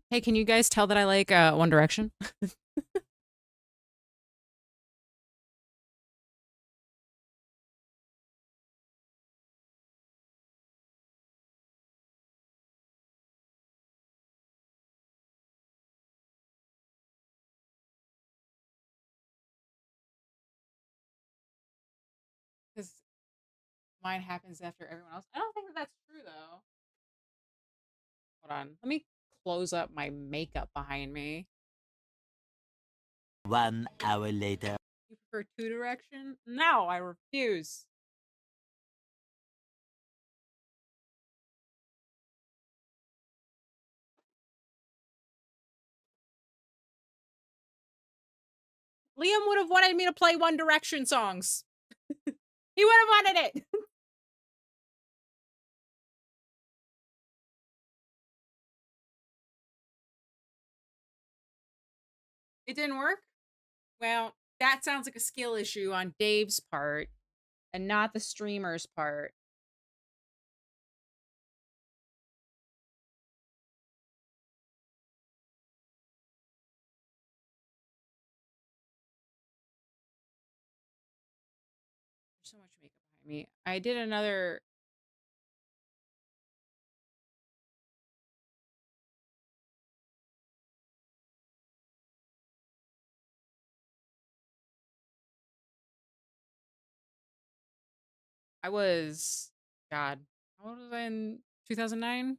Hey, can you guys tell that I like One Direction? Because mine happens after everyone else. I don't think that that's true though. Hold on. Let me close up my makeup behind me. 1 hour later. You prefer Two Direction? No, I refuse. Liam would have wanted me to play One Direction songs. He would have wanted it. It didn't work? Well, that sounds like a skill issue on Dave's part and not the streamer's part. There's so much makeup behind me. I did another. I was, God, how old was I in 2009?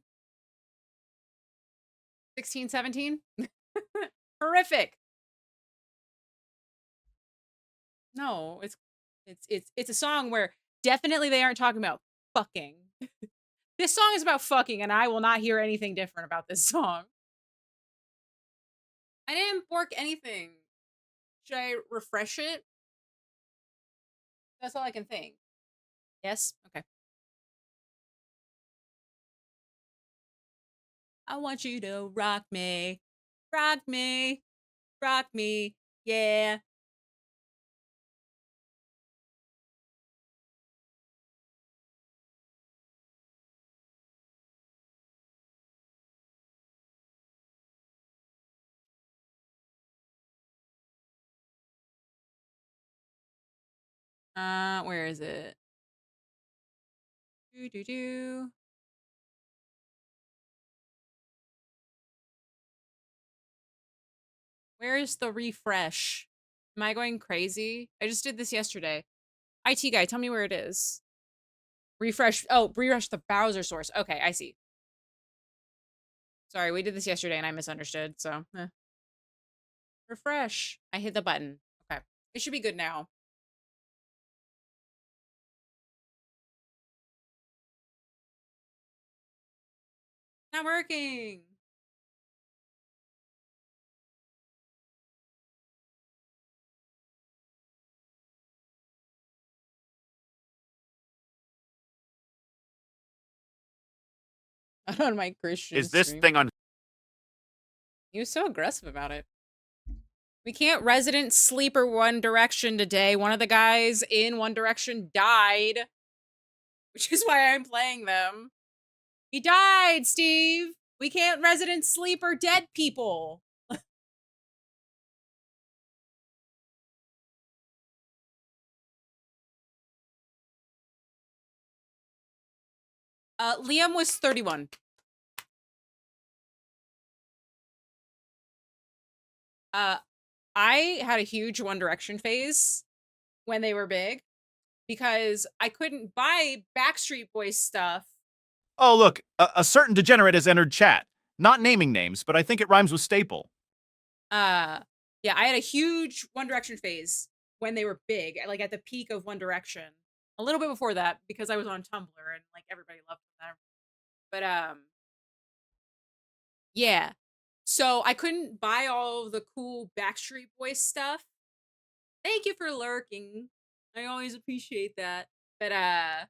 16, 17? Horrific. No, it's a song where definitely they aren't talking about fucking. This song is about fucking, and I will not hear anything different about this song. I didn't bork anything. Should I refresh it? That's all I can think. Yes? Okay. I want you to rock me. Rock me. Rock me. Yeah. Where is it? Do do do. Where is the refresh? Am I going crazy? I just did this yesterday. IT guy, tell me where it is. Refresh. Oh, refresh the browser source. Okay, I see. Sorry, we did this yesterday and I misunderstood, so. Refresh. I hit the button. Okay. It should be good now. Not working. Not on my Christian Is this stream. thing on? He was so aggressive about it. We can't resident sleeper One Direction today. One of the guys in One Direction died, which is why I'm playing them. He died, Steve. We can't resident sleeper dead people. Liam was 31. I had a huge One Direction phase when they were big because I couldn't buy Backstreet Boys stuff. Oh, look, a certain degenerate has entered chat. Not naming names, but I think it rhymes with staple. Yeah, I had a huge One Direction phase when they were big, like at the peak of One Direction. A little bit before that because I was on Tumblr and like everybody loved them. But yeah. So I couldn't buy all of the cool Backstreet Boys stuff. Thank you for lurking. I always appreciate that. But I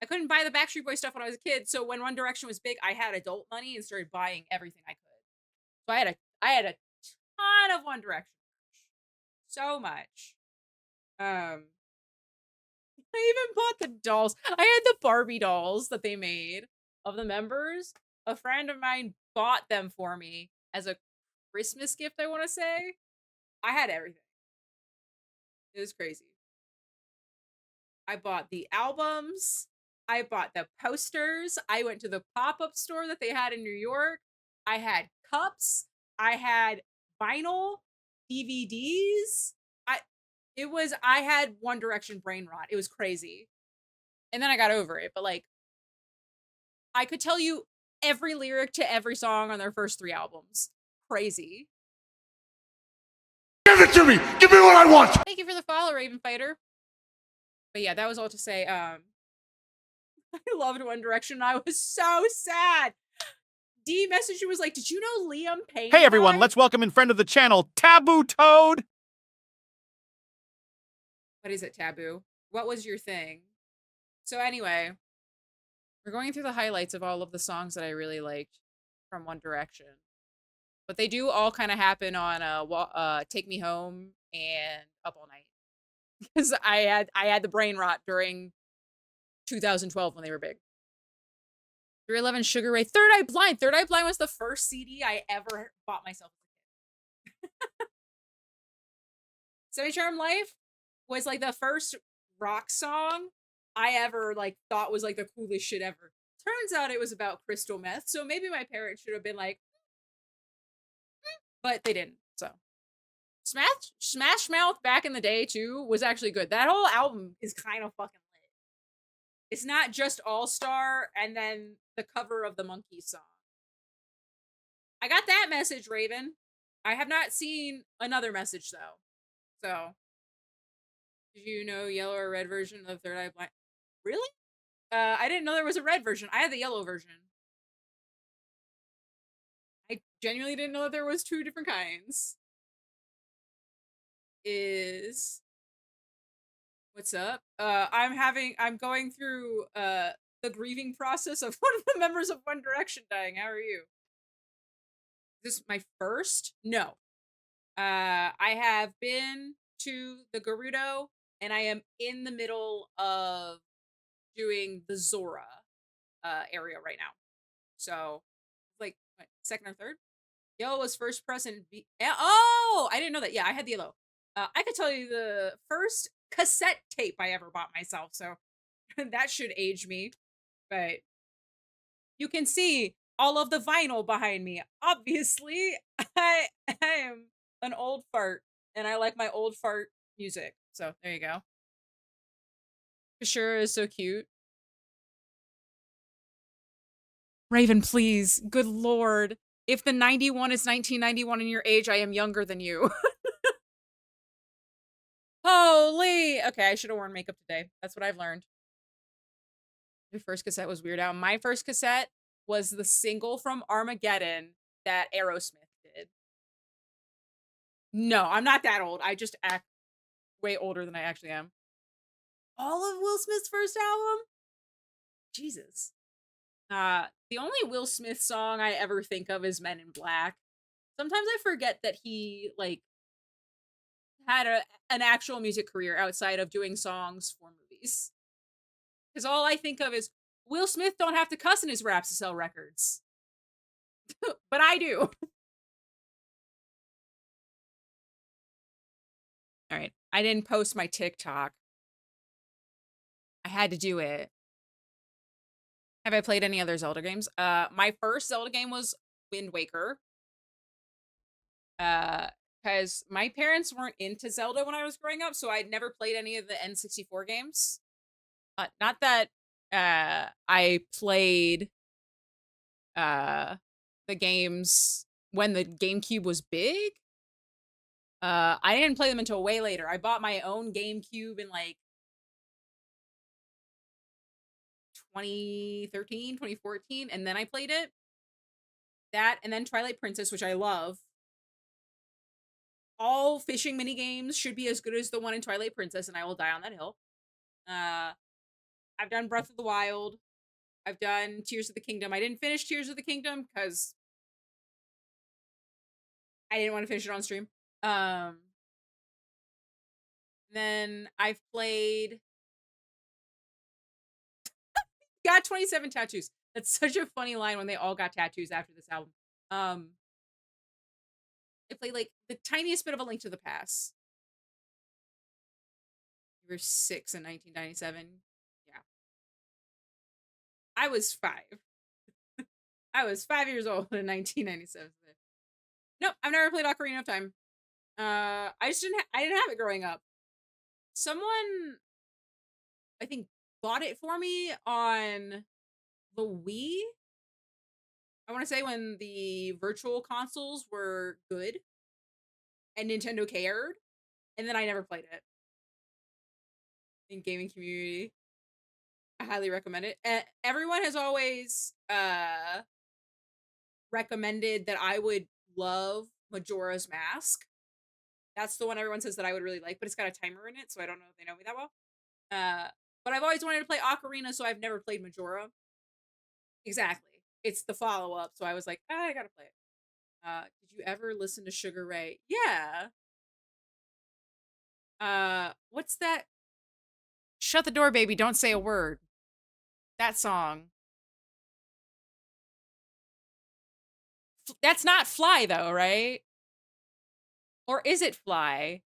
couldn't buy the Backstreet Boys stuff when I was a kid. So when One Direction was big, I had adult money and started buying everything I could. So I had a ton of One Direction. So much. I even bought the dolls. I had the Barbie dolls that they made of the members. A friend of mine bought them for me as a Christmas gift, I want to say. I had everything. It was crazy. I bought the albums. I bought the posters. I went to the pop-up store that they had in New York. I had cups. I had vinyl, DVDs. I had One Direction brain rot. It was crazy. And then I got over it, but like I could tell you every lyric to every song on their first 3 albums. Crazy. Give it to me! Give me what I want! Thank you for the follow, Raven Fighter. But yeah, that was all to say, I loved One Direction and I was so sad. D messaged and was like, did you know Liam Payne Hey everyone, died? let's welcome in friend of the channel, Taboo Toad! What is it, Taboo? What was your thing? So anyway, we're going through the highlights of all of the songs that I really liked from One Direction. But they do all kind of happen on Take Me Home and Up All Night. Because I had the brain rot during 2012 when they were big. 311 Sugar Ray. Third Eye Blind. Third Eye Blind was the first CD I ever bought myself as a kid. Semi Charm Life was like the first rock song I ever like thought was like the coolest shit ever. Turns out it was about crystal meth, so maybe my parents should have been like, but they didn't. So Smash Mouth back in the day too was actually good. That whole album is kind of fucking lit. It's not just All Star and then the cover of the Monkeys song. I got that message, Raven. I have not seen another message though. So, did you know yellow or red version of Third Eye Blind? Really? I didn't know there was a red version. I had the yellow version. I genuinely didn't know that there was 2 different kinds. What's up? I'm going through the grieving process of one of the members of One Direction dying. How are you? Is this my first? No. I have been to the Gerudo and I am in the middle of doing the Zora area right now. So, like, what, second or third? Yellow was first press in oh, I didn't know that. Yeah, I had the yellow. I could tell you the first cassette tape I ever bought myself, so that should age me. But you can see all of the vinyl behind me. Obviously, I am an old fart, and I like my old fart music. So there you go. Kashura is so cute. Raven, please. Good lord. If the 91 is 1991 in your age, I am younger than you. Holy! Okay, I should have worn makeup today. That's what I've learned. Your first cassette was Weird Al. My first cassette was the single from Armageddon that Aerosmith did. No, I'm not that old. I just act way older than I actually am. All of Will Smith's first album? Jesus. The only Will Smith song I ever think of is Men in Black. Sometimes I forget that he, like, had an actual music career outside of doing songs for movies. Because all I think of is Will Smith don't have to cuss in his raps to sell records. But I do. All right. I didn't post my TikTok. I had to do it. Have I played any other Zelda games? My first Zelda game was Wind Waker. Because my parents weren't into Zelda when I was growing up, so I'd never played any of the N64 games. Not that I played the games when the GameCube was big. I didn't play them until way later. I bought my own GameCube in like 2013, 2014, and then I played it. That and then Twilight Princess, which I love. All fishing mini games should be as good as the one in Twilight Princess, and I will die on that hill. I've done Breath of the Wild. I've done Tears of the Kingdom. I didn't finish Tears of the Kingdom because I didn't want to finish it on stream. Then I've played. Got 27 tattoos. That's such a funny line when they all got tattoos after this album. I played like the tiniest bit of A Link to the Past. You were 6 in 1997. Yeah. I was 5. I was 5 years old in 1997. Nope, I've never played Ocarina of Time. I just I didn't have it growing up. Someone, I think, bought it for me on the Wii. I want to say when the virtual consoles were good and Nintendo cared, and then I never played it. In gaming community, I highly recommend it. Everyone has always recommended that I would love Majora's Mask. That's the one everyone says that I would really like, but it's got a timer in it, so I don't know if they know me that well. But I've always wanted to play Ocarina, so I've never played Majora. Exactly. It's the follow up, so I was like, I gotta play it. Did you ever listen to Sugar Ray? Yeah. What's that? Shut the door, baby. Don't say a word. That song. That's not Fly, though, right? Or is it Fly?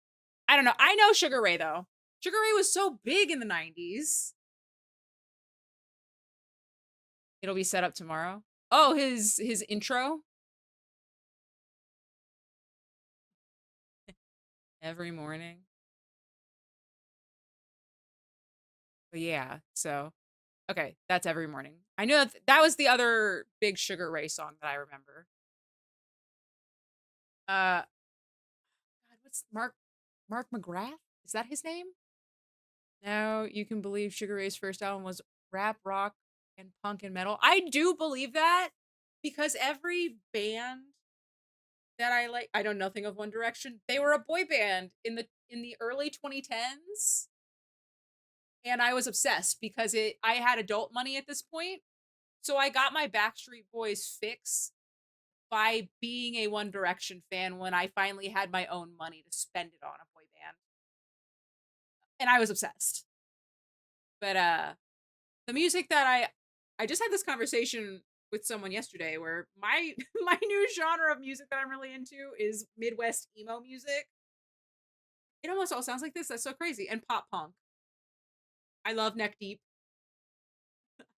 I don't know. I know Sugar Ray, though. Sugar Ray was so big in the 90s. It'll be set up tomorrow. Oh, his intro. Every morning. But yeah, so okay, that's every morning. I know that was the other big Sugar Ray song that I remember. God, what's Mark McGrath? Is that his name? Now you can believe Sugar Ray's first album was rap, rock, and punk and metal. I do believe that because every band that I like, I know nothing of One Direction. They were a boy band in the early 2010s, and I was obsessed because I had adult money at this point. So I got my Backstreet Boys fix by being a One Direction fan when I finally had my own money to spend it on a boy band. And I was obsessed. But the music that I just had this conversation with someone yesterday where my my new genre of music that I'm really into is Midwest emo music. It almost all sounds like this. That's so crazy. And pop punk. I love Neck Deep.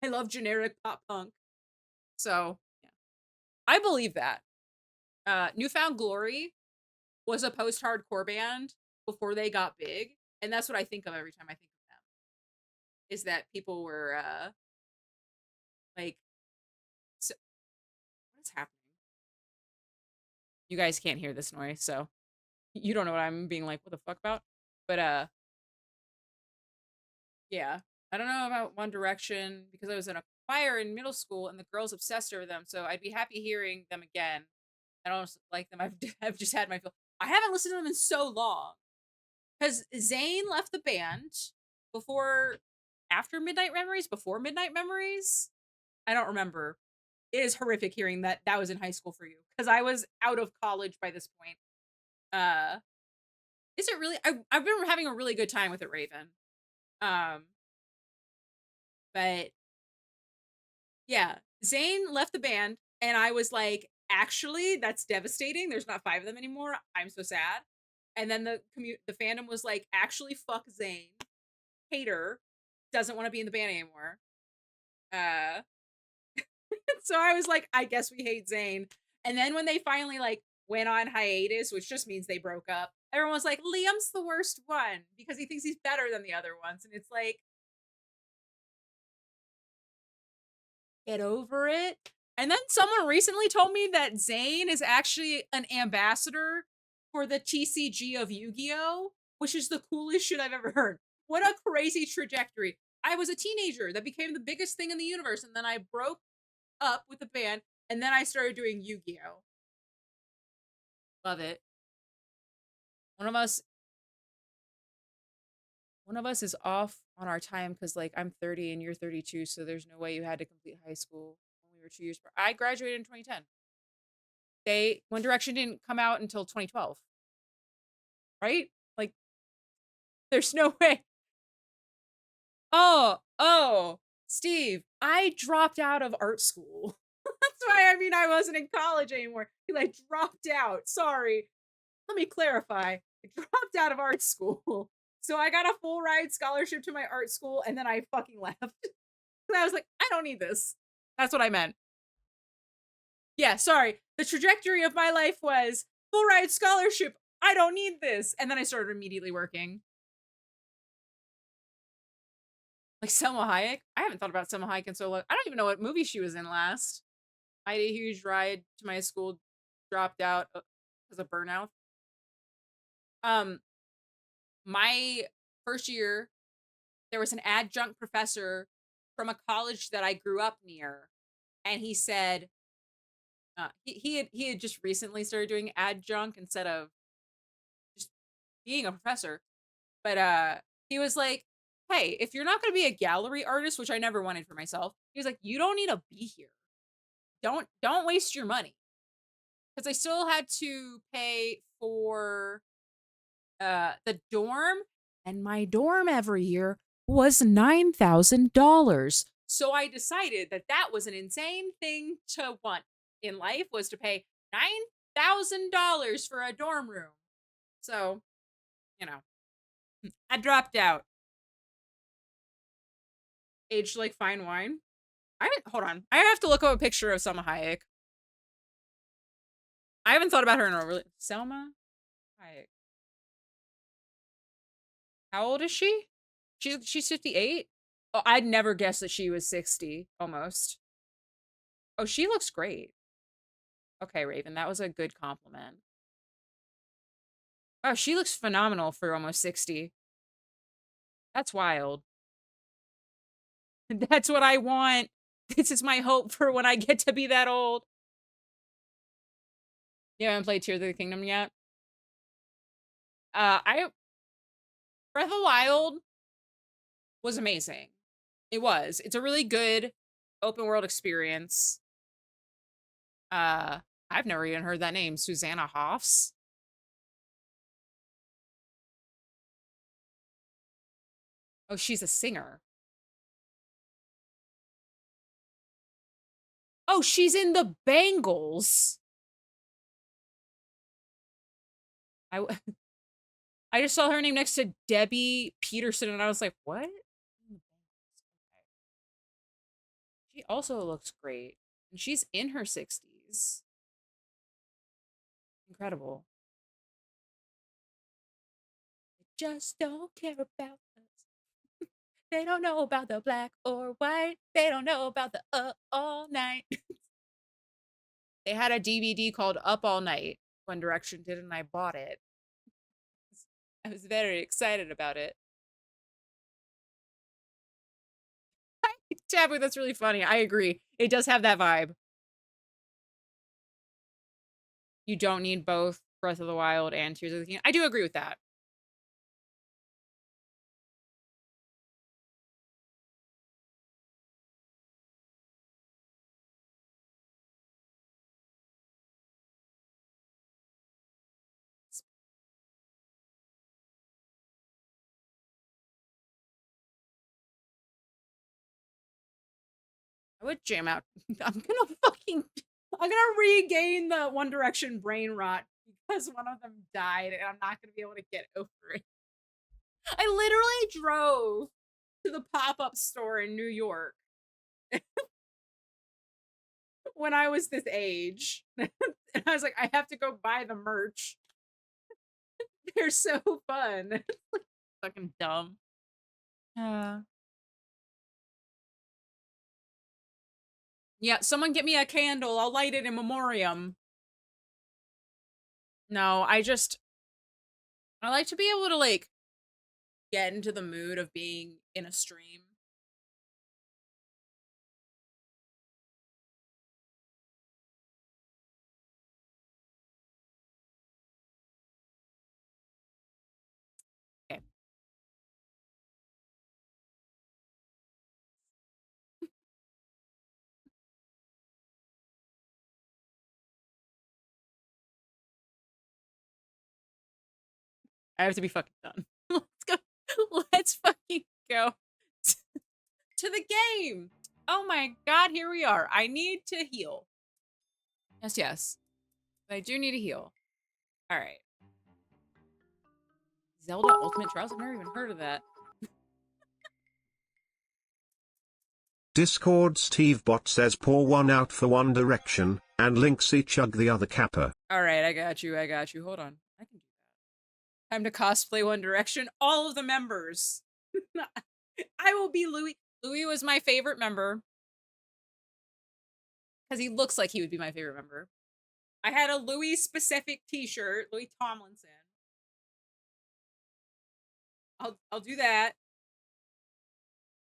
I love generic pop punk. So yeah. I believe that. Newfound Glory was a post-hardcore band before they got big, and that's what I think of every time I think of them. Is that people were like, so, what is happening? You guys can't hear this noise, so you don't know what I'm being like. What the fuck about? But yeah, I don't know about One Direction because I was in a choir in middle school and the girls obsessed over them. So I'd be happy hearing them again. I don't like them. I've just had my feel. I haven't listened to them in so long. Because Zayn left the band before, after Midnight Memories, before Midnight Memories. I don't remember. It is horrific hearing that that was in high school for you because I was out of college by this point. Uh, is it really? I've been having a really good time with it, Raven. Um, but yeah, Zayn left the band, and I was like, actually, that's devastating. There's not 5 of them anymore. I'm so sad. And then the fandom was like, actually, fuck Zayn. Hater, doesn't want to be in the band anymore. Uh, so I was like, I guess we hate Zayn. And then when they finally like went on hiatus, which just means they broke up, everyone was like, Liam's the worst one because he thinks he's better than the other ones. And it's like, get over it. And then someone recently told me that Zayn is actually an ambassador for the TCG of Yu-Gi-Oh, which is the coolest shit I've ever heard. What a crazy trajectory. I was a teenager that became the biggest thing in the universe, and then I broke up with the band, and then I started doing Yu-Gi-Oh. Love it. One of us one of us is off on our time because like I'm 30 and you're 32, so there's no way you had to complete high school when we were 2 years apart. I graduated in 2010. One Direction didn't come out until 2012. Right? Like, there's no way. Oh, Steve, I dropped out of art school. That's why I mean I wasn't in college anymore. Because I dropped out. Sorry. Let me clarify. I dropped out of art school. So I got a full ride scholarship to my art school and then I fucking left. I was like, I don't need this. That's what I meant. Yeah, sorry. The trajectory of my life was full ride scholarship. I don't need this. And then I started immediately working. Like Selma Hayek. I haven't thought about Selma Hayek in so long. I don't even know what movie she was in last. I had a huge ride to my school, dropped out because of burnout. Um, my first year, there was an adjunct professor from a college that I grew up near, and he said he had just recently started doing adjunct instead of just being a professor. But he was like, "Hey, if you're not going to be a gallery artist, which I never wanted for myself, he was like, you don't need to be here. Don't waste your money." Because I still had to pay for the dorm, and my dorm every year was $9,000. So I decided that that was an insane thing to want in life, was to pay $9,000 for a dorm room. So, you know, I dropped out. Aged like fine wine. I haven't, hold on. I have to look up a picture of Selma Hayek. I haven't thought about her in a really. Selma Hayek. How old is she? She's 58? Oh, I'd never guessed that she was 60 almost. Oh, she looks great. Okay, Raven, that was a good compliment. Oh, she looks phenomenal for almost 60. That's wild. That's what I want. This is my hope for when I get to be that old. You haven't played Tears of the Kingdom yet? I Breath of the Wild was amazing. It was. It's a really good open world experience. Uh, I've never even heard that name. Susanna Hoffs. Oh, she's a singer. Oh, she's in the Bangles. I I just saw her name next to Debbie Peterson, and I was like, what? She also looks great. And she's in her 60s. Incredible. Just don't care about us. They don't know about the black or white. They don't know about the up all night. They had a DVD called Up All Night. One Direction did, and I bought it. I was very excited about it. Taboo, that's really funny. I agree. It does have that vibe. You don't need both Breath of the Wild and Tears of the Kingdom. I do agree with that. I would jam out. I'm gonna regain the One Direction brain rot because one of them died and I'm not gonna be able to get over it. I literally drove to the pop-up store in New York when I was this age. And I was like, I have to go buy the merch. They're so fun. Fucking dumb. Yeah, someone get me a candle. I'll light it in memoriam. No, I like to be able to like get into the mood of being in a stream. Okay. I have to be fucking done. Let's go. Let's fucking go to the game. Oh my god, here we are. I need to heal. Yes, yes. I do need to heal. Alright. Zelda Ultimate Trials? I've never even heard of that. Discord SteveBot says pour one out for One Direction, and Lynxicat the other Kappa. Alright, I got you. Hold on. I can do that. Time to cosplay One Direction. All of the members. I will be Louis. Louis was my favorite member. Because he looks like he would be my favorite member. I had a Louis specific t-shirt. Louis Tomlinson. I'll do that.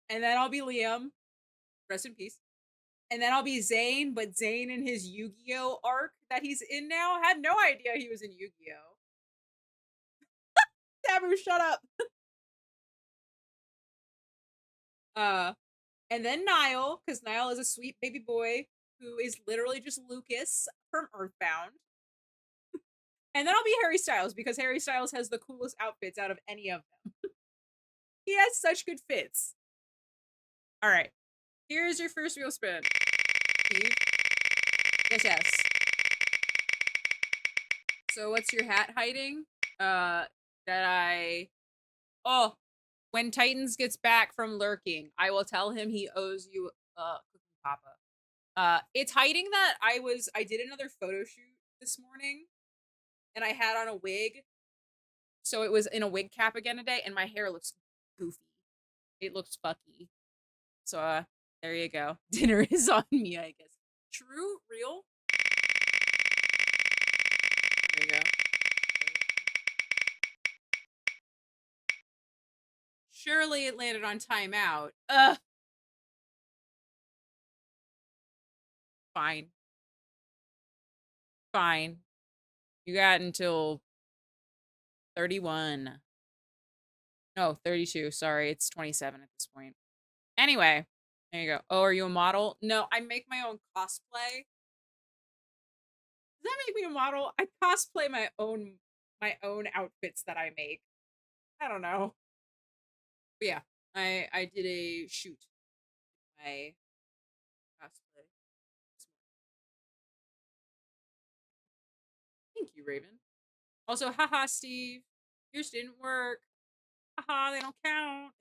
And then I'll be Liam. Rest in peace. And then I'll be Zane, but Zane in his Yu-Gi-Oh arc that he's in now. Had no idea he was in Yu-Gi-Oh. Taboo, shut up. And then Niall, because Niall is a sweet baby boy who is literally just Lucas from Earthbound. And then I'll be Harry Styles, because Harry Styles has the coolest outfits out of any of them. He has such good fits. All right. Here's your first wheel spin. Steve. Yes, yes. So what's your hat hiding? When Titans gets back from lurking, I will tell him he owes you cooking papa. It's hiding that I did another photo shoot this morning and I had on a wig. So it was in a wig cap again today and my hair looks goofy. It looks fucky. So there you go. Dinner is on me, I guess. True? Real? There you go. Surely it landed on timeout. Ugh. Fine. Fine. You got until 31. No, 32. Sorry, it's 27 at this point. Anyway, there you go. Oh, are you a model? No, I make my own cosplay. Does that make me a model? I cosplay my own outfits that I make. I don't know. But yeah, I did a shoot. My cosplay. Thank you, Raven. Also, haha, Steve. Yours didn't work. Haha, they don't count.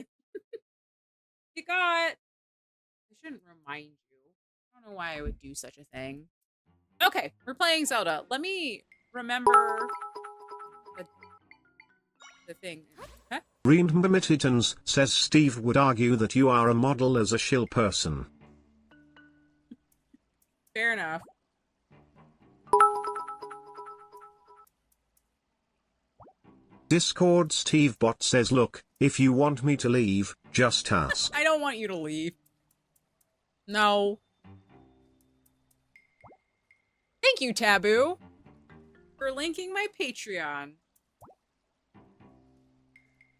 You got. I shouldn't remind you. I don't know why I would do such a thing. Okay, we're playing Zelda. Let me remember the thing. Huh? Reembermititans says Steve would argue that you are a model as a shill person. Fair enough. Discord SteveBot says look, if you want me to leave, just ask. I don't want you to leave. No. Thank you, Taboo, for linking my Patreon.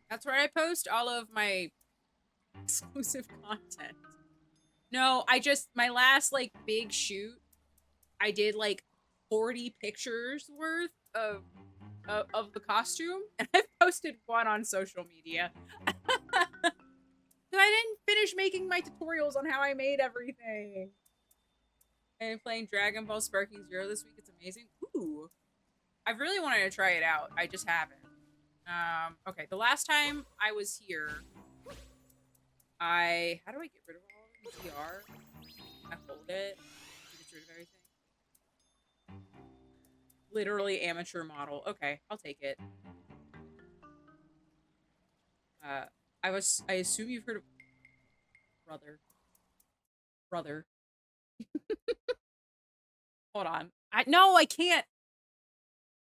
That's where I post all of my exclusive content. No, my last, like, big shoot, I did, like, 40 pictures worth of the costume, and I've posted one on social media. I didn't finish making my tutorials on how I made everything. I'm playing Dragon Ball Sparking Zero this week. It's amazing. Ooh. I've really wanted to try it out. I just haven't. Okay, the last time I was here, how do I get rid of all of them? GR? I hold it. Get rid of everything. Literally amateur model. Okay, I'll take it. I assume you've heard of brother. Hold on. No, I can't.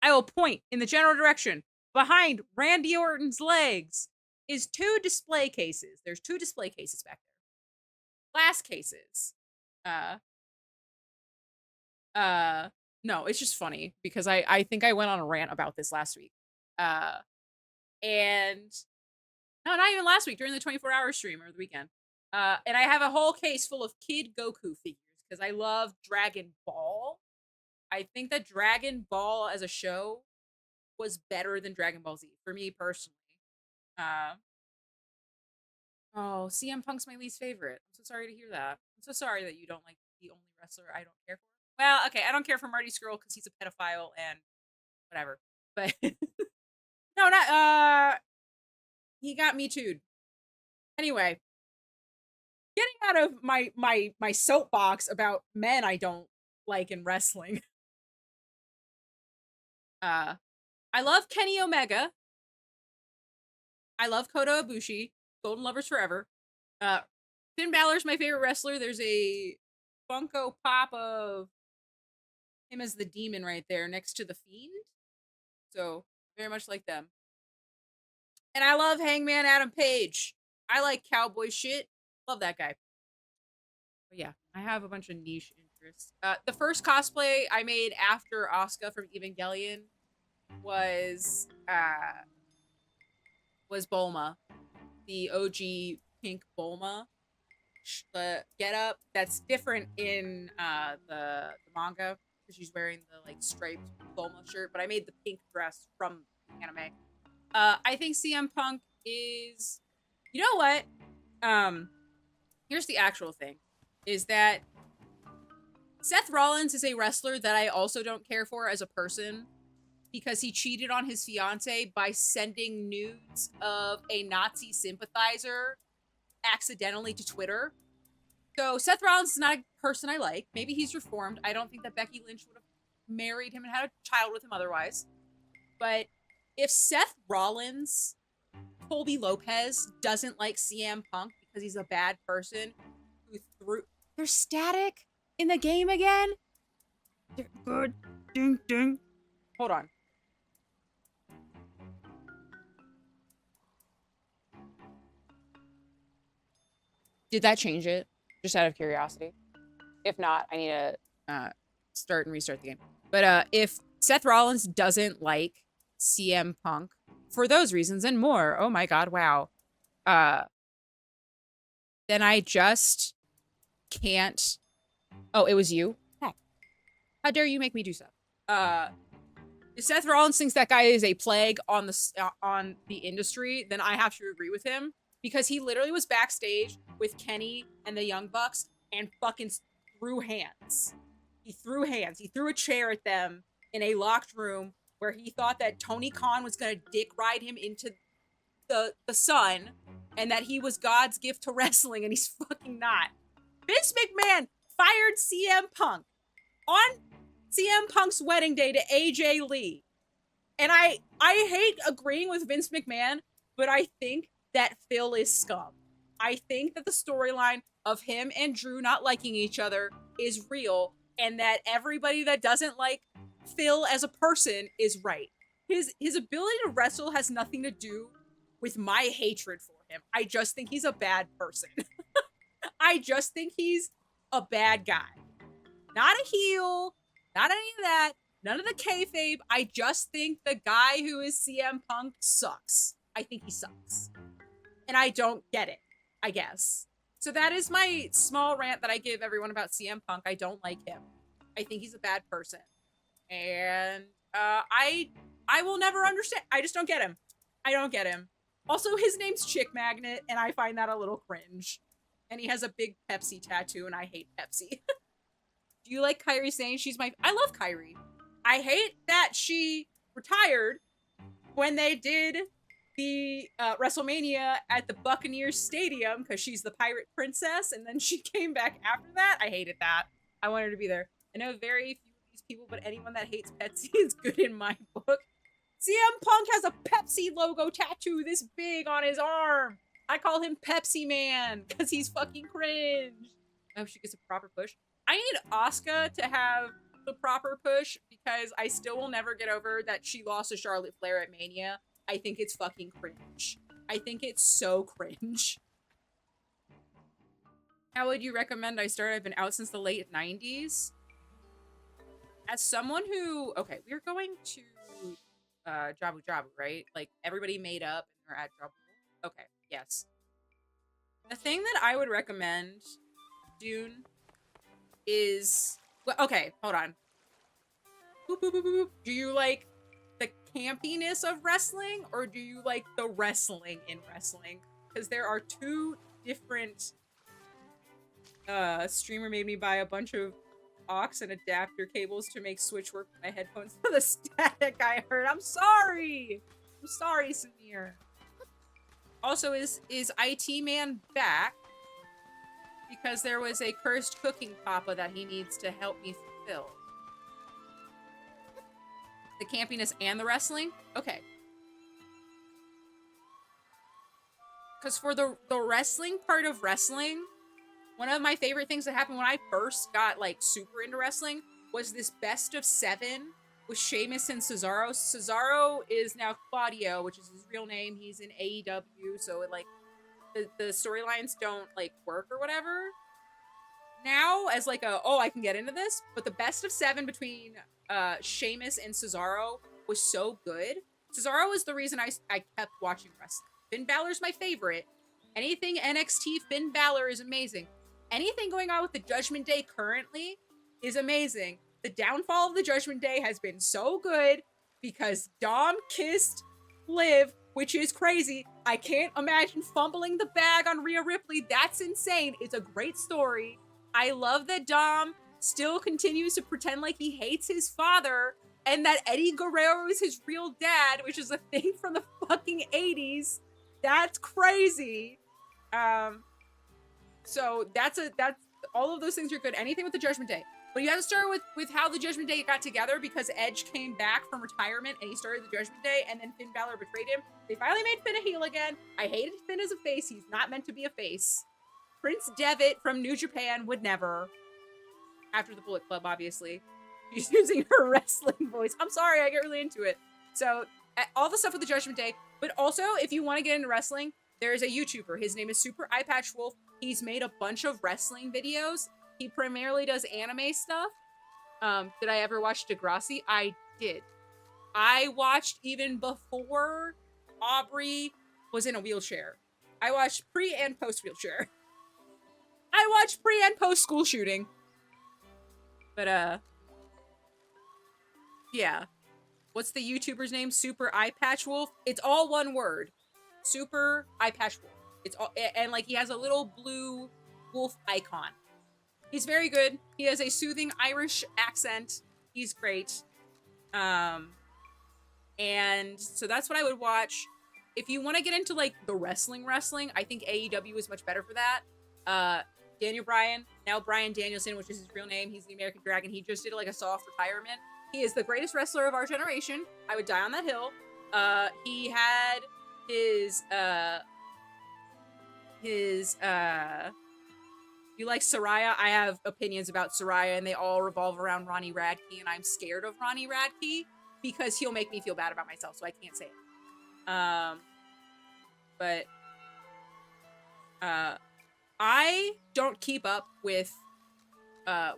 I will point in the general direction. Behind Randy Orton's legs is 2 display cases. There's 2 display cases back there. Glass cases. No, it's just funny because I think I went on a rant about this last week. And no, not even last week, during the 24-hour stream or the weekend. And I have a whole case full of Kid Goku figures because I love Dragon Ball. I think that Dragon Ball as a show was better than Dragon Ball Z for me personally. Oh, CM Punk's my least favorite. I'm so sorry to hear that. I'm so sorry that you don't like the only wrestler I don't care for. Well, okay, I don't care for Marty Scurll because he's a pedophile and whatever. But no, not he got me too'd. Anyway, getting out of my soapbox about men I don't like in wrestling. Uh I love Kenny Omega. I love Kota Ibushi. Golden Lovers Forever. Uh Finn Balor's my favorite wrestler. There's a Funko Pop of him as the demon right there next to the Fiend. So, very much like them. And I love Hangman Adam Page. I like cowboy shit. Love that guy. But yeah, I have a bunch of niche interests. The first cosplay I made after Asuka from Evangelion was Bulma, the OG pink Bulma. The get up that's different in the manga because she's wearing the like striped Bulma shirt, but I made the pink dress from the anime. I think CM Punk is, you know what? Here's the actual thing: is that Seth Rollins is a wrestler that I also don't care for as a person because he cheated on his fiance by sending nudes of a Nazi sympathizer accidentally to Twitter. So Seth Rollins is not a person I like. Maybe he's reformed. I don't think that Becky Lynch would have married him and had a child with him otherwise. But if Seth Rollins, Colby Lopez, doesn't like CM Punk because he's a bad person who threw... There's static in the game again? Good. Ding, ding. Hold on. Did that change it? Just out of curiosity. If not, I need to start and restart the game. But if Seth Rollins doesn't like CM Punk for those reasons and more, oh my god, wow. Then I just can't. Oh, it was you? Heck. How dare you make me do stuff? If Seth Rollins thinks that guy is a plague on the industry, then I have to agree with him because he literally was backstage with Kenny and the Young Bucks and fucking threw hands. He threw hands. He threw a chair at them in a locked room where he thought that Tony Khan was gonna dick ride him into the sun and that he was God's gift to wrestling, and he's fucking not. Vince McMahon fired CM Punk on CM Punk's wedding day to AJ Lee. And I hate agreeing with Vince McMahon, but I think that Phil is scum. I think that the storyline of him and Drew not liking each other is real, and that everybody that doesn't like Phil as a person is right. His ability to wrestle has nothing to do with my hatred for him. I just think he's a bad person. I just think he's a bad guy. Not a heel, not any of that, none of the kayfabe. I just think the guy who is CM Punk sucks. I think he sucks. And I don't get it, I guess. So that is my small rant that I give everyone about CM Punk. I don't like him. I think he's a bad person. And I will never understand. I just don't get him. I don't get him. Also, his name's Chick Magnet, and I find that a little cringe. And he has a big Pepsi tattoo, and I hate Pepsi. Do you like Kairi Sane? I love Kairi. I hate that she retired when they did the WrestleMania at the Buccaneers Stadium because she's the pirate princess, and then she came back after that. I hated that. I wanted her to be there. I know very few of these people, but anyone that hates Pepsi is good in my book. CM Punk has a Pepsi logo tattoo this big on his arm. I call him Pepsi Man because he's fucking cringe. I hope she gets a proper push. I need Asuka to have the proper push because I still will never get over that she lost to Charlotte Flair at Mania. I think it's fucking cringe. I think it's so cringe. How would you recommend I start? I've been out since the late 90s. As someone who... Okay, we're going to Jabu Jabu, right? Like, everybody made up and they're at Jabu. Okay, yes. The thing that I would recommend, Dune, is... Well, okay, hold on. Boop, boop, boop, boop. Do you like the campiness of wrestling, or do you like the wrestling in wrestling? because there are 2 different streamer made me buy a bunch of aux and adapter cables to make Switch work with my headphones for the static I heard. I'm sorry! I'm sorry, Samir. Also, is IT Man back? Because there was a cursed cooking papa that he needs to help me fulfill. The campiness and the wrestling? Okay. Because for the wrestling part of wrestling, one of my favorite things that happened when I first got, like, super into wrestling was this best of 7 with Sheamus and Cesaro. Cesaro is now Claudio, which is his real name. He's in AEW, so it, like, the storylines don't, like, work or whatever. Now, as, like, I can get into this, but the best of 7 between Sheamus and Cesaro was so good. Cesaro is the reason I kept watching wrestling. Finn Balor's my favorite. Anything NXT, Finn Balor is amazing. Anything going on with the Judgment Day currently is amazing. The downfall of the Judgment Day has been so good because Dom kissed Liv, which is crazy. I can't imagine fumbling the bag on Rhea Ripley. That's insane. It's a great story. I love that Dom still continues to pretend like he hates his father and that Eddie Guerrero is his real dad, which is a thing from the fucking 80s. That's crazy. So that's all of those things are good. Anything with the Judgment Day. But you have to start with how the Judgment Day got together because Edge came back from retirement and he started the Judgment Day and then Finn Balor betrayed him. They finally made Finn a heel again. I hated Finn as a face. He's not meant to be a face. Prince Devitt from New Japan would never. After the Bullet Club, obviously. She's using her wrestling voice. I'm sorry, I get really into it. So, all the stuff with the Judgment Day. But also, if you want to get into wrestling, there is a YouTuber. His name is Super Eyepatch Wolf. He's made a bunch of wrestling videos. He primarily does anime stuff. Did I ever watch Degrassi? I did. I watched even before Aubrey was in a wheelchair. I watched pre and post wheelchair. I watched pre and post school shooting. But, yeah. What's the YouTuber's name? Super Eyepatch Wolf? It's all one word. Super Eyepatch Wolf. It's all, and like he has a little blue wolf icon. He's very good. He has a soothing Irish accent. He's great. And so that's what I would watch. If you want to get into like the wrestling, I think AEW is much better for that. Daniel Bryan, now Bryan Danielson, which is his real name. He's the American Dragon. He just did like a soft retirement. He is the greatest wrestler of our generation. I would die on that hill. He had you like Saraya? I have opinions about Saraya, and they all revolve around Ronnie Radke, and I'm scared of Ronnie Radke because he'll make me feel bad about myself, so I can't say it. But I don't keep up with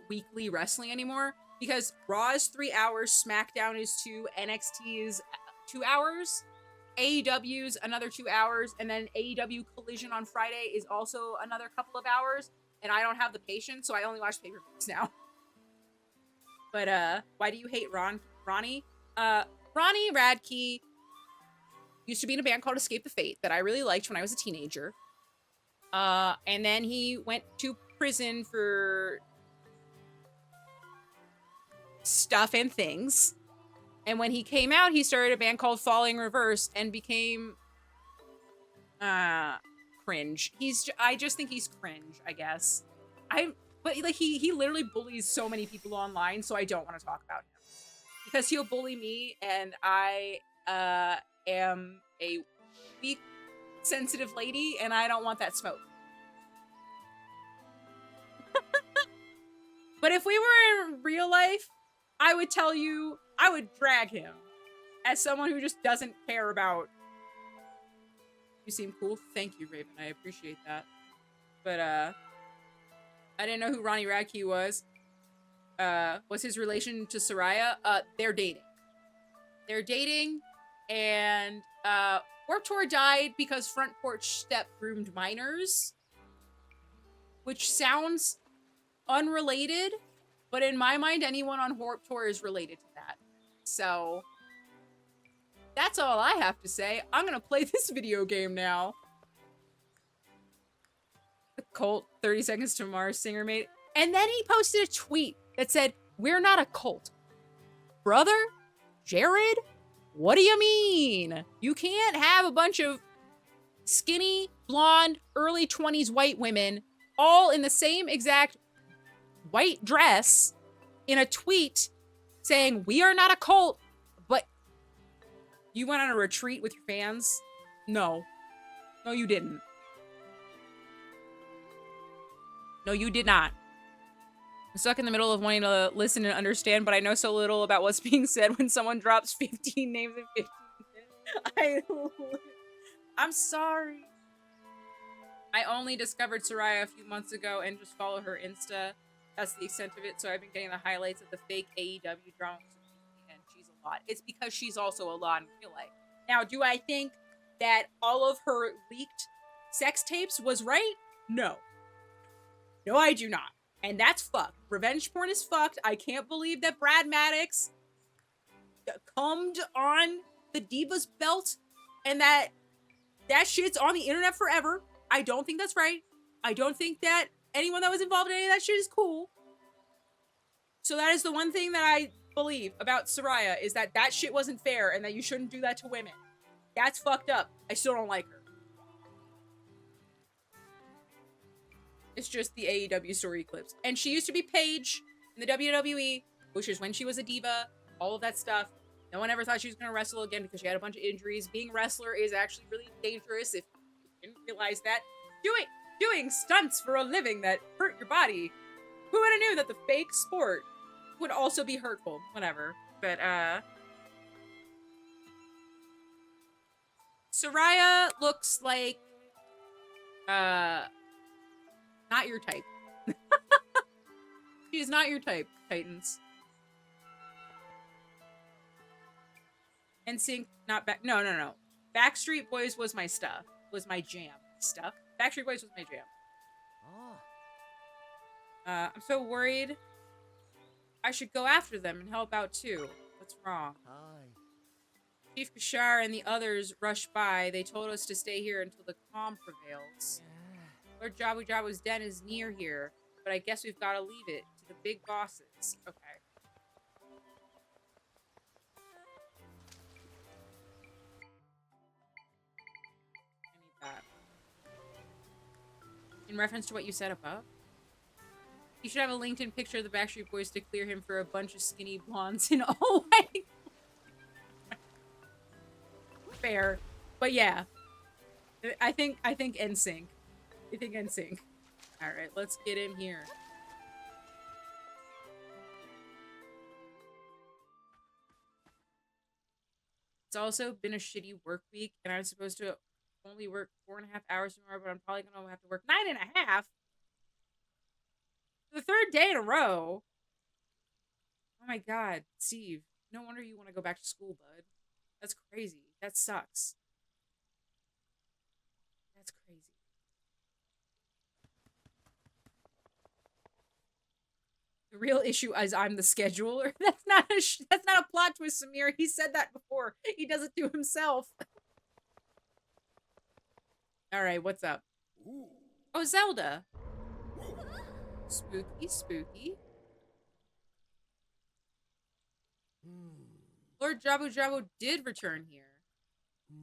weekly wrestling anymore because Raw is 3 hours, SmackDown is 2, NXT is 2 hours, AEW's another 2 hours, and then AEW Collision on Friday is also another couple of hours, and I don't have the patience, so I only watch pay-per-views now. But why do you hate Ronnie? Ronnie Radke used to be in a band called Escape the Fate that I really liked when I was a teenager. And then he went to prison for stuff and things. And when he came out, he started a band called Falling Reverse and became cringe. I just think he's cringe, I guess. But like he literally bullies so many people online, so I don't want to talk about him. Because he'll bully me, and I am a weak, sensitive lady, and I don't want that smoke. But if we were in real life, I would tell you, I would drag him. As someone who just doesn't care about... You seem cool. Thank you, Raven. I appreciate that. But, I didn't know who Ronnie Radke was. What's his relation to Saraya? They're dating. They're dating, and, Warped Tour died because Front Porch Step groomed minors. Which sounds unrelated, but in my mind, anyone on Warped Tour is related to that. So, that's all I have to say. I'm gonna play this video game now. cult 30 Seconds to Mars singer made. And then he posted a tweet that said, "We're not a cult." Brother? Jared? What do you mean? You can't have a bunch of skinny, blonde, early 20s white women all in the same exact white dress in a tweet saying, "We are not a cult," but you went on a retreat with your fans? No. No, you didn't. No, you did not. I'm stuck in the middle of wanting to listen and understand, but I know so little about what's being said when someone drops 15 names in 15 minutes. I'm sorry. I only discovered Soraya a few months ago and just follow her Insta. That's the extent of it, so I've been getting the highlights of the fake AEW drama, and she's a lot. It's because she's also a lot in real life. Now, do I think that all of her leaked sex tapes was right? No. No, I do not. And that's fucked. Revenge porn is fucked. I can't believe that Brad Maddox cummed on the Divas belt and that shit's on the internet forever. I don't think that's right. I don't think that anyone that was involved in any of that shit is cool. So that is the one thing that I believe about Soraya, is that that shit wasn't fair and that you shouldn't do that to women. That's fucked up. I still don't like her. It's just the AEW story clips. And she used to be Paige in the WWE, which is when she was a diva, all of that stuff. No one ever thought she was going to wrestle again because she had a bunch of injuries. Being a wrestler is actually really dangerous if you didn't realize that. Doing stunts for a living that hurt your body. Who would have knew that the fake sport would also be hurtful? Whatever. But, Soraya looks like, not your type. She is not your type, Titans. NSYNC, not back. No. Backstreet Boys was my stuff. Was my jam. Stuff. Backstreet Boys was my jam. I'm so worried. I should go after them and help out too. What's wrong? Chief Kashar and the others rushed by. They told us to stay here until the calm prevails. Lord Jabu Jabu's den is near here, but I guess we've got to leave it to the big bosses. Okay. I need that. In reference to what you said above? You should have a LinkedIn picture of the Backstreet Boys to clear him for a bunch of skinny blondes in all white. Fair. But yeah. I think NSYNC. I think NSYNC. Alright, let's get in here. It's also been a shitty work week, and I'm supposed to only work 4.5 hours tomorrow, but I'm probably gonna have to work 9.5. The third day in a row. Oh my god, Steve. No wonder you want to go back to school, bud. That's crazy. That sucks. That's crazy. The real issue is I'm the scheduler. That's not a plot twist, Samir. He said that before. He does it to himself. All right, what's up? Oh, Zelda. Spooky, spooky. Lord Jabu Jabu did return here. We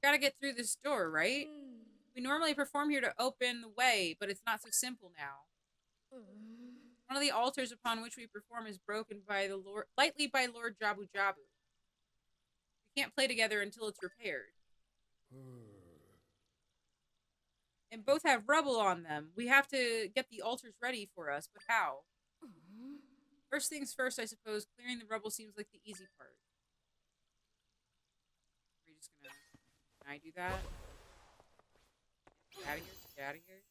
gotta get through this door, right? We normally perform here to open the way, but it's not so simple now. One of the altars upon which we perform is broken by lightly by Lord Jabu Jabu. We can't play together until it's repaired. And both have rubble on them. We have to get the altars ready for us, but how? First things first, I suppose. Clearing the rubble seems like the easy part. We're just gonna... Can I do that? Get out of here. Get out of here.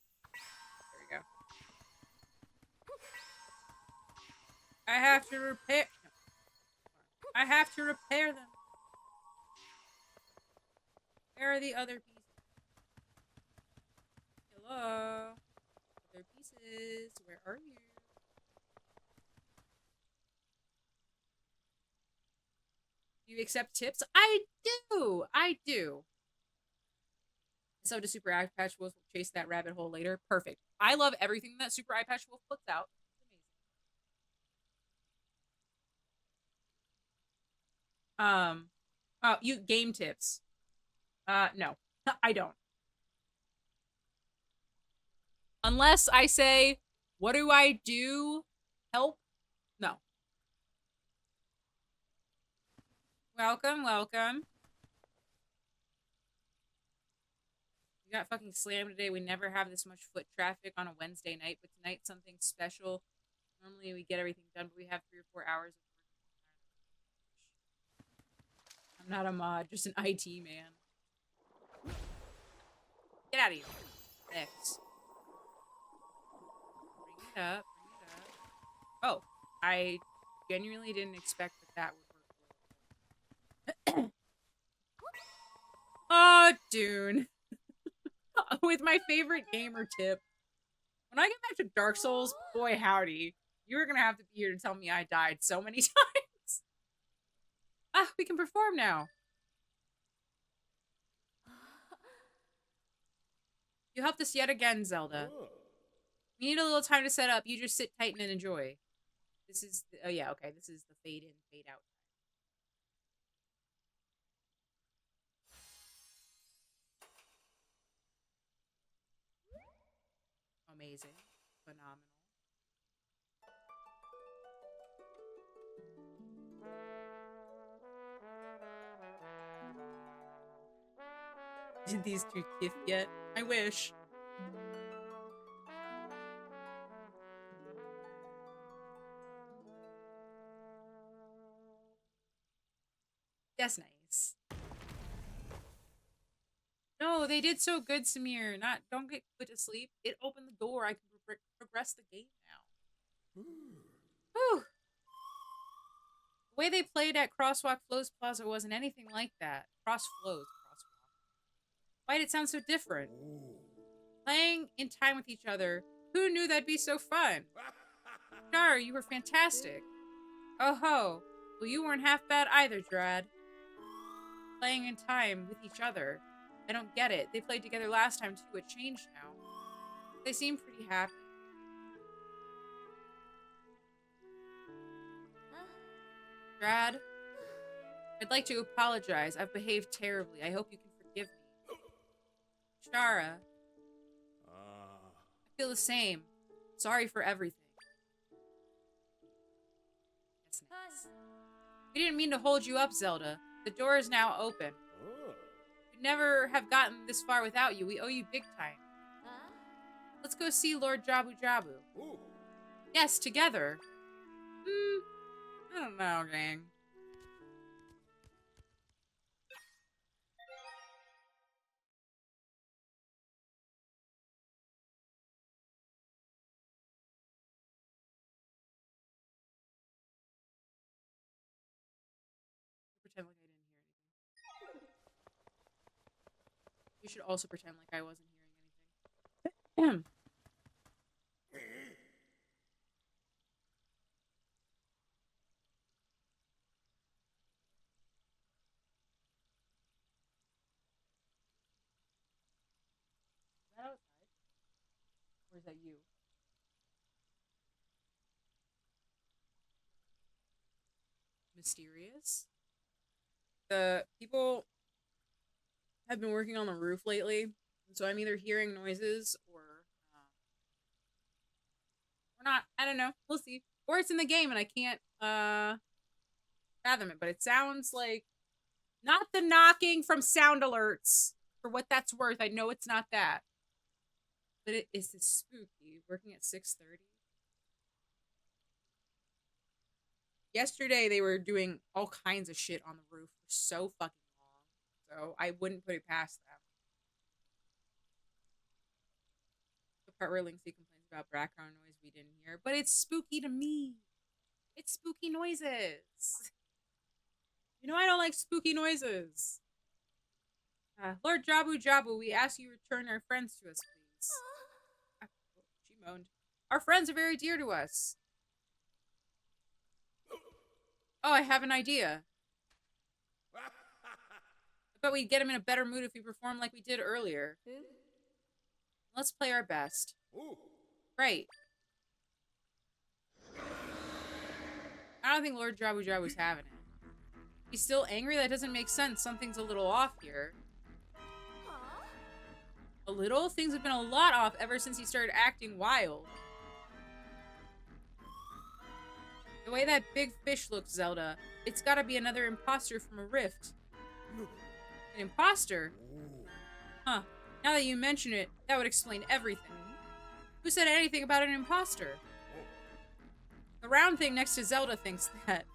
There we go. I have to repair... No. I have to repair them. Where are the other pieces? Hello? Other pieces. Where are you? Do you accept tips? I do. I do. So to Super Eye Patch Wolf will chase that rabbit hole later. Perfect. I love everything that Super Eye Patch Wolf puts out. It's amazing. Oh, you game tips. No, I don't. Unless I say, what do I do? Help? No. Welcome, welcome. We got fucking slammed today. We never have this much foot traffic on a Wednesday night, but tonight's something special. Normally we get everything done, but we have 3 or 4 hours of work. I'm not a mod, just an IT man. Get out of here. Next. Bring it up, bring it up. Oh, I genuinely didn't expect that would work. Oh, Dune. With my favorite gamer tip. When I get back to Dark Souls, boy howdy, you're gonna have to be here to tell me I died so many times. Ah, we can perform now. You helped us yet again, Zelda. We need a little time to set up. You just sit tight and enjoy. This is, oh yeah, okay, this is the fade in, fade out. Amazing. Phenomenal. Did these two kiff yet? I wish. That's nice. No, they did so good, Samir. Don't get put to sleep. It opened the door. I can progress the game now. Whew. The way they played at Crosswalk Flows Plaza wasn't anything like that. Crosswalk. Why did it sound so different? Playing in time with each other. Who knew that'd be so fun? Char, you were fantastic. Oh ho. Well, you weren't half bad either, Drad. Playing in time with each other. I don't get it. They played together last time too. It changed now. They seem pretty happy. Drad, I'd like to apologize. I've behaved terribly. I hope you can forgive me. Shara, I feel the same. Sorry for everything. That's nice. We didn't mean to hold you up, Zelda. The door is now open. We'd never have gotten this far without you. We owe you big time. Let's go see Lord Jabu Jabu. Yes, together. I don't know, gang. Pretend like I didn't hear anything. You should also pretend like I wasn't hearing anything. Is that outside? Or is that you? Mysterious? The people have been working on the roof lately, so I'm either hearing noises or not. I don't know. We'll see. Or it's in the game and I can't fathom it, but it sounds like not the knocking from sound alerts. For what that's worth, I know it's not that. But it is this spooky. Working at 6:30. Yesterday they were doing all kinds of shit on the roof for so fucking long. So I wouldn't put it past them. The part where Lynxie complains about background noise we didn't hear. But it's spooky to me. It's spooky noises. You know I don't like spooky noises. Lord Jabu Jabu, we ask you return our friends to us, please. She moaned. Our friends are very dear to us. Oh, I have an idea. But we'd get him in a better mood if we performed like we did earlier. Let's play our best. Right. I don't think Lord Jabu Jabu's having it. He's still angry? That doesn't make sense. Something's a little off here. A little? Things have been a lot off ever since he started acting wild. The way that big fish looks, Zelda, it's gotta be another imposter from a rift. An imposter? Huh. Now that you mention it, that would explain everything. Who said anything about an imposter? The round thing next to Zelda thinks that.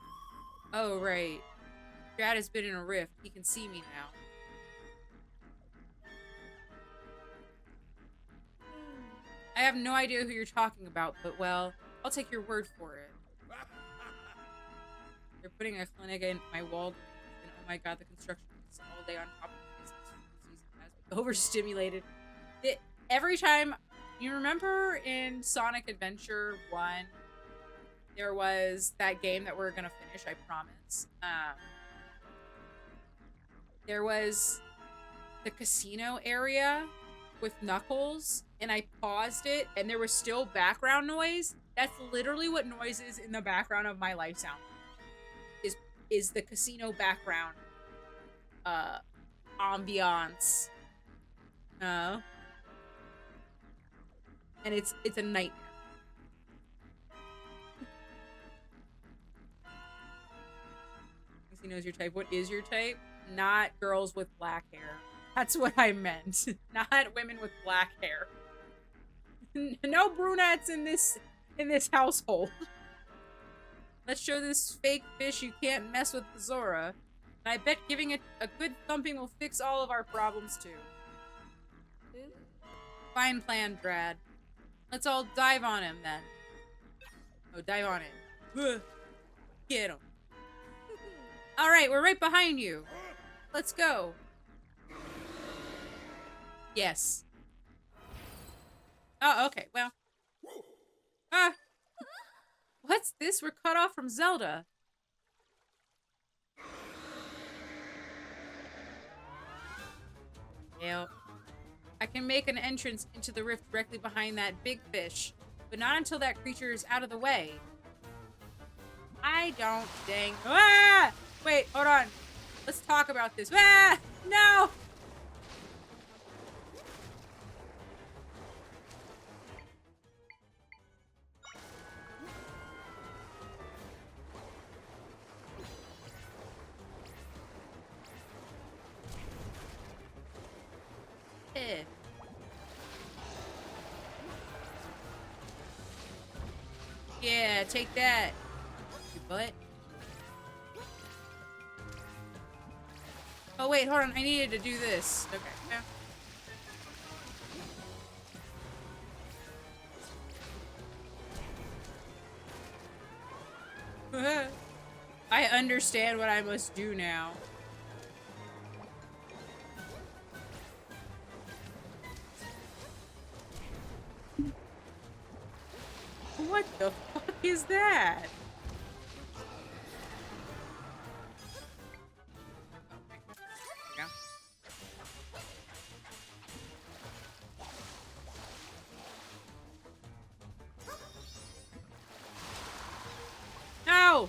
Oh, right. Dad has been in a rift. He can see me now. I have no idea who you're talking about, but well, I'll take your word for it. They're putting a clinic in my wall, and oh my god, the construction is all day on top of this. Has me overstimulated. Every time, you remember in Sonic Adventure 1, there was that game that we're gonna finish, I promise. There was the casino area with Knuckles, and I paused it, and there was still background noise. That's literally what noise is in the background of my life sound. Is the casino background ambiance. And it's a nightmare. He knows your type. What is your type? Not girls with black hair. That's what I meant. Not women with black hair. No brunettes in this household. Let's show this fake fish you can't mess with the Zora. And I bet giving it a good thumping will fix all of our problems too. Fine plan, Drad. Let's all dive on him then. Oh, dive on him. Get him. Alright, we're right behind you. Let's go. Yes. Oh, okay, well. What's this? We're cut off from Zelda. Yep. I can make an entrance into the rift directly behind that big fish, but not until that creature is out of the way. I don't dang. Ah! Wait, hold on. Let's talk about this. Ah! No! Yeah, take that, you butt. Oh wait, hold on. I needed to do this. Okay. Yeah. I understand what I must do now. What the fuck is that? No!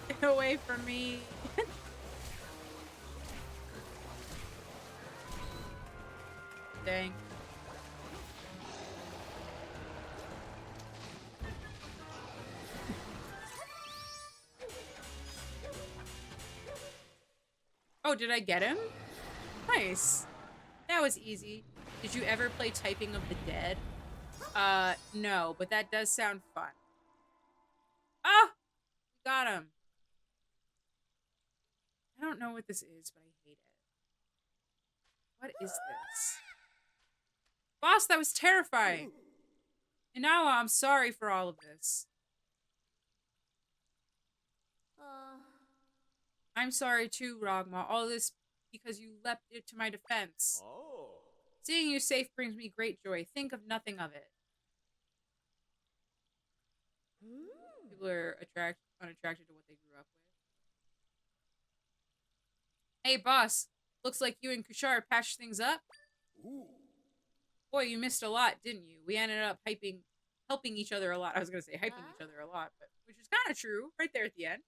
Get away from me. Dang. Oh, did I get him? Nice. That was easy. Did you ever play Typing of the Dead? No, but that does sound fun. Oh! Got him. I don't know what this is, but I hate it. What is this? Boss, that was terrifying. And now I'm sorry for all of this. I'm sorry too, Rogma. All this because you leapt it to my defense. Oh. Seeing you safe brings me great joy. Think of nothing of it. People are unattracted to what they grew up with. Hey, boss. Looks like you and Kushar patched things up. Ooh. Boy, you missed a lot, didn't you? We ended up helping each other a lot. I was gonna say hyping each other a lot, but which is kind of true, right there at the end.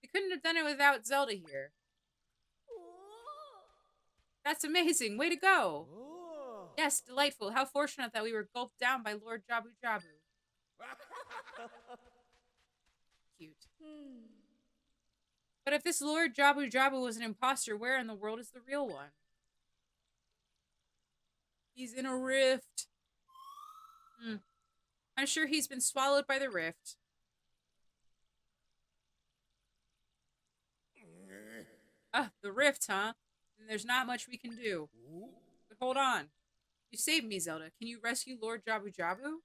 We couldn't have done it without Zelda here. That's amazing. Way to go. Oh. Yes, delightful. How fortunate that we were gulped down by Lord Jabu Jabu. Cute. But if this Lord Jabu Jabu was an imposter, where in the world is the real one? He's in a rift. I'm sure he's been swallowed by the rift. The rift, huh? Then there's not much we can do. But hold on. You saved me, Zelda. Can you rescue Lord Jabu Jabu?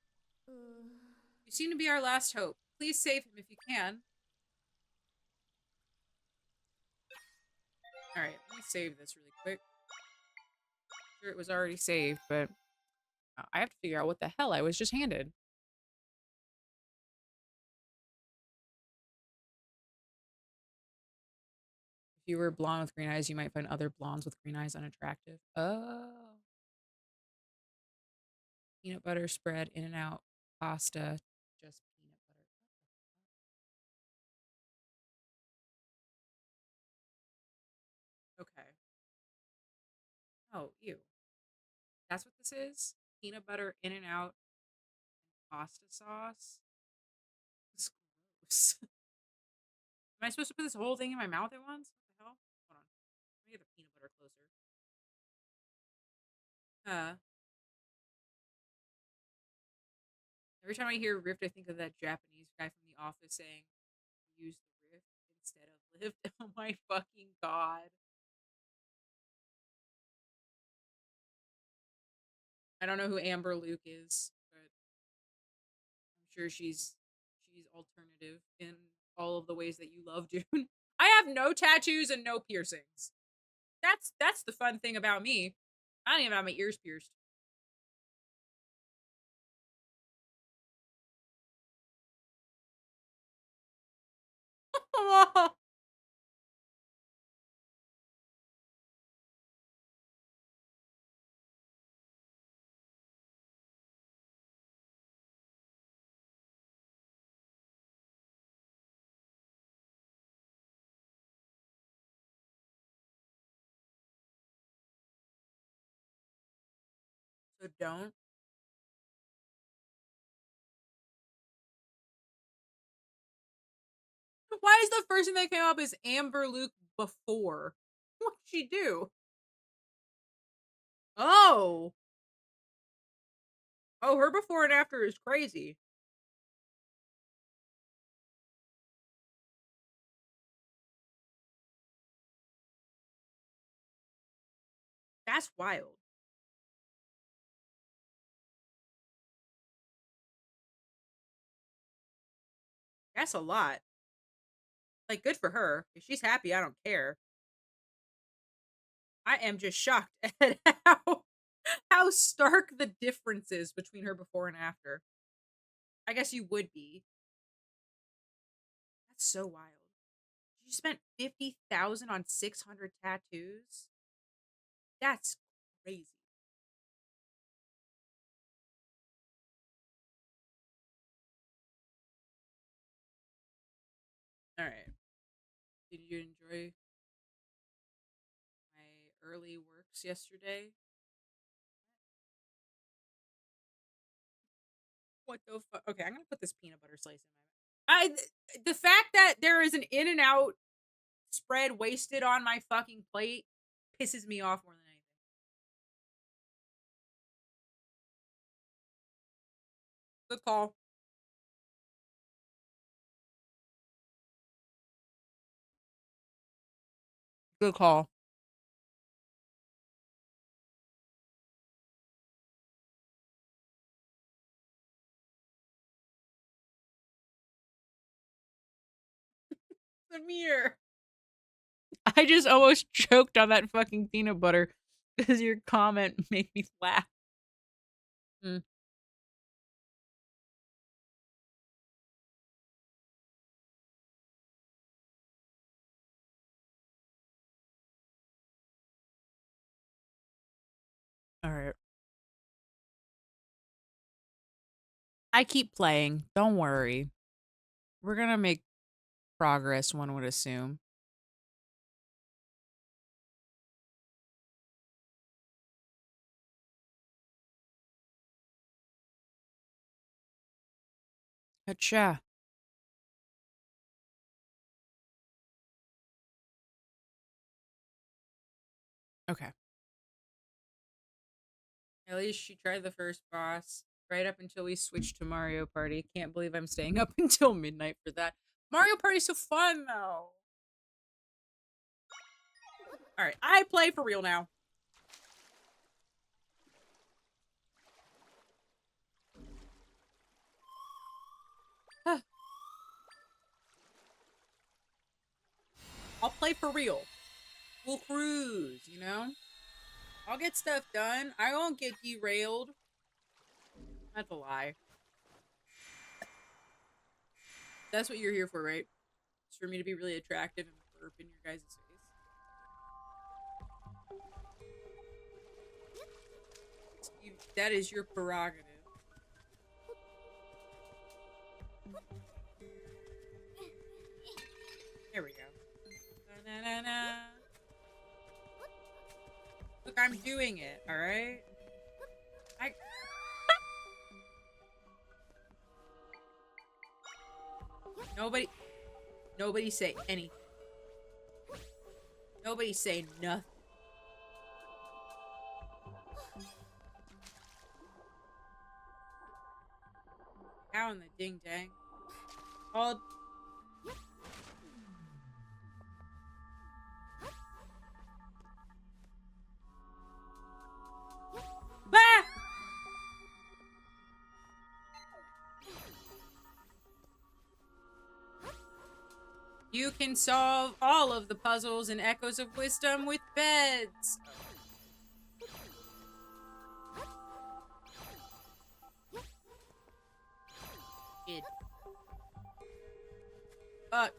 You seem to be our last hope. Please save him if you can. Alright, let me save this really quick. I'm sure it was already saved, but I have to figure out what the hell I was just handed. If you were blonde with green eyes, you might find other blondes with green eyes unattractive. Oh. Peanut butter spread in and out pasta. Just peanut butter. Okay. Oh, ew. That's what this is? Peanut butter in and out pasta sauce? It's gross. Am I supposed to put this whole thing in my mouth at once? What the hell? Hold on. Let me get the peanut butter closer. Every time I hear Rift, I think of that Japanese guy from The Office saying, use the Rift instead of Lift. Oh my fucking god. I don't know who Amber Luke is, but I'm sure she's alternative in all of the ways that you love June. I have no tattoos and no piercings. That's the fun thing about me. I don't even have my ears pierced. So don't. Why is the first thing that came up is Amber Luke before? What'd she do? Oh. Oh, her before and after is crazy. That's wild. That's a lot. Like, good for her. If she's happy, I don't care. I am just shocked at how stark the difference is between her before and after. I guess you would be. That's so wild. You spent 50,000 on 600 tattoos? That's crazy. All right. Did you enjoy my early works yesterday? What the fuck? Okay, I'm gonna put this peanut butter slice in my mouth. The fact that there is an in and out spread wasted on my fucking plate pisses me off more than anything. Good call. Good call. Samir. I just almost choked on that fucking peanut butter because your comment made me laugh. Mm. All right. I keep playing. Don't worry. We're gonna make progress, one would assume. Gotcha. Okay. At least she tried the first boss right up until we switched to Mario Party. Can't believe I'm staying up until midnight for that. Mario Party's so fun, though. All right, I play for real now. I'll play for real. We'll cruise, you know? I'll get stuff done. I won't get derailed. That's a lie. That's what you're here for, right? It's for me to be really attractive and burp in your guys' face. That is your prerogative. There we go. Na-na-na. Look, I'm doing it, alright? Nobody say anything. Nobody say nothing. How in the ding dang? Hold. Ah! You can solve all of the puzzles in Echoes of Wisdom with beds. Kid. Fuck.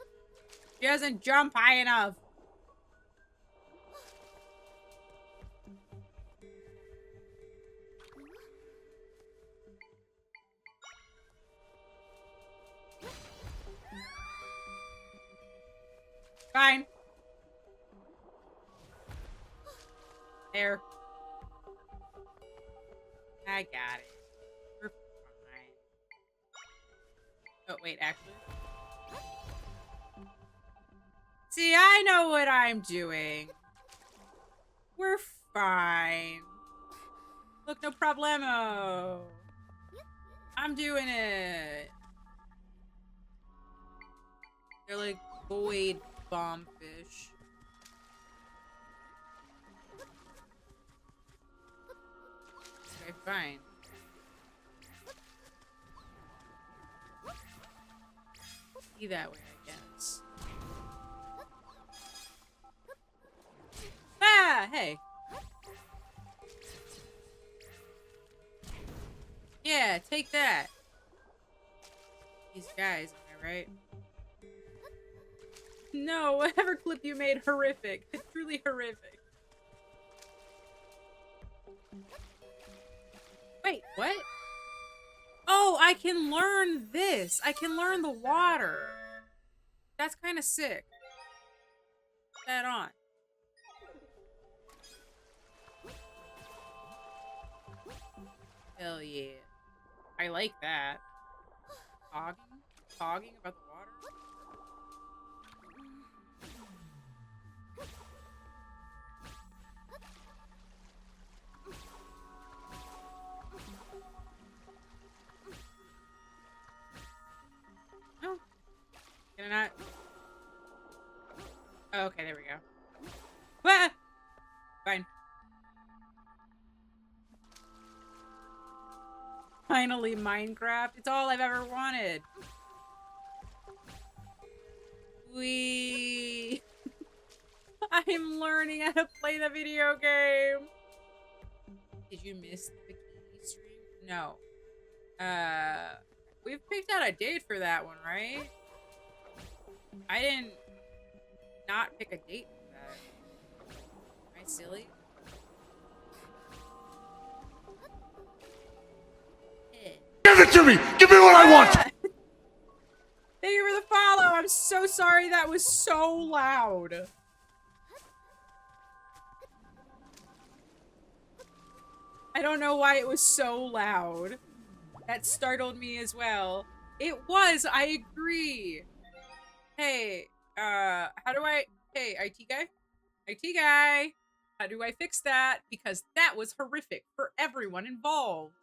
She doesn't jump high enough. Fine. There. I got it. We're fine. Oh, wait, actually. See, I know what I'm doing. We're fine. Look, no problemo. I'm doing it. They're like void bomb fish. Okay, fine. Be that way, I guess. Ah, hey. Yeah, take that. These guys, am I right? No, whatever clip you made, horrific. It's truly horrific. Wait, what? Oh, I can learn this. I can learn the water. That's kind of sick. Put that on. Hell yeah. I like that. Talking about the water? Oh. Can I not? Oh, okay, there we go. Ah! Fine. Finally, Minecraft. It's all I've ever wanted. We. I'm learning how to play the video game. Did you miss the bikini stream? No. We've picked out a date for that one, right? I didn't not pick a date for that. Am I silly? Give it to me! Give me what I want! Thank you for the follow! I'm so sorry that was so loud. I don't know why it was so loud. That startled me as well. It was, I agree. Hey, how do I, hey, IT guy? IT guy, how do I fix that? Because that was horrific for everyone involved.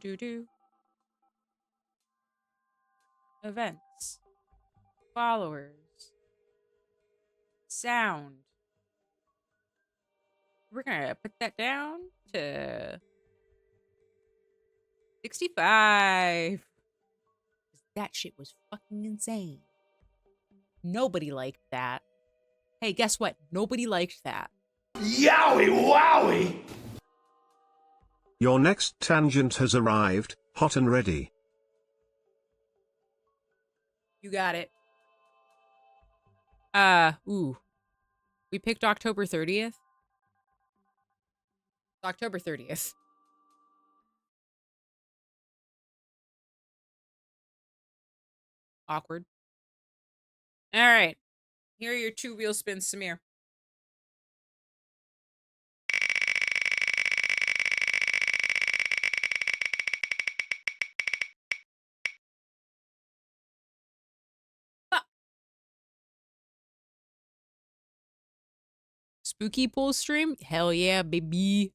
Do. Events. Followers. Sound. We're gonna put that down to 65. That shit was fucking insane. Nobody liked that. Hey, guess what? Nobody liked that. Yowie wowie! Your next tangent has arrived, hot and ready. You got it. Ooh. We picked October 30th. October 30th. Awkward. All right. Here are your 2 wheel spins, Samir. Ah. Spooky pool stream? Hell yeah, baby.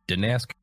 Didn't ask.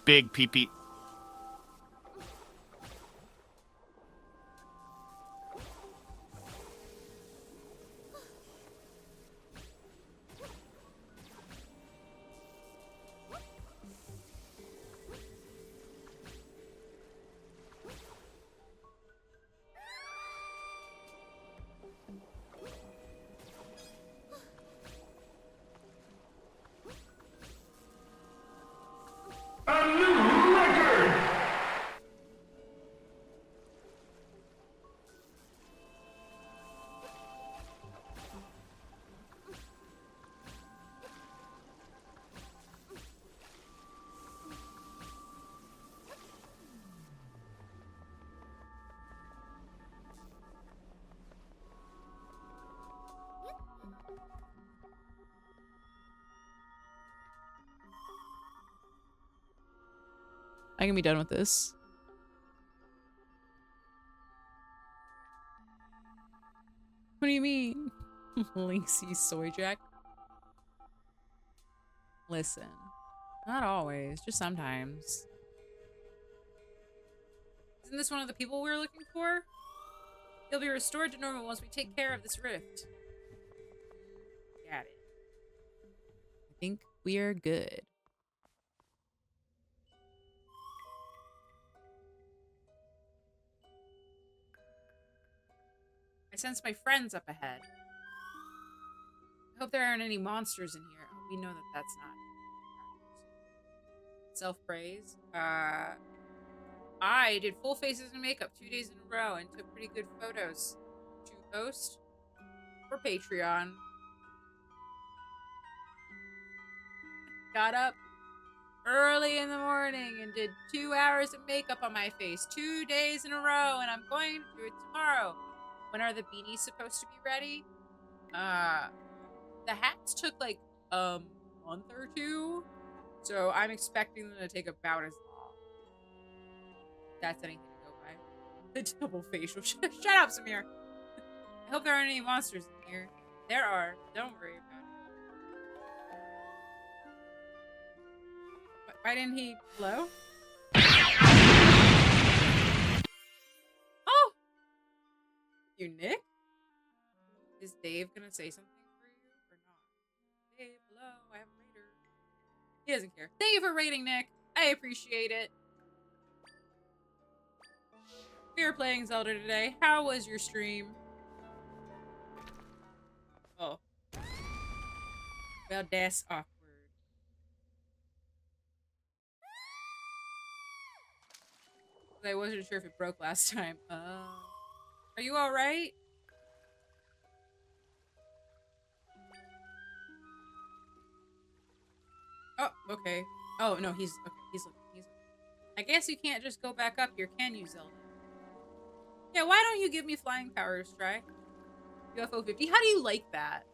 Big pee-pee. I can be done with this. What do you mean? Lynxy soy jack? Listen, not always, just sometimes. Isn't this one of the people we were looking for? He'll be restored to normal once we take care of this rift. Got it. I think we are good. I sense my friends up ahead. I hope there aren't any monsters in here. Oh, we know that that's not. Self-praise. I did full faces and makeup 2 days in a row and took pretty good photos. To post for Patreon. Got up early in the morning and did 2 hours of makeup on my face 2 days in a row, and I'm going to do it tomorrow. When are the beanies supposed to be ready? The hats took like a month or two, so I'm expecting them to take about as long. That's anything to go by. The double facial. Shut up, Samir. I hope there aren't any monsters in here. There are. Don't worry about it. Why didn't he? Hello? Oh! You, Nick? Is Dave gonna say something for you or not? Dave, hello, I have a raider. He doesn't care. Thank you for raiding, Nick. I appreciate it. We were playing Zelda today. How was your stream? Oh. Well, that's awkward. I wasn't sure if it broke last time. Are you alright? Oh, okay. Oh, no, he's okay. He's looking. I guess you can't just go back up here, can you, Zelda? Yeah, why don't you give me flying powers, try? UFO 50. How do you like that?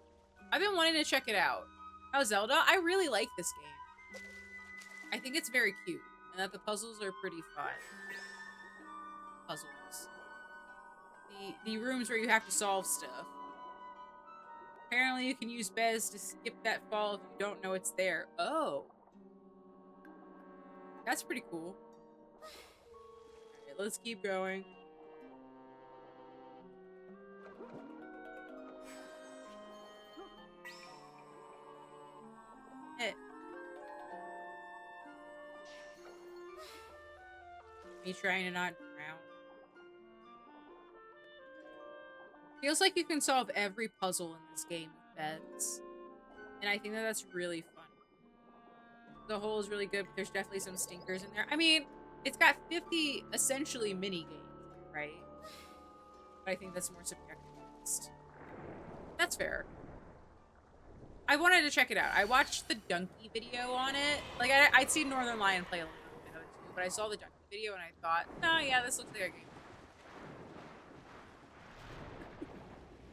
I've been wanting to check it out. Oh, Zelda? I really like this game. I think it's very cute, and that the puzzles are pretty fun. Puzzles. The rooms where you have to solve stuff. Apparently you can use Bez to skip that fall if you don't know it's there. Oh. That's pretty cool. Alright, let's keep going. Me trying to not drown. Feels like you can solve every puzzle in this game with beds. And I think that that's really fun. The whole is really good, but there's definitely some stinkers in there. I mean, it's got 50 essentially mini games, right? But I think that's more subjective. That's fair. I wanted to check it out. I watched the Donkey video on it. Like, I'd seen Northern Lion play a little bit of it too, but I saw the Donkey video and I thought, oh yeah, this looks like a game.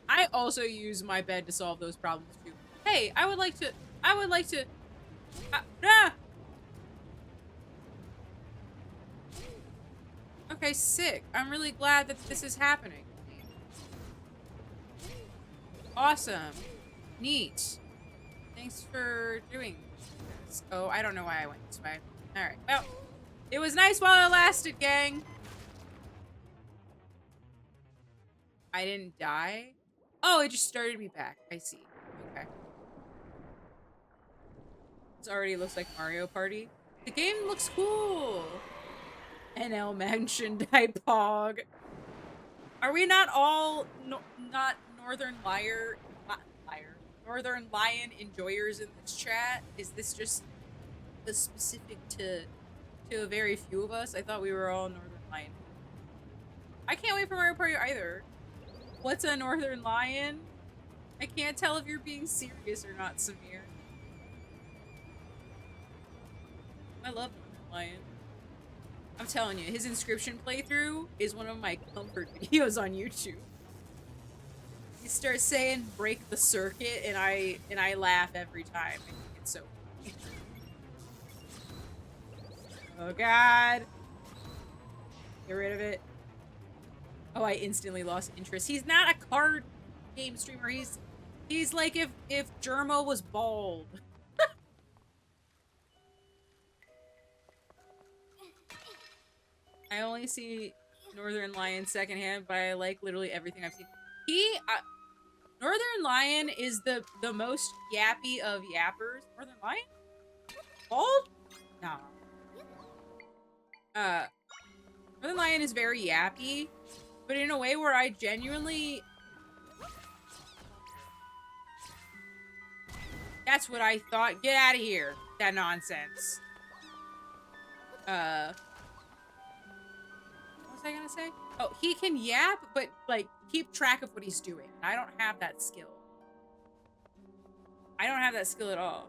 I also use my bed to solve those problems too. Hey, I would like to, ah! Okay, sick. I'm really glad that this is happening. Awesome. Neat. Thanks for doing this. Oh, I don't know why I went this way. Alright, well, it was nice while it lasted, gang. I didn't die? Oh, it just started me back. I see. Okay. This already looks like Mario Party. The game looks cool. NL mentioned Pog. Are we not all not Northern Lion enjoyers in this chat? Is this just a specific to a very few of us? I thought we were all Northern Lion. I can't wait for Mario Party either. What's a Northern Lion? I can't tell if you're being serious or not, Samir. I love Northern Lion. I'm telling you, his Inscription playthrough is one of my comfort videos on YouTube. He starts saying break the circuit and I laugh every time. I think it's so funny. Oh god. Get rid of it. Oh, I instantly lost interest. He's not a card game streamer. He's like if Germo was bald. I only see Northern Lion secondhand, but I like literally everything I've seen. Northern Lion is the most yappy of yappers. Northern Lion? Bald? No. Northern Lion is very yappy, but in a way where I genuinely... That's what I thought. Get out of here. That nonsense. What was I gonna say? Oh, he can yap, but, like, keep track of what he's doing. I don't have that skill. I don't have that skill at all.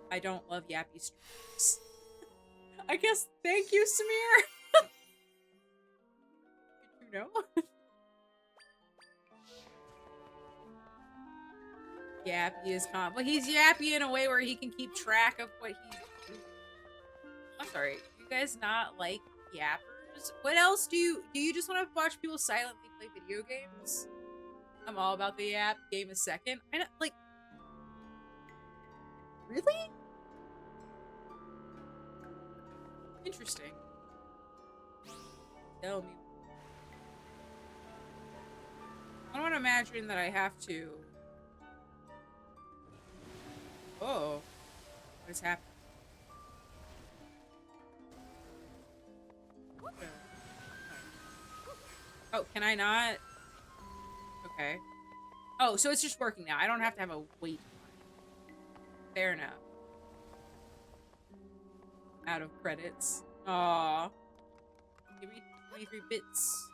I don't love yappy streamers. I guess, thank you, Samir! Did you know? Yappy is calm. But he's yappy in a way where he can keep track of what he's doing. I'm sorry, you guys not like yappers? What else do you just want to watch people silently play video games? I'm all about the yap. Game is second. I know, like, really? Interesting. Tell me. I don't imagine that I have to. Oh, what is happening? Oh, can I not? Okay. Oh, so it's just working now. I don't have to have a wait. Fair enough. Out of credits. Aww. Give me 23 bits.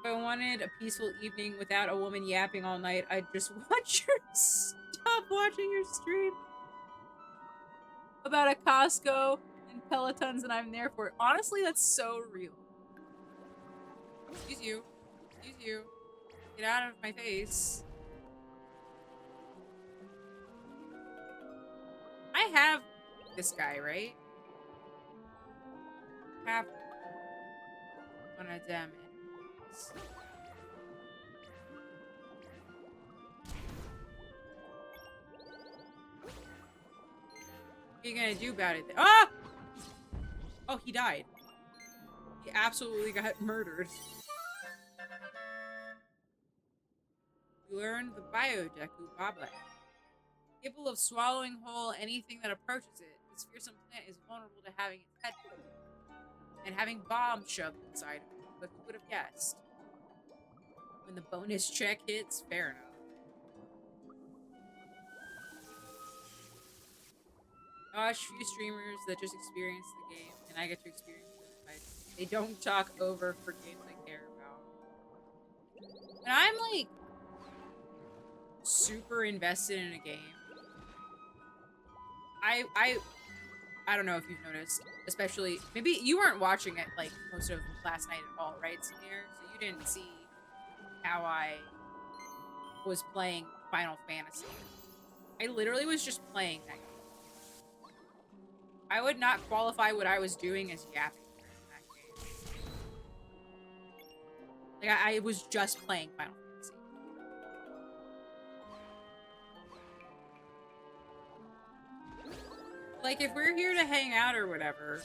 If I wanted a peaceful evening without a woman yapping all night, I'd just watch her stop watching your stream about a Costco and Pelotons, and I'm there for it. Honestly, that's so real. Excuse you. Excuse you. Get out of my face. I have this guy, right? Have one of them enemies. What are you gonna do about it? Ah! Oh, he died. He absolutely got murdered. You learned the Biodeku Baba. Capable of swallowing whole anything that approaches it, this fearsome plant is vulnerable to having its head pulled. and having bombs shoved inside of me. But who would have guessed? When the bonus check hits, fair enough. I watch few streamers that just experience the game, and I get to experience it. They don't talk over for games I care about. When I'm like super invested in a game, I don't know if you've noticed, especially maybe you weren't watching it like most of last night at all, right, Samir? So you didn't see how I was playing Final Fantasy. I literally was just playing that game. I would not qualify what I was doing as yapping in that game. Like I was just playing Final Fantasy. Like if we're here to hang out or whatever,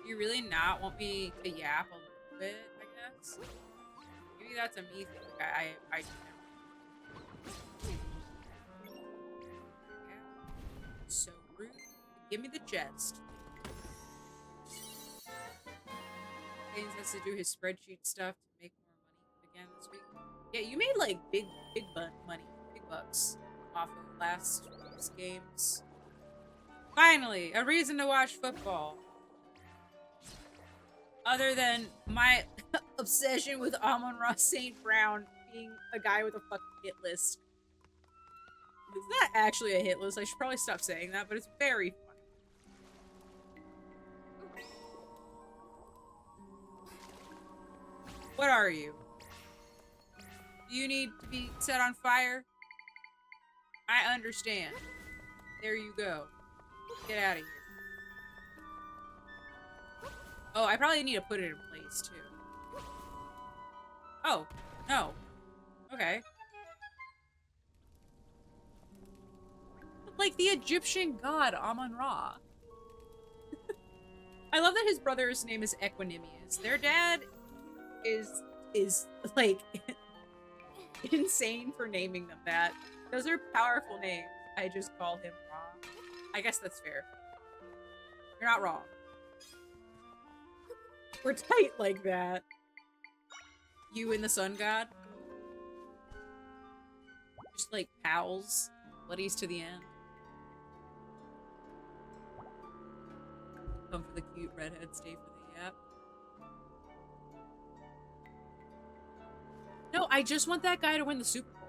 do you really not want me to yap a little bit, I guess? Maybe that's a me thing. I do know. So rude. Give me the chest. James has to do his spreadsheet stuff to make more money again this week. Yeah, you made like big money, big bucks off of last week's games. Finally, a reason to watch football. Other than my obsession with Amon-Ra St. Brown being a guy with a fucking hit list. It's not actually a hit list. I should probably stop saying that, but it's very funny. What are you? Do you need to be set on fire? I understand. There you go. Get out of here. Oh, I probably need to put it in place, too. Oh, no. Okay. Like the Egyptian god Amon-Ra. I love that his brother's name is Equanimous. Their dad is like insane for naming them that. Those are powerful names. I just call him Ra. I guess that's fair. You're not wrong. We're tight like that. You and the sun god. Just like pals. Buddies to the end. Come for the cute redhead, stay for the yap. No, I just want that guy to win the Super Bowl.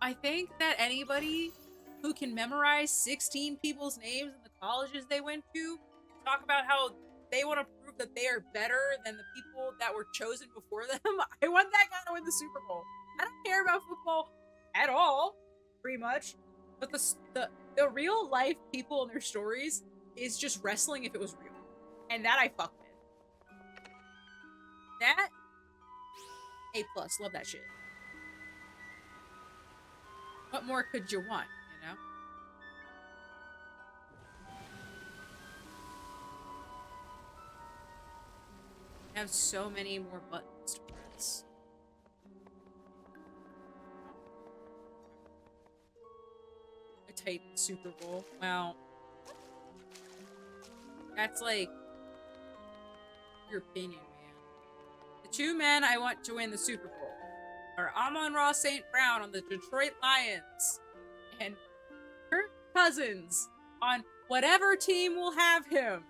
I think that anybody who can memorize 16 people's names in the colleges they went to talk about how they want to prove that they are better than the people that were chosen before them. I want that guy to win the Super Bowl. I don't care about football at all, pretty much. But the real life people and their stories is just wrestling if it was real. And that I fuck with. That A+, love that shit. What more could you want, you know? I have so many more buttons to press. A Titan Super Bowl. Wow. That's like your opinion, man. The two men I want to win the Super Bowl are Amon-Ra St. Brown on the Detroit Lions and Kirk Cousins on whatever team will have him.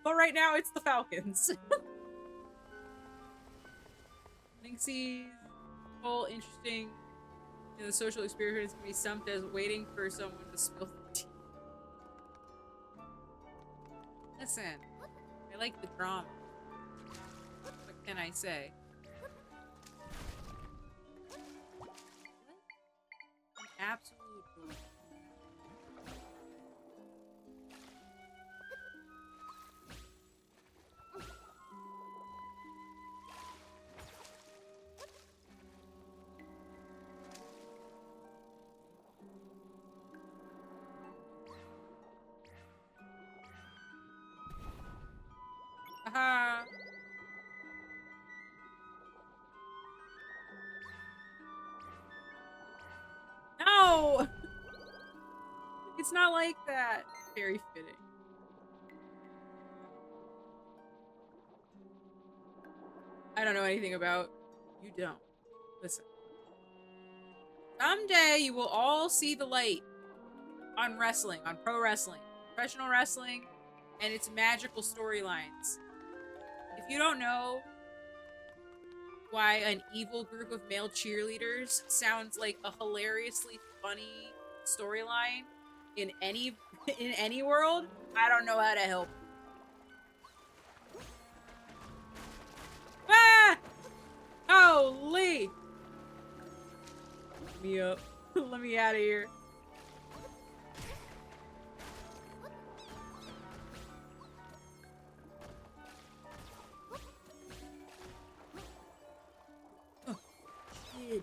But right now it's the Falcons. Lynxi's whole interesting in the social experience can be summed as waiting for someone to spill the tea. Listen, I like the drama. What can I say? An absolute joy. Aha! No! It's not like that. Very fitting. I don't know anything about. You don't. Listen. Someday you will all see the light on wrestling, on pro wrestling, professional wrestling, and its magical storylines. If you don't know why an evil group of male cheerleaders sounds like a hilariously funny storyline in any world, I don't know how to help. Ah! Holy! Let me up. Let me out of here. Oh, kid.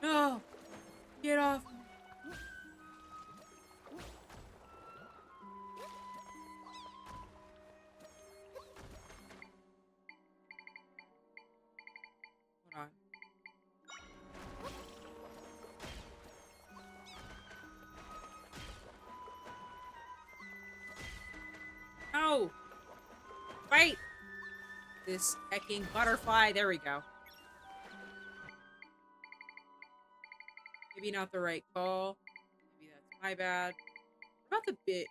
No! Get off me. Hold on. No! Fight! This hecking butterfly. There we go. Maybe not the right call. Maybe that's my bad. What about the big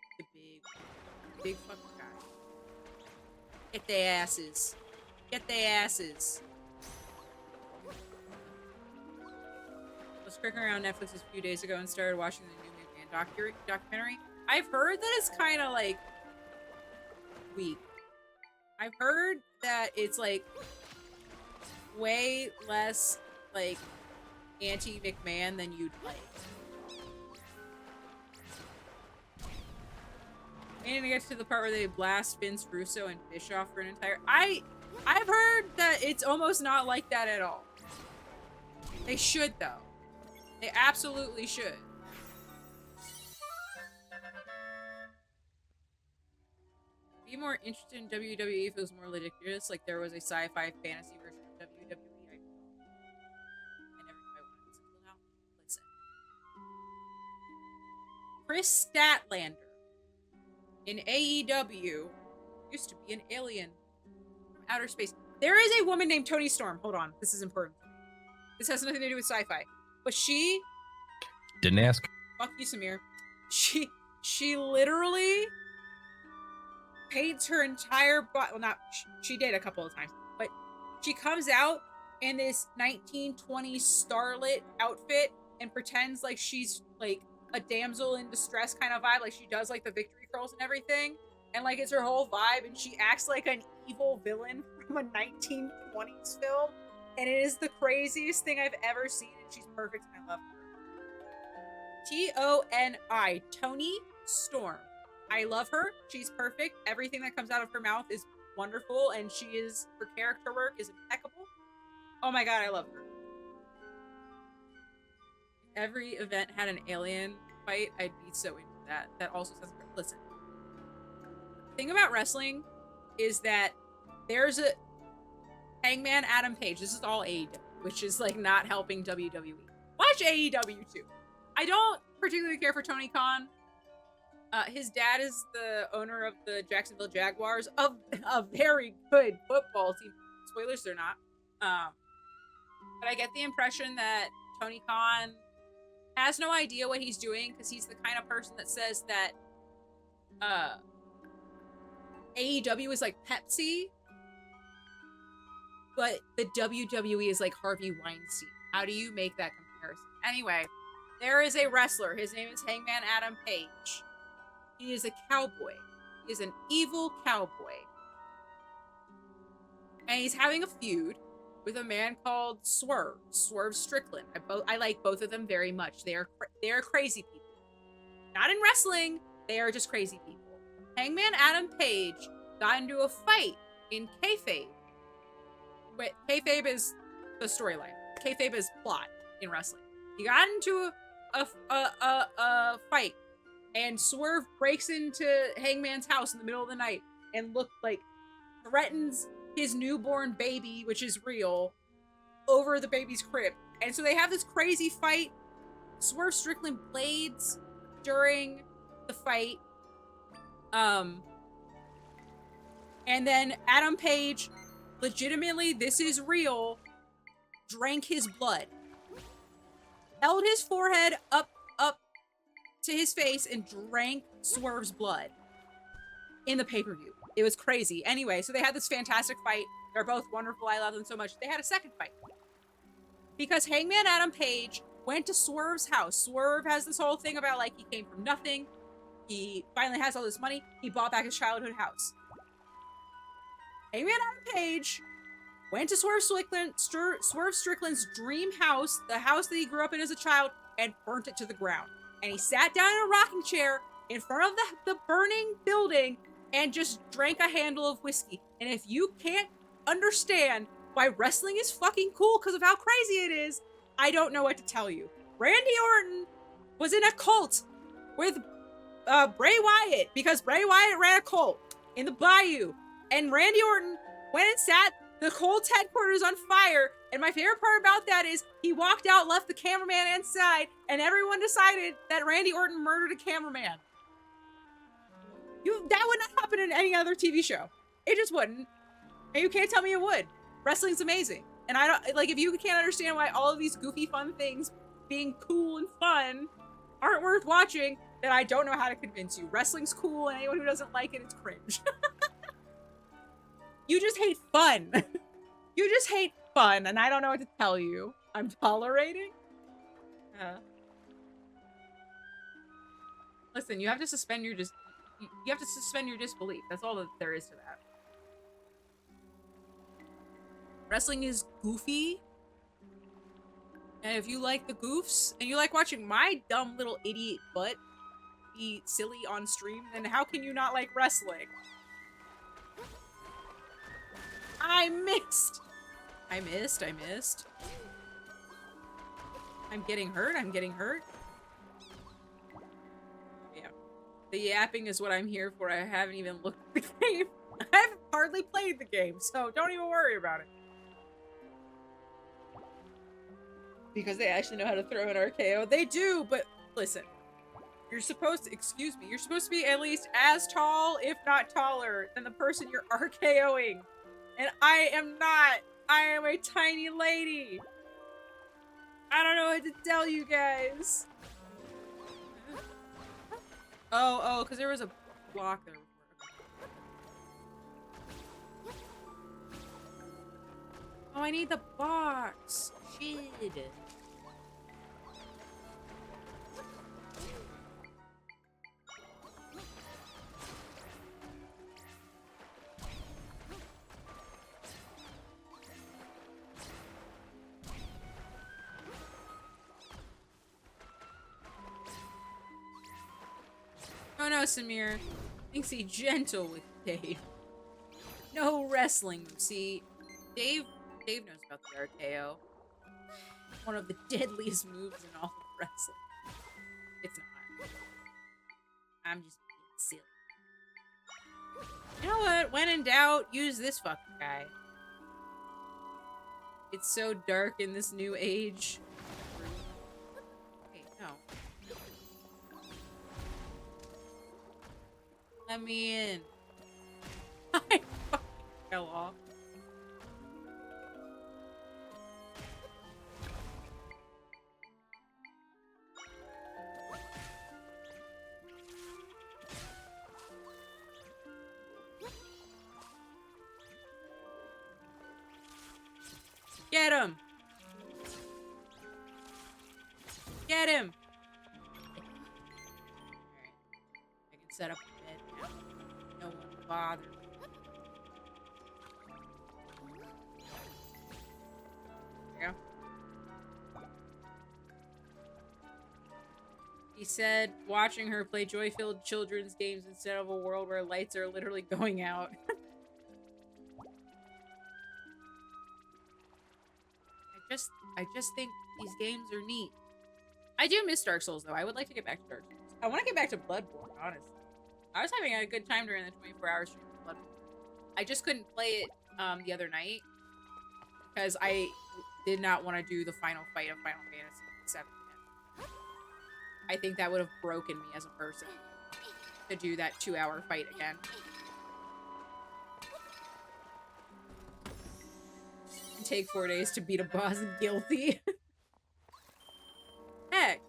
fucking guy? Get their asses. Get their asses. I was clicking around Netflix a few days ago and started watching the new McMahon documentary. I've heard that it's kind of like weak. I've heard that it's like way less like anti-McMahon than you'd like. And it gets to the part where they blast Vince Russo and Bischoff for an entire. I've heard that it's almost not like that at all. They should though. They absolutely should. Be more interested in WWE if it was more ridiculous, like there was a sci-fi fantasy version of WWE. I never knew I wanted this until now. Listen. Chris Statlander in AEW used to be an alien from outer space. There is a woman named Toni Storm. Hold on, this is important. This has nothing to do with sci-fi, but she didn't ask. Fuck you, Samir. She literally paints her entire body. Well, not she did a couple of times, but she comes out in this 1920s starlet outfit and pretends like she's like a damsel in distress kind of vibe, like she does like the victory curls and everything, and like it's her whole vibe, and she acts like an evil villain from a 1920s film, and it is the craziest thing I've ever seen, and she's perfect and I love her. Toni, Toni Storm. I love her. She's perfect. Everything that comes out of her mouth is wonderful, and her character work is impeccable. Oh my god, I love her. If every event had an alien fight, I'd be so into that. That also sounds great. Listen. The thing about wrestling is that there's a Hangman Adam Page. This is all AEW, which is like not helping WWE. Watch AEW too. I don't particularly care for Tony Khan. His dad is the owner of the Jacksonville Jaguars, of a very good football team. Spoilers, they're not. But I get the impression that Tony Khan has no idea what he's doing, because he's the kind of person that says that AEW is like Pepsi, but the WWE is like Harvey Weinstein. How do you make that comparison? Anyway, there is a wrestler. His name is Hangman Adam Page. He is a cowboy. He is an evil cowboy. And he's having a feud with a man called Swerve Strickland. I like both of them very much. They are crazy people. Not in wrestling, they are just crazy people. Hangman Adam Page got into a fight in kayfabe. Wait, kayfabe is the storyline. Kayfabe is plot in wrestling. He got into a fight, and Swerve breaks into Hangman's house in the middle of the night and threatens his newborn baby, which is real, over the baby's crib. And so they have this crazy fight. Swerve Strickland blades during the fight. And then Adam Page legitimately, this is real, drank his blood. Held his forehead up to his face and drank Swerve's blood in the pay-per-view. It was crazy. Anyway, so they had this fantastic fight. They're both wonderful. I love them so much. They had a second fight. Because Hangman Adam Page went to Swerve's house. Swerve has this whole thing about, like, he came from nothing. He finally has all this money. He bought back his childhood house. Hangman Adam Page went to Swerve Strickland's dream house, the house that he grew up in as a child, and burnt it to the ground. And he sat down in a rocking chair in front of the burning building and just drank a handle of whiskey. And if you can't understand why wrestling is fucking cool because of how crazy it is, I don't know what to tell you. Randy Orton was in a cult with Bray Wyatt because Bray Wyatt ran a cult in the Bayou. And Randy Orton went and sat the Colt's headquarters on fire. And my favorite part about that is he walked out, left the cameraman inside, and everyone decided that Randy Orton murdered a cameraman. That would not happen in any other TV show. It just wouldn't. And you can't tell me it would. Wrestling's amazing. And I don't, like, if you can't understand why all of these goofy fun things being cool and fun aren't worth watching, then I don't know how to convince you. Wrestling's cool, and anyone who doesn't like it, it's cringe. You just hate fun. You just hate fun, and I don't know what to tell you. I'm tolerating? Listen, you have to suspend your disbelief. That's all that there is to that. Wrestling is goofy. And if you like the goofs, and you like watching my dumb little idiot butt be silly on stream, then how can you not like wrestling? I missed. I'm getting hurt. Yeah. The yapping is what I'm here for. I haven't even looked at the game. I haven't hardly played the game, so don't even worry about it. Because they actually know how to throw an RKO. They do, but listen. You're supposed to be at least as tall, if not taller, than the person you're RKOing. And I am not. I am a tiny lady. I don't know what to tell you guys. Oh, because there was a block there. Oh, I need the box. Shit. Oh no, Samir. Lynxie, gentle with Dave. No wrestling. See, Dave knows about the RKO. One of the deadliest moves in all of wrestling. It's not. I'm just being silly. You know what? When in doubt, use this fucking guy. It's so dark in this new age. Hey, no. Let me in. I fucking fell off. Get him! Get him! Alright. I can set up a bed now. No one will bother me. There you go. He said, watching her play joy-filled children's games instead of a world where lights are literally going out. I just think these games are neat. I do miss Dark Souls, though. I would like to get back to Dark Souls. I want to get back to Bloodborne, honestly. I was having a good time during the 24-hour stream of Bloodborne. I just couldn't play it the other night because I did not want to do the final fight of Final Fantasy VII. I think that would have broken me as a person to do that 2-hour fight again. take 4 days to beat a boss. Guilty. Heck.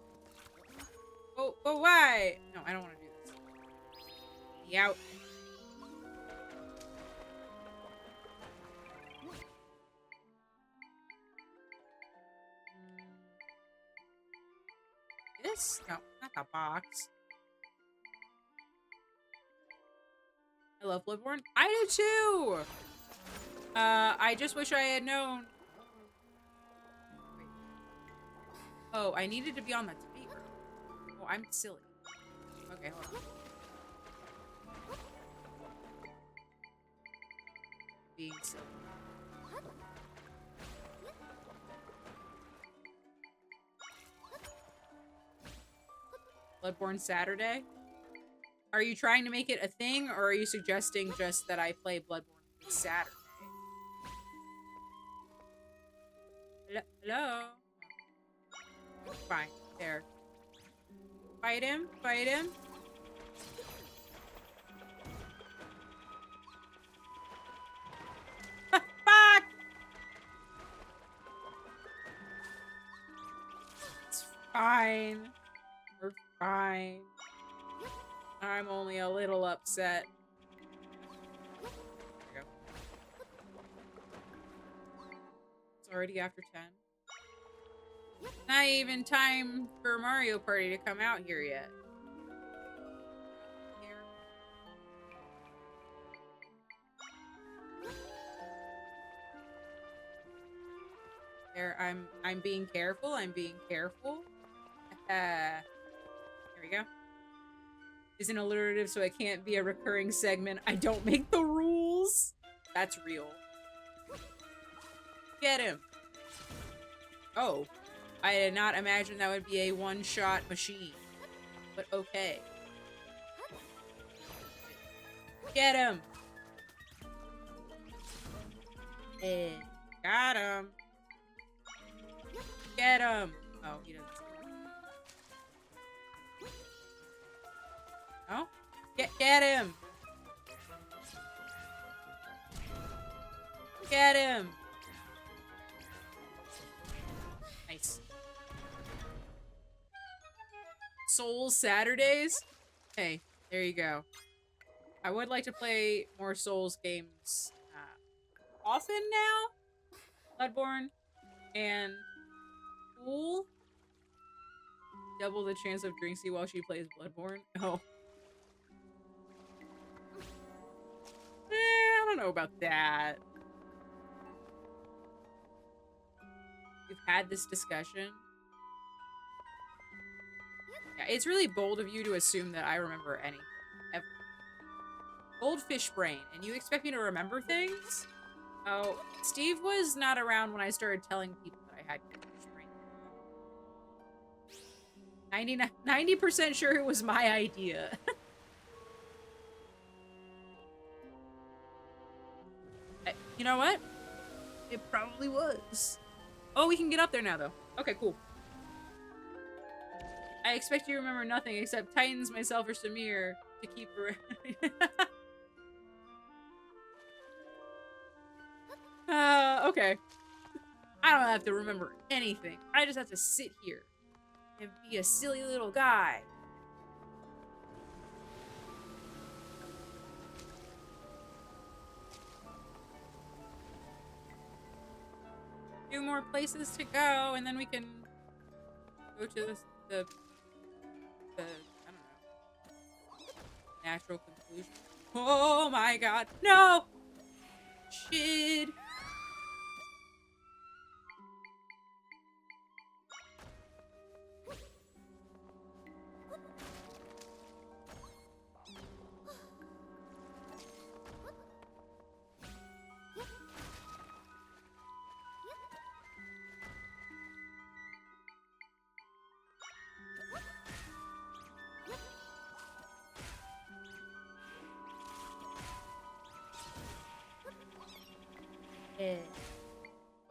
Oh, why? No, I don't want to do this. Be out. This? No, not the box. I love Bloodborne. I do too! I just wish I had known. Wait. Oh, I needed to be on the tightrope. Oh, I'm silly. Okay, hold on. Being silly. Bloodborne Saturday? Are you trying to make it a thing, or are you suggesting just that I play Bloodborne Saturday? Hello? Fine. There. Fight him. Fight him. Fuck! It's fine. We're fine. I'm only a little upset. There we go. It's already after 10. Not even time for Mario Party to come out here yet. There, I'm being careful. I'm being careful. Here we go. Is an alliterative, so it can't be a recurring segment. I don't make the rules. That's real. Get him. Oh. I did not imagine that would be a one-shot machine. But okay. Get him. Hey. Got him. Get him. Oh, he doesn't. Oh? Get him! Get him! Nice. Souls Saturdays? Hey, there you go. I would like to play more Souls games often now. Bloodborne and Fool. Double the chance of Drinksy while she plays Bloodborne. Oh. I don't know about that. We've had this discussion. Yeah, it's really bold of you to assume that I remember anything. Ever. Goldfish brain, and you expect me to remember things? Oh, Steve was not around when I started telling people that I had goldfish brain. 90% sure it was my idea. You know what? It probably was. Oh, we can get up there now, though. Okay, cool. I expect you to remember nothing except Titans, myself, or Samir to keep around. Okay. I don't have to remember anything. I just have to sit here and be a silly little guy. Few more places to go, and then we can go to the I don't know, natural conclusion. Oh my god, no! Shit.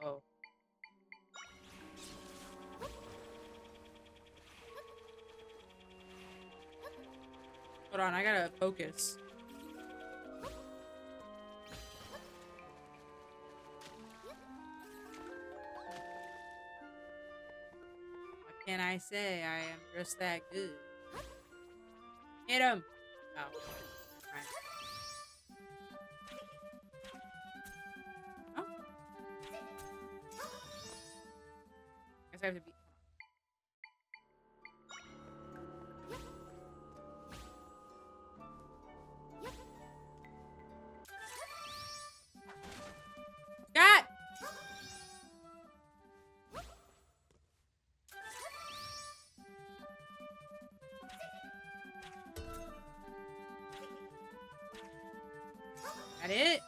Oh. Hold on, I gotta focus. Can I say I am just that good? Hit him! Oh. Right. Oh. Guess I have to be. Scott! That it?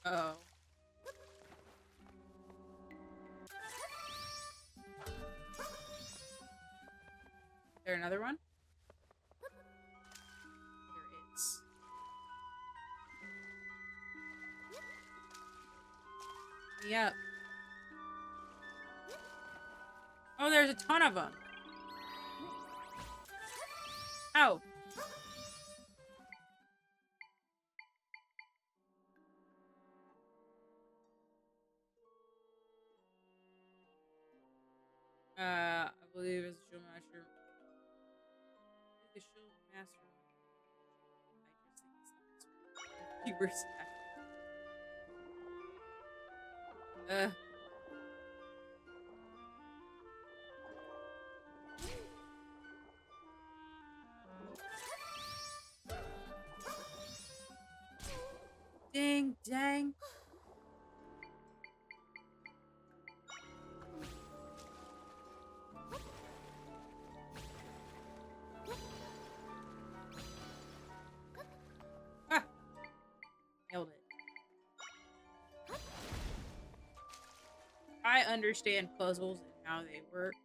Uh-oh. Is there another one? There is. Me up. Oh, there's a ton of them. Oh. I believe it's Shield Master. The Shield Master. I just think it's keyword. Ding dang. Ah. Nailed it. I understand puzzles and how they work.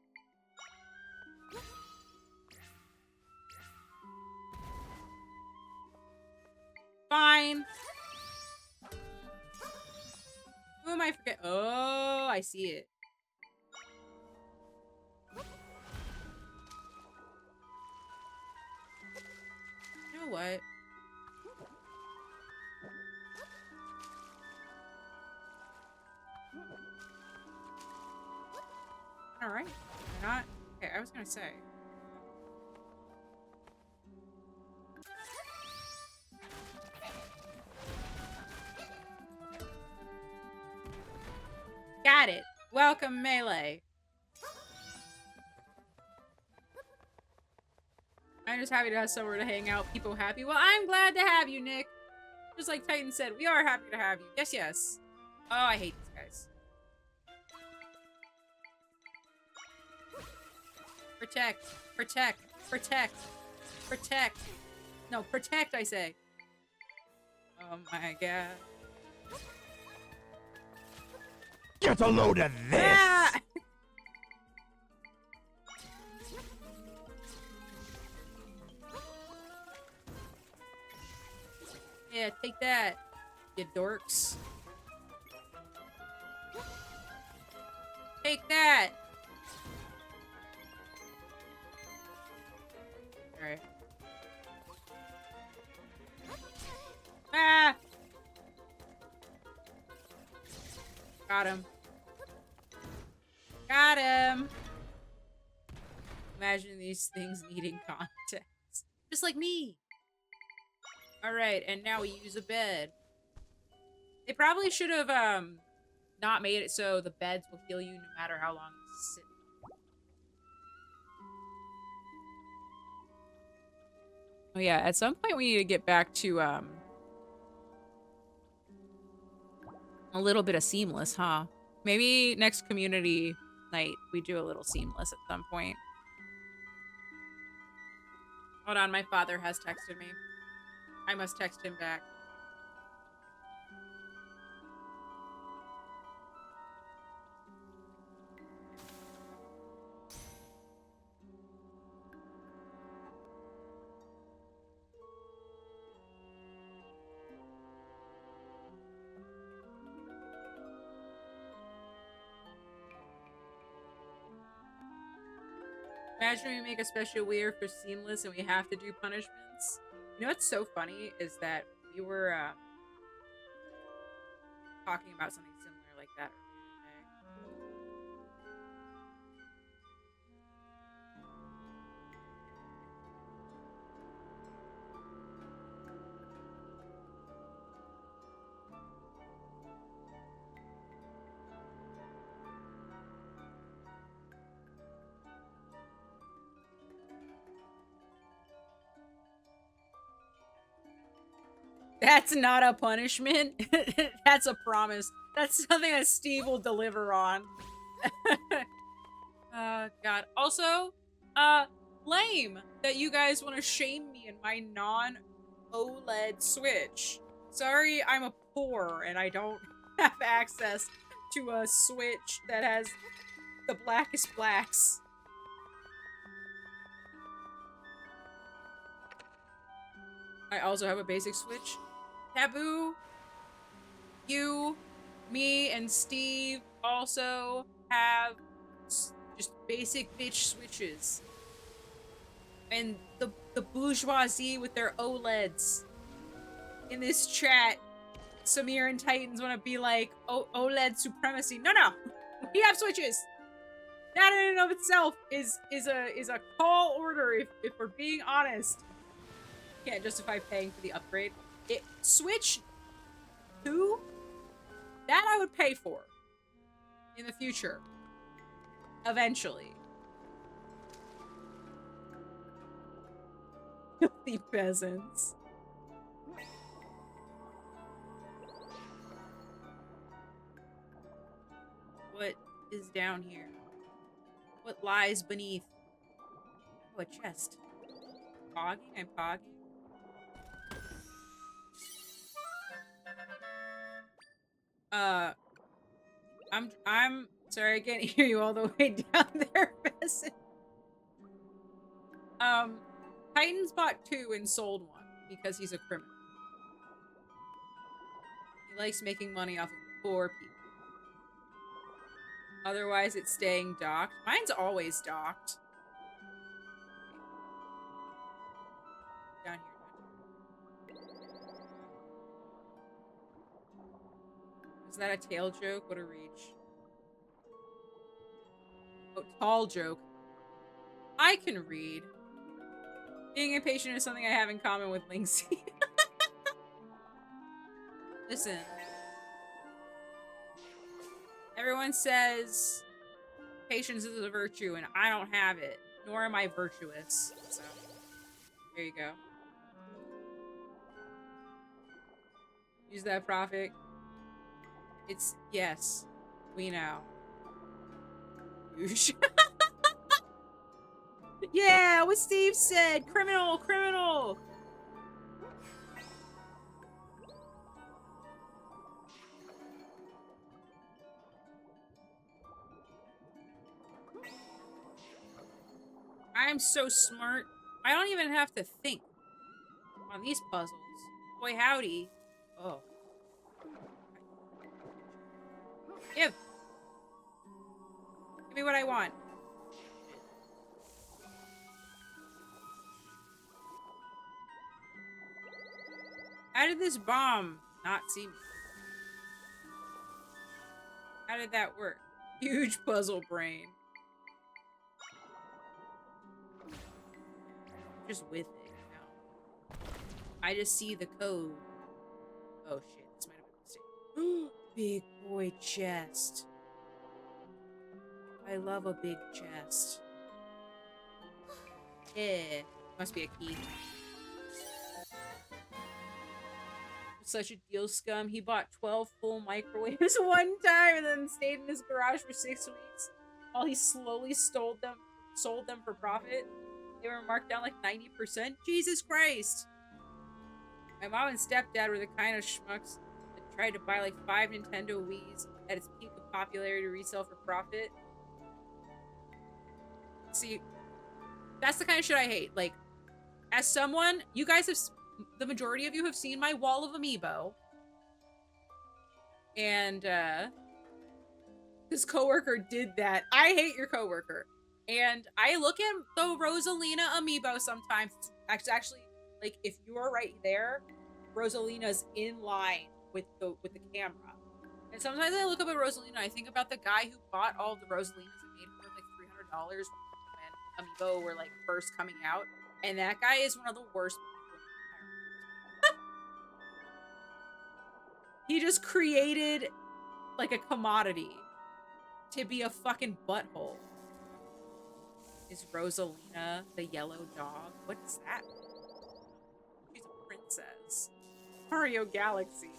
Fine. Who am I forget? Oh, I see it. You know what? All right. They're not. Okay, I was gonna say. Got it. Welcome, Melee. I'm just happy to have somewhere to hang out. People happy. Well, I'm glad to have you, Nick. Just like Titan said, we are happy to have you. Yes, yes. Oh, I hate these guys. Protect. Protect. Protect. Protect. No, protect, I say. Oh my god. Get a load of this! Ah! Yeah, take that, you dorks. Take that! Alright. Ah! Got him. Got him! Imagine these things needing context. Just like me! Alright, and now we use a bed. They probably should have, not made it so the beds will heal you no matter how long you sit. Oh yeah, at some point we need to get back to, a little bit of Seamless, huh? Maybe next community night we do a little Seamless at some point. Hold on, my father has texted me. I must text him back. Imagine we make a special weir for Seamless and we have to do punishments. You know what's so funny is that we were talking about something similar like that earlier today. That's not a punishment. That's a promise. That's something that Steve will deliver on. God. Also, lame that you guys want to shame me in my non-OLED Switch. Sorry, I'm a poor and I don't have access to a Switch that has the blackest blacks. I also have a basic Switch. Taboo, you, me, and Steve also have just basic bitch Switches. And the bourgeoisie with their OLEDs. In this chat, Samir and Titans want to be like, OLED supremacy. No, no. We have Switches. That in and of itself is a tall order if we're being honest. Can't justify paying for the upgrade. Switch 2? That I would pay for. In the future. Eventually. Filthy peasants. What is down here? What lies beneath? Oh, a chest. Pogging? I'm pogging? I'm sorry, I can't hear you all the way down there, peasant. Titans bought 2 and sold 1 because he's a criminal. He likes making money off of poor people. Otherwise, it's staying docked. Mine's always docked. Down here. Is that a tail joke? What a reach. Oh, tall joke. I can read. Being impatient is something I have in common with Lynxicat. Listen. Everyone says patience is a virtue, and I don't have it. Nor am I virtuous. So, there you go. Use that profit. It's, yes. We know. Yeah, what Steve said. Criminal, criminal. I'm so smart. I don't even have to think on these puzzles. Boy, howdy. Oh. Give. Give me what I want. How did this bomb not see me? How did that work? Huge puzzle brain. Just with it, you know. I just see the code. Oh shit, this might have been a mistake. Big boy chest. I love a big chest. Yeah, must be a key. Such a deal scum. He bought 12 full microwaves one time and then stayed in his garage for 6 weeks while he slowly sold them for profit. They were marked down like 90%. Jesus Christ! My mom and stepdad were the kind of schmucks that tried to buy like 5 Nintendo Wiis at its peak of popularity to resell for profit. See, that's the kind of shit I hate. Like, as someone, you guys have, the majority of you have seen my wall of amiibo. And, his coworker did that. I hate your coworker. And I look at the Rosalina amiibo sometimes. It's actually, like, if you're right there, Rosalina's in line with the camera. And sometimes I look up at Rosalina, I think about the guy who bought all the Rosalinas and made her like $300 when amiibo were like first coming out. And that guy is one of the worst people in the entire world. He just created like a commodity to be a fucking butthole. Is Rosalina the yellow dog? What is that? She's a princess. Mario Galaxy.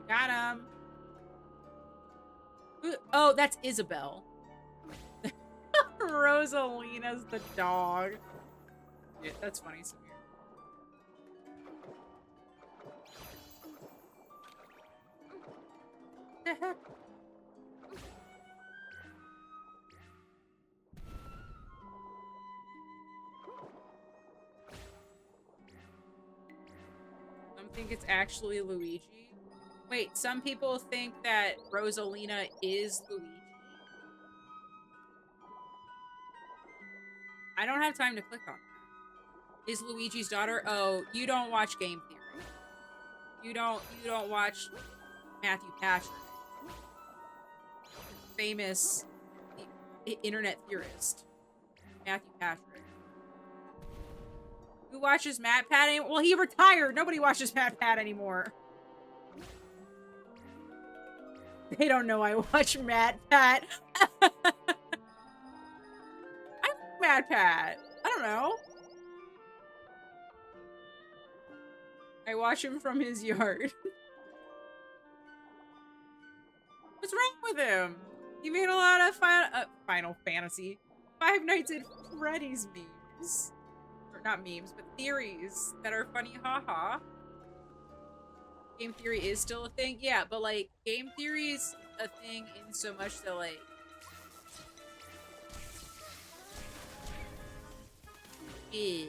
Got him. Oh, that's Isabelle. Rosalina's the dog. Yeah, that's funny, Samir. The heck? Some think it's actually Luigi. Wait, some people think that Rosalina is Luigi. I don't have time to click on that. Is Luigi's daughter? Oh, you don't watch Game Theory. You don't watch Matthew Patrick. Famous internet theorist. Matthew Patrick. Who watches Matt Pat anymore? Well, he retired. Nobody watches Matt Pat anymore. They don't know I watch Matt Pat. I'm Matt Pat. I don't know. I watch him from his yard. What's wrong with him? He made a lot of Final Fantasy. Five Nights at Freddy's memes. Or not memes, but theories that are funny, haha. Game theory is still a thing? Yeah, but like, game theory's a thing in so much that like... Yeah.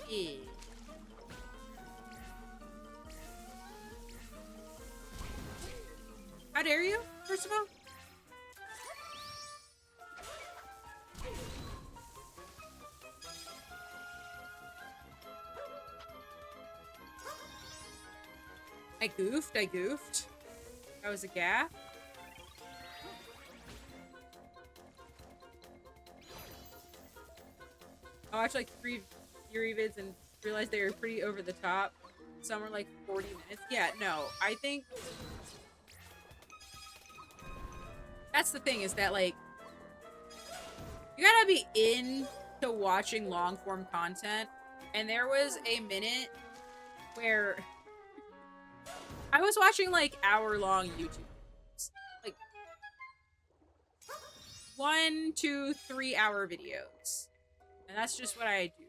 Yeah. How dare you, first of all? I goofed. That was a gaffe. I watched like 3 theory vids and realized they were pretty over the top. Some were like 40 minutes. Yeah, no, I think that's the thing, is that like you gotta be into watching long form content, and there was a minute where I was watching like hour-long YouTube videos. Like 1, 2, 3 hour videos. And that's just what I do.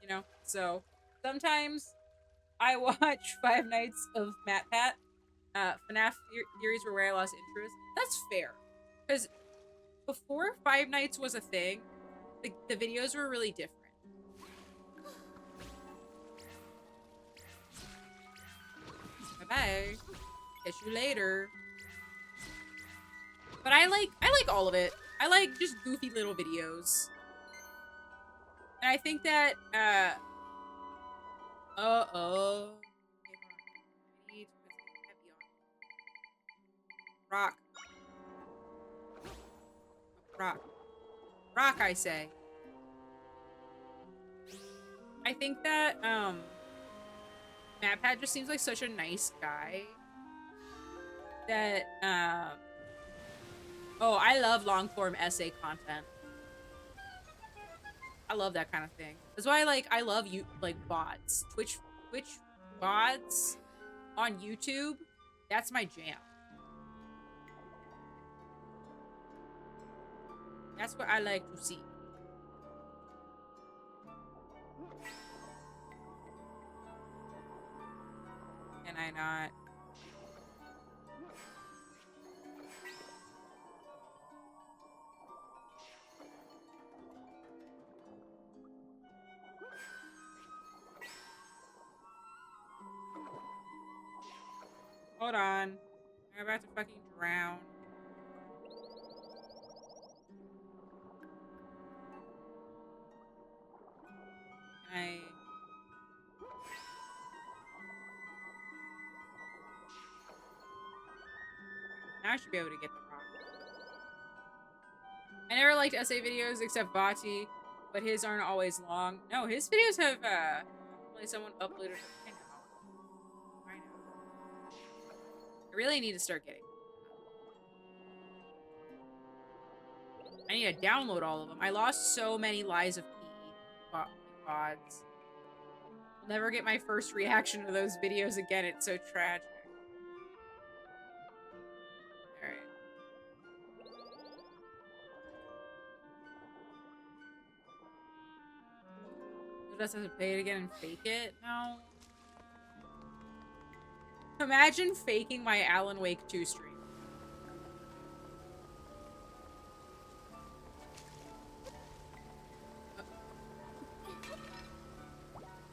You know? So sometimes I watch 5 Nights of Matt Pat. FNAF theories were where I lost interest. That's fair. Because before 5 Nights was a thing, the videos were really different. Bye. Catch you later. But I like all of it. I like just goofy little videos. And I think that Rock. Rock, I say. I think that MatPat just seems like such a nice guy that oh, I love long form essay content. I love that kind of thing. That's why I love you like VODs. Twitch VODs on YouTube. That's my jam. That's what I like to see. Can I not? Hold on. I'm about to fucking drown. Now I should be able to get the rock. I never liked essay videos except Vati, but his aren't always long. No, his videos have only someone uploaded. I know. I know. I really need to start getting. I need to download all of them. I lost so many Lies of P VODs. I'll never get my first reaction to those videos again. It's so tragic. Alright. You'll just have to play it again and fake it? No. Imagine faking my Alan Wake 2 stream.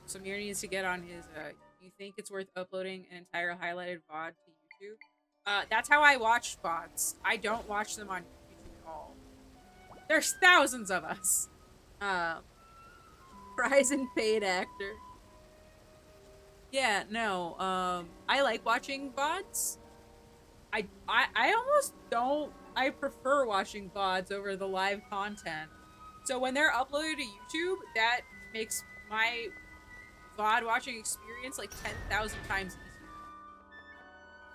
Samir needs to get on his, you think it's worth uploading an entire highlighted VOD to YouTube? That's how I watch VODs. I don't watch them on YouTube at all. There's thousands of us. Prize and paid actor. Yeah, no, I like watching VODs. I almost don't, I prefer watching VODs over the live content. So when they're uploaded to YouTube, that makes my VOD watching experience like 10,000 times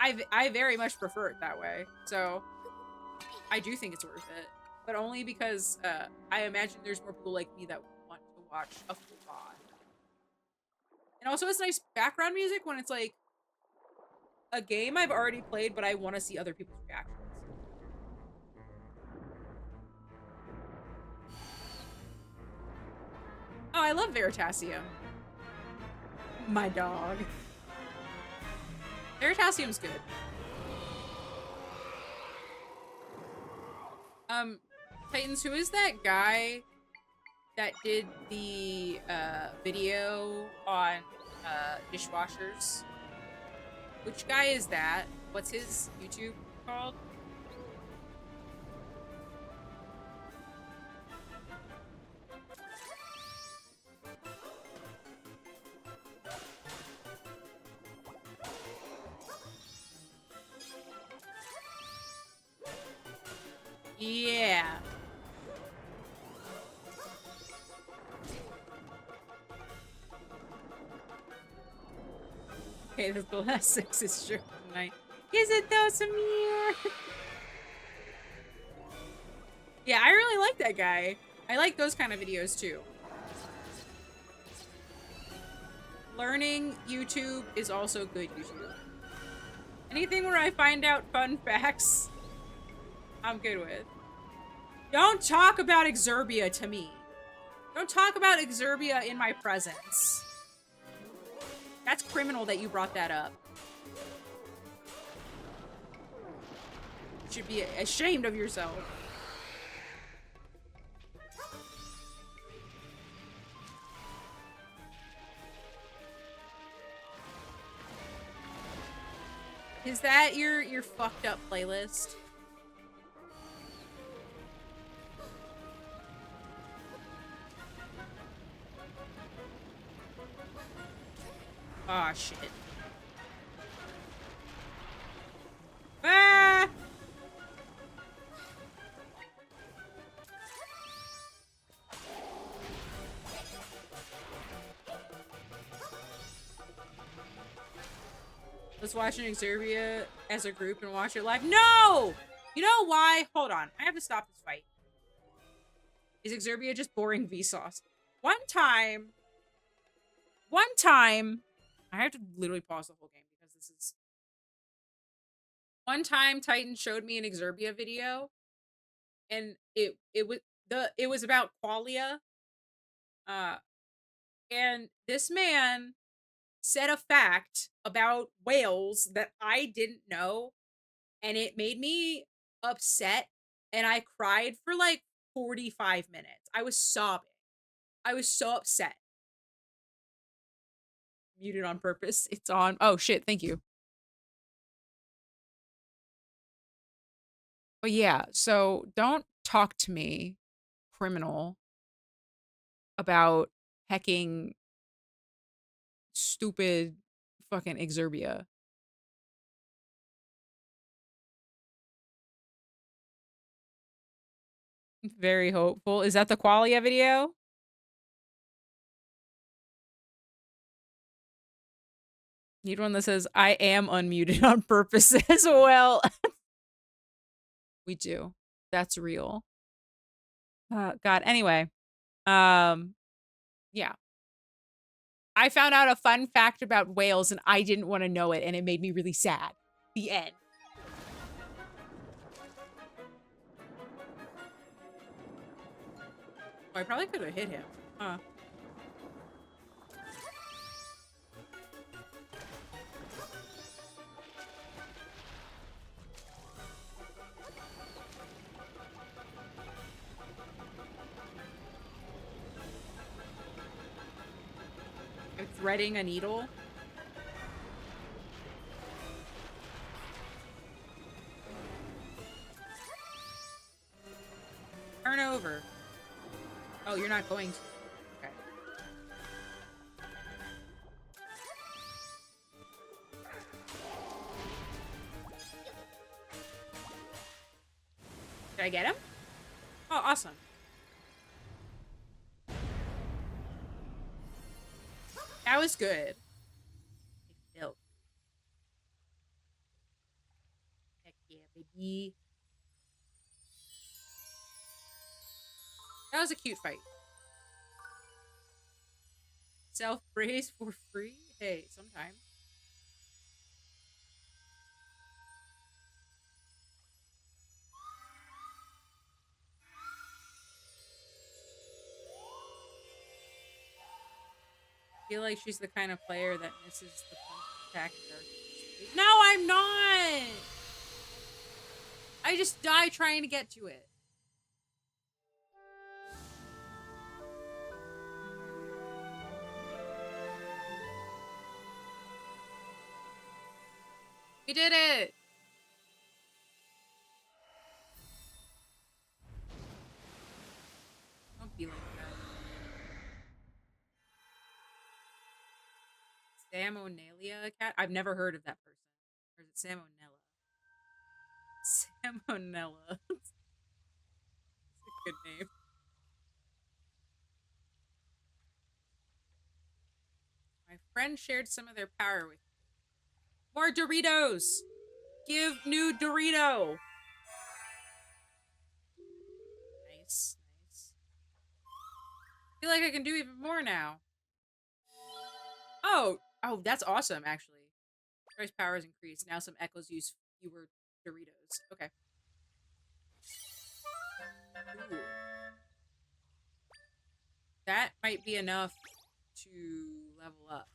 easier. I very much prefer it that way. So I do think it's worth it, but only because I imagine there's more people like me that want to watch a full VOD. And also it's nice background music when it's like a game I've already played, but I want to see other people's reactions. Oh, I love Veritasium. My dog. Veritasium's good. Titans, who is that guy that did the video on dishwashers? Which guy is that? What's his YouTube called? Yeah. Okay, that's the last sexist joke tonight. Is it though, Samir? Yeah, I really like that guy. I like those kind of videos too. Learning YouTube is also good YouTube. Anything where I find out fun facts, I'm good with. Don't talk about Exerbia to me. Don't talk about Exerbia in my presence. That's criminal that you brought that up. You should be ashamed of yourself. Is that your fucked up playlist? Aw, shit. Ah! Let's watch an Exerbia as a group and watch it live. No! You know why? Hold on. I have to stop this fight. Is Exerbia just boring Vsauce? One time, I have to literally pause the whole game because this is... One time Titan showed me an Exerbia video and it was about qualia. And this man said a fact about whales that I didn't know, and it made me upset, and I cried for like 45 minutes. I was sobbing. I was so upset. Muted on purpose. It's on. Oh shit, thank you. But yeah, so don't talk to me, criminal, about hecking stupid fucking Exerbia. Very hopeful. Is that the Qualia video? Need one that says, I am unmuted on purpose as well. We do. That's real. God. Anyway. Yeah. I found out a fun fact about whales and I didn't want to know it and it made me really sad. The end. Oh, I probably could have hit him. Huh. I'm threading a needle. Turn over. Oh, you're not going to. Okay. Did I get him? Oh, awesome. That was good. Milk. Heck yeah, baby. That was a cute fight. Self-praise for free? Hey, sometime. I feel like she's the kind of player that misses the punch attack. No, I'm not! I just die trying to get to it. We did it! Don't be like that. Salmonella cat? I've never heard of that person. Or is it Salmonella? Salmonella. That's a good name. My friend shared some of their power with me. More Doritos! Give new Dorito! Nice, nice. I feel like I can do even more now. Oh, that's awesome, actually. Price power has increased. Now some echoes use fewer Doritos. Okay. Ooh. That might be enough to level up.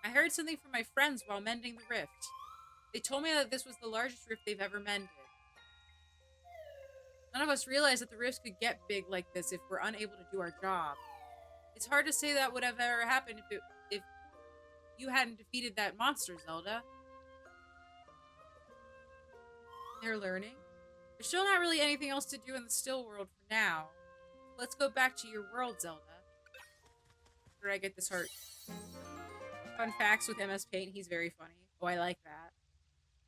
I heard something from my friends while mending the rift. They told me that this was the largest rift they've ever mended. None of us realized that the rifts could get big like this if we're unable to do our job. It's hard to say that would have ever happened if you hadn't defeated that monster, Zelda. They're learning. There's still not really anything else to do in the still world for now. Let's go back to your world, Zelda. Where did I get this heart? Fun facts with MS Paint. He's very funny. Oh, I like that.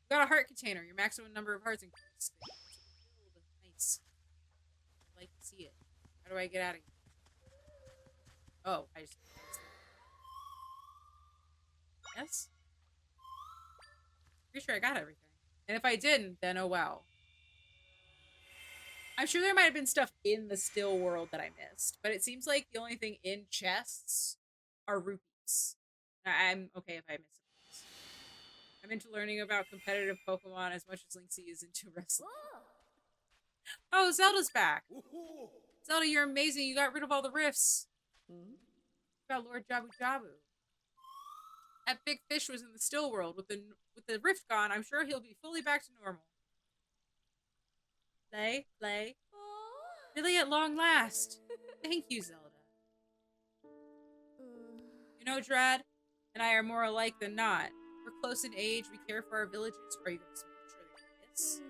You got a heart container. Your maximum number of hearts increased. Nice. I'd like to see it. How do I get out of here? Oh, I just... Yes? Pretty sure I got everything. And if I didn't, then oh well. I'm sure there might have been stuff in the still world that I missed, but it seems like the only thing in chests are rupees. I'm okay if I miss it. I'm into learning about competitive Pokemon as much as Lynxie is into wrestling. Oh, Zelda's back. Zelda, you're amazing. You got rid of all the rifts. About Lord Jabu Jabu. That big fish was in the still world. With the rift gone, I'm sure he'll be fully back to normal. Play. Really at long last. Thank you, Zelda. You know, Drad and I are more alike than not. We're close in age, we care for our villages. Are you going to make sure they do this?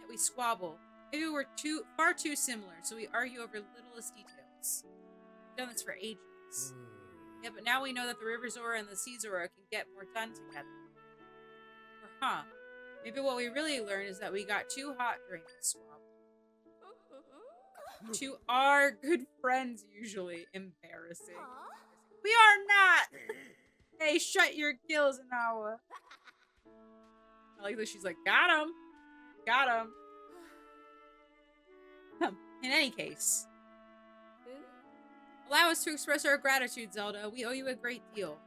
Yet we squabble. Maybe we're far too similar, so we argue over littlest details. We've done this for ages. Yeah, but now we know that the River Zora and the Sea Zora can get more done together. Or, huh? Maybe what we really learned is that we got two hot drinks swapped. To our good friends, usually. Embarrassing. We are not! Hey, shut your gills, Anawa. I like that she's like, got him. Got him. In any case. Allow us to express our gratitude, Zelda. We owe you a great deal.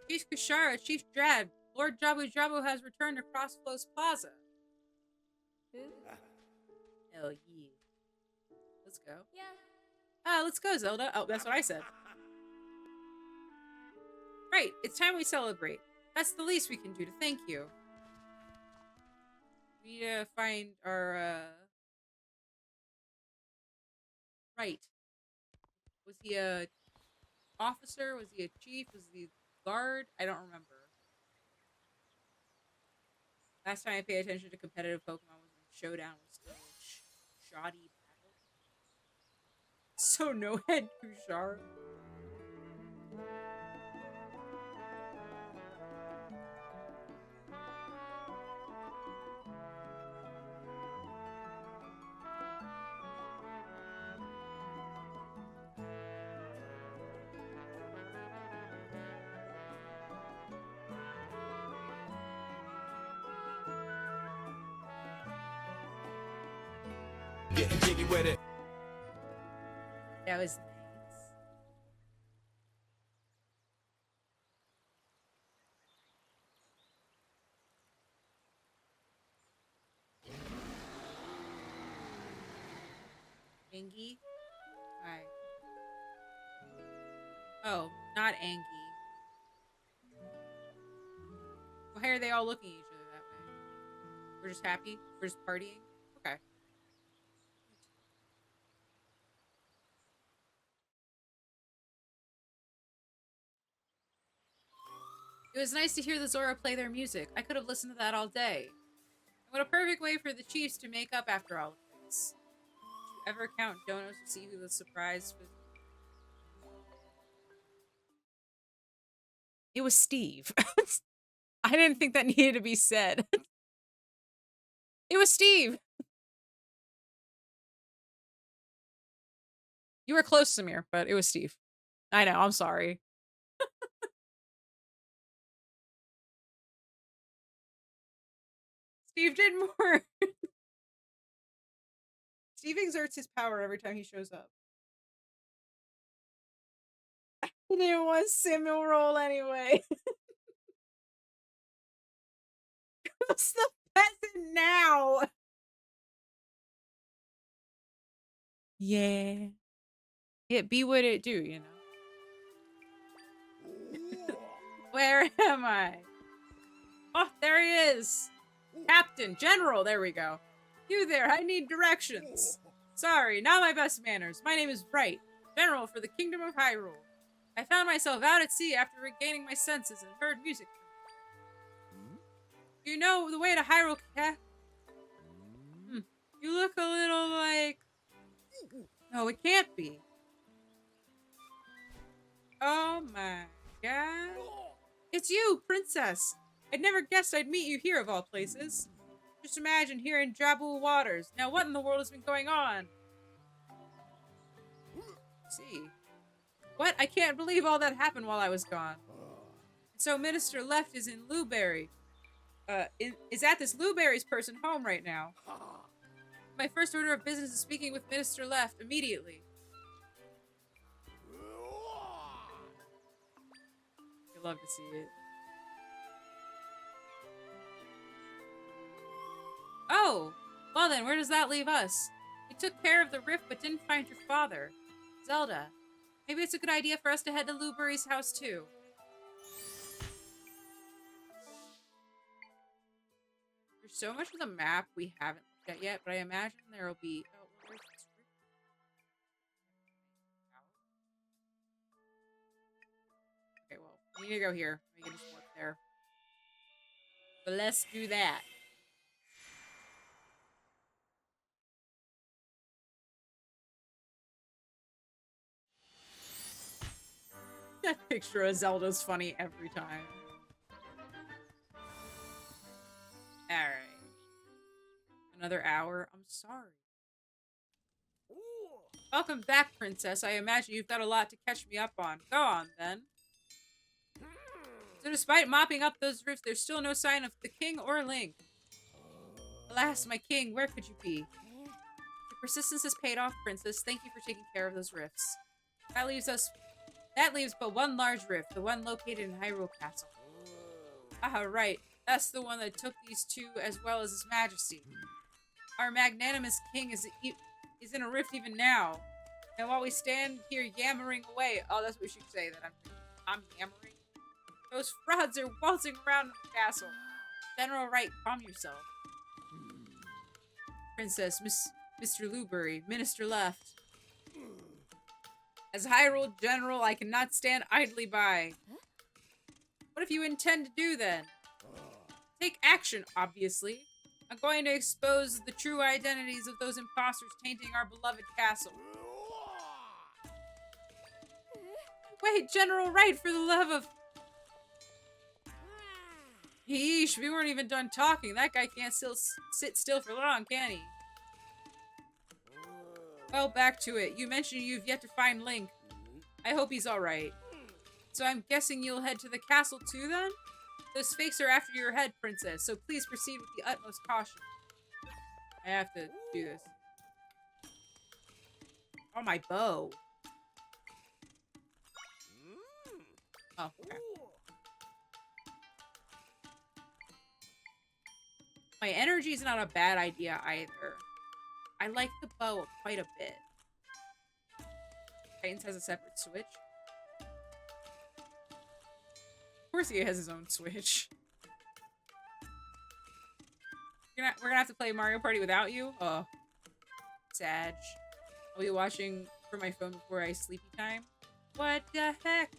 Chief Kushara, Chief Drad, Lord Jabu Jabu has returned to Crossflows Plaza. Hell yeah. Let's go. Yeah. Let's go, Zelda. Oh, that's what I said. Right, it's time we celebrate. That's the least we can do to thank you. We need to find our, Right. Was he a officer? Was he a chief? Was he a guard? I don't remember. Last time I paid attention to competitive Pokemon was when Showdown was still shoddy battle. So no head Kushara. Getting jiggy with it. That was nice. Angie? Hi. Oh, not Angie. Why are they all looking at each other that way? We're just happy? We're just partying? Okay. It was nice to hear the Zora play their music. I could have listened to that all day. And what a perfect way for the Chiefs to make up after all of this. Did you ever count donuts to see who the surprise was? It was Steve. I didn't think that needed to be said. It was Steve. You were close, Samir, but it was Steve. I know, I'm sorry. Steve did more. Steve exerts his power every time he shows up. He didn't want Samuel roll anyway. Who's the peasant now? Yeah. It be what it do, you know. Where am I? Oh, there he is. Captain, General, there we go. You there, I need directions. Sorry, not my best manners. My name is Bright, General for the Kingdom of Hyrule. I found myself out at sea after regaining my senses and heard music. You know the way to Hyrule, You look a little like... No, it can't be. Oh my god. It's you, Princess. I'd never guessed I'd meet you here of all places. Just imagine here in Jabu waters. Now what in the world has been going on? Let's see. What? I can't believe all that happened while I was gone. And so Minister Left is in Luberry. Is at this Luberry's person home right now. My first order of business is speaking with Minister Left immediately. I'd love to see it. Oh! Well then, where does that leave us? We took care of the rift but didn't find your father. Zelda. Maybe it's a good idea for us to head to Luberry's house too. There's so much of the map we haven't looked at yet, but I imagine there will be... Oh, where's this rift? Okay, well, we need to go here. We can just work there. But let's do that. That picture of Zelda's funny every time. Alright. Another hour. I'm sorry. Welcome back, princess. I imagine you've got a lot to catch me up on. Go on, then. So despite mopping up those rifts, there's still no sign of the king or Link. Alas, my king, where could you be? Your persistence has paid off, princess. Thank you for taking care of those rifts. That leaves but one large rift, the one located in Hyrule Castle. Ah, right. That's the one that took these two as well as his majesty. Our magnanimous king is in a rift even now. And while we stand here yammering away, oh, that's what we should say, that I'm yammering. Those frauds are waltzing around in the castle. General Wright, calm yourself. Princess, Mr. Lubury, Minister left. As Hyrule General, I cannot stand idly by. What if you intend to do then? Take action, obviously. I'm going to expose the true identities of those imposters tainting our beloved castle. Wait, General Wright, for the love of... Yeesh, we weren't even done talking. That guy can't sit still for long, can he? Well, back to it. You mentioned you've yet to find Link. I hope he's alright. So I'm guessing you'll head to the castle too, then? Those fakes are after your head, princess, so please proceed with the utmost caution. I have to do this. Oh, my bow. Oh, okay. My energy is not a bad idea either. I like the bow quite a bit. Titans has a separate switch. Of course he has his own switch. We're gonna have to play Mario Party without you? Oh. Sad. I'll be watching from my phone before I sleepy time. What the heck?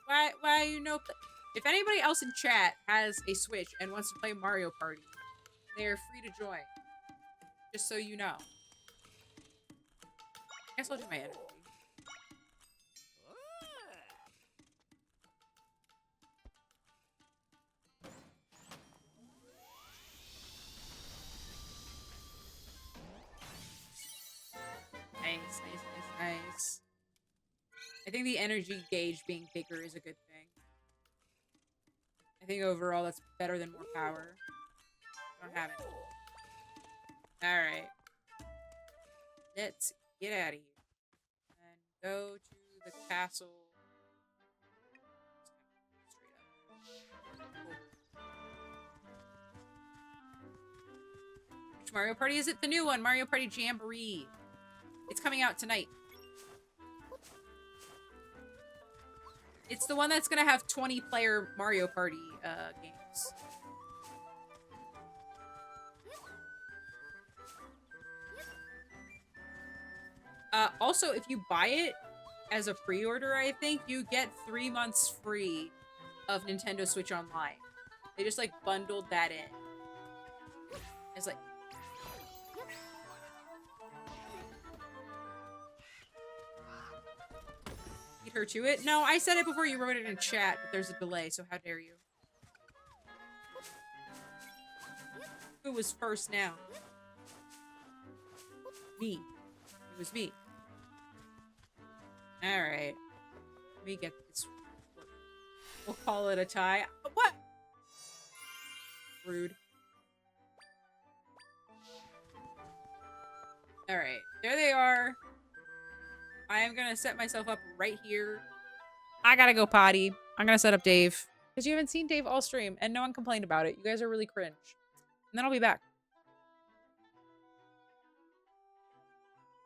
Why you know... If anybody else in chat has a Switch and wants to play Mario Party, they are free to join. Just so you know. I guess I'll do my energy. Nice. I think the energy gauge being bigger is a good thing. I think overall that's better than more power. I don't have it. Alright. Let's get out of here. And go to the castle. Straight up. Cool. Which Mario Party is it? The new one, Mario Party Jamboree. It's coming out tonight. It's the one that's gonna have 20-player Mario Party games. Also, if you buy it as a pre-order, I think, you get 3 months free of Nintendo Switch Online. They just, like, bundled that in. It's like... Beat her to it? No, I said it before you wrote it in chat, but there's a delay, so how dare you. Who was first now? Me. It was me. Alright. Let me get this. We'll call it a tie. What? Rude. Alright. There they are. I am gonna set myself up right here. I gotta go potty. I'm gonna set up Dave. Because you haven't seen Dave all stream, and no one complained about it. You guys are really cringe. And then I'll be back.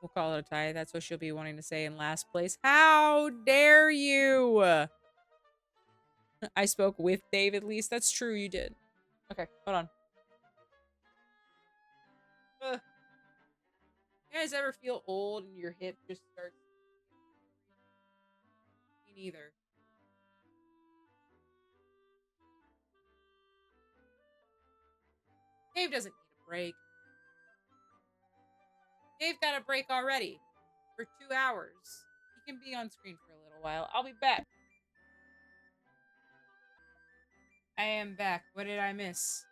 We'll call it a tie. That's what she'll be wanting to say in last place. How dare you? I spoke with Dave at least. That's true, you did. Okay, hold on. You guys ever feel old and your hip just starts... Me neither. Dave doesn't need a break. Dave got a break already. For 2 hours. He can be on screen for a little while. I'll be back. I am back. What did I miss?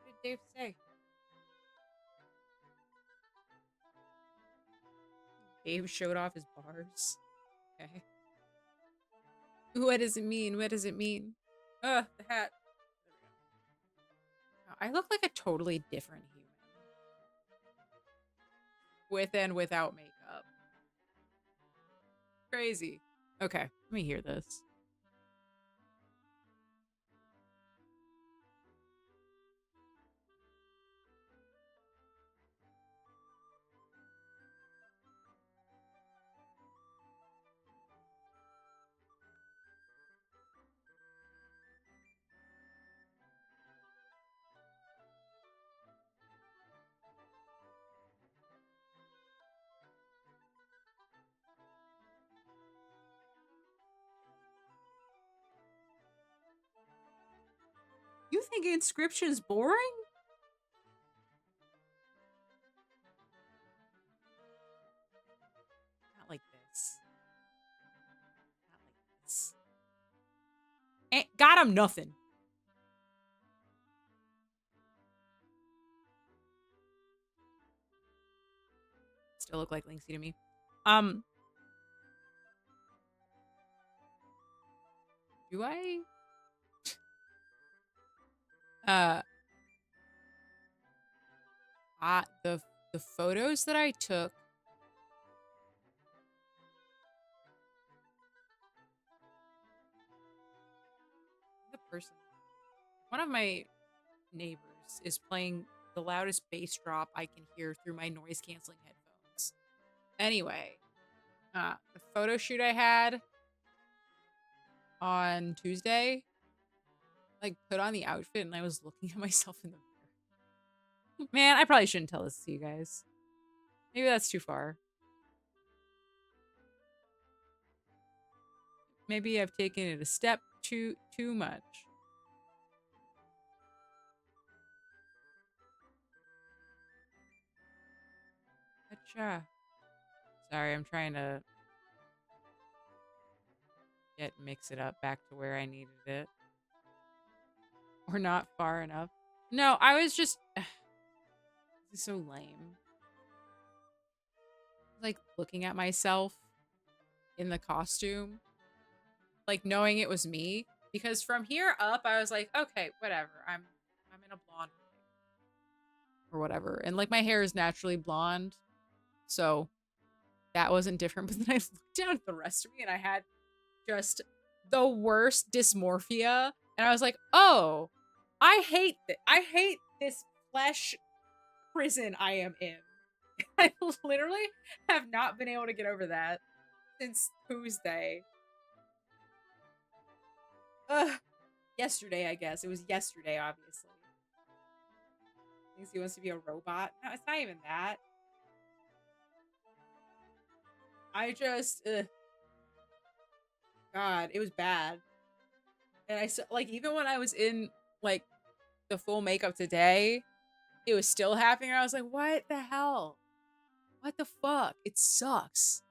What did Dave say? Dave showed off his bars. Okay. What does it mean? What does it mean? Ugh, the hat. I look like a totally different human. With and without makeup. Crazy. Okay, let me hear this. You think Inscription's boring? Not like this. Not like this. Got him nothing. Still look like Lynxie to me. Do I? The photos that I took. The person. One of my neighbors is playing the loudest bass drop I can hear through my noise canceling headphones. Anyway, the photo shoot I had on Tuesday, like put on the outfit and I was looking at myself in the mirror. Man, I probably shouldn't tell this to you guys. Maybe that's too far. Maybe I've taken it a step too much. Gotcha. Sorry, I'm trying to mix it up back to where I needed it. Or not far enough. No, I was just... This is so lame. Like, looking at myself in the costume. Like, knowing it was me. Because from here up, I was like, okay, whatever. I'm in a blonde wig. Or whatever. And, like, my hair is naturally blonde. So, that wasn't different. But then I looked down at the rest of me and I had just the worst dysmorphia. And I was like, oh, I hate this flesh prison I am in. I literally have not been able to get over that since Tuesday. Yesterday, I guess. It was yesterday, obviously. Thinks he wants to be a robot. No, it's not even that. I just, God, it was bad. And I, like, even when I was in, like, the full makeup today, it was still happening. I was like, what the hell? What the fuck? It sucks.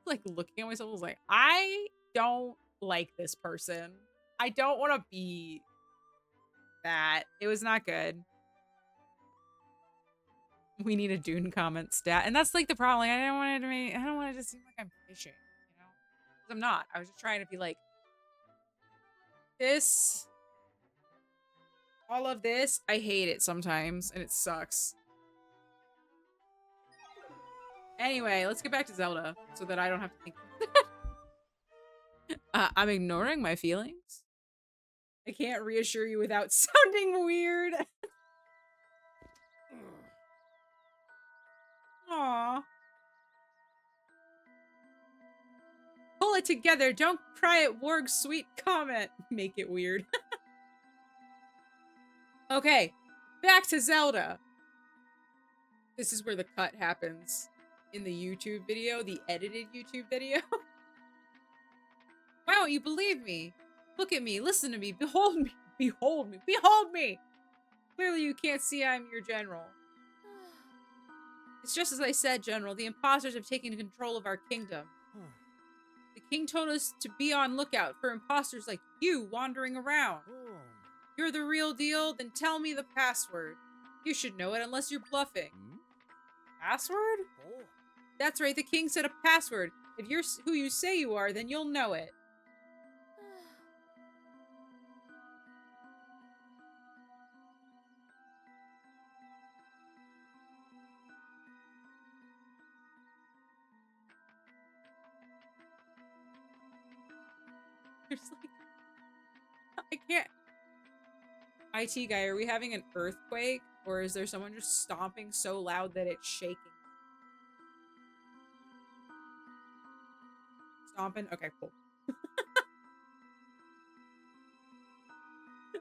Like, looking at myself, I was like, I don't like this person. I don't want to be that. It was not good. We need a Dune comment stat. And that's like the problem. Like, I don't want it to seem like I'm fishing, you know? Because I'm not. I was just trying to be like, this, all of this, I hate it sometimes, and it sucks. Anyway, let's get back to Zelda, so that I don't have to think. I'm ignoring my feelings. I can't reassure you without sounding weird. Aww. Pull it together. Don't cry at Warg's sweet comment. Make it weird. Okay, back to Zelda. This is where the cut happens in the YouTube video, the edited YouTube video. Why don't you believe me? Look at me, listen to me, behold me, behold me, behold me! Clearly you can't see I'm your general. It's just as I said, General. The imposters have taken control of our kingdom. The king told us to be on lookout for imposters like you wandering around. You're the real deal? Then tell me the password. You should know it unless you're bluffing. Password? That's right, the king said a password. If you're who you say you are, then you'll know it. There's like... I can't... IT guy, are we having an earthquake? Or is there someone just stomping so loud that it's shaking? Stomping? Okay, cool.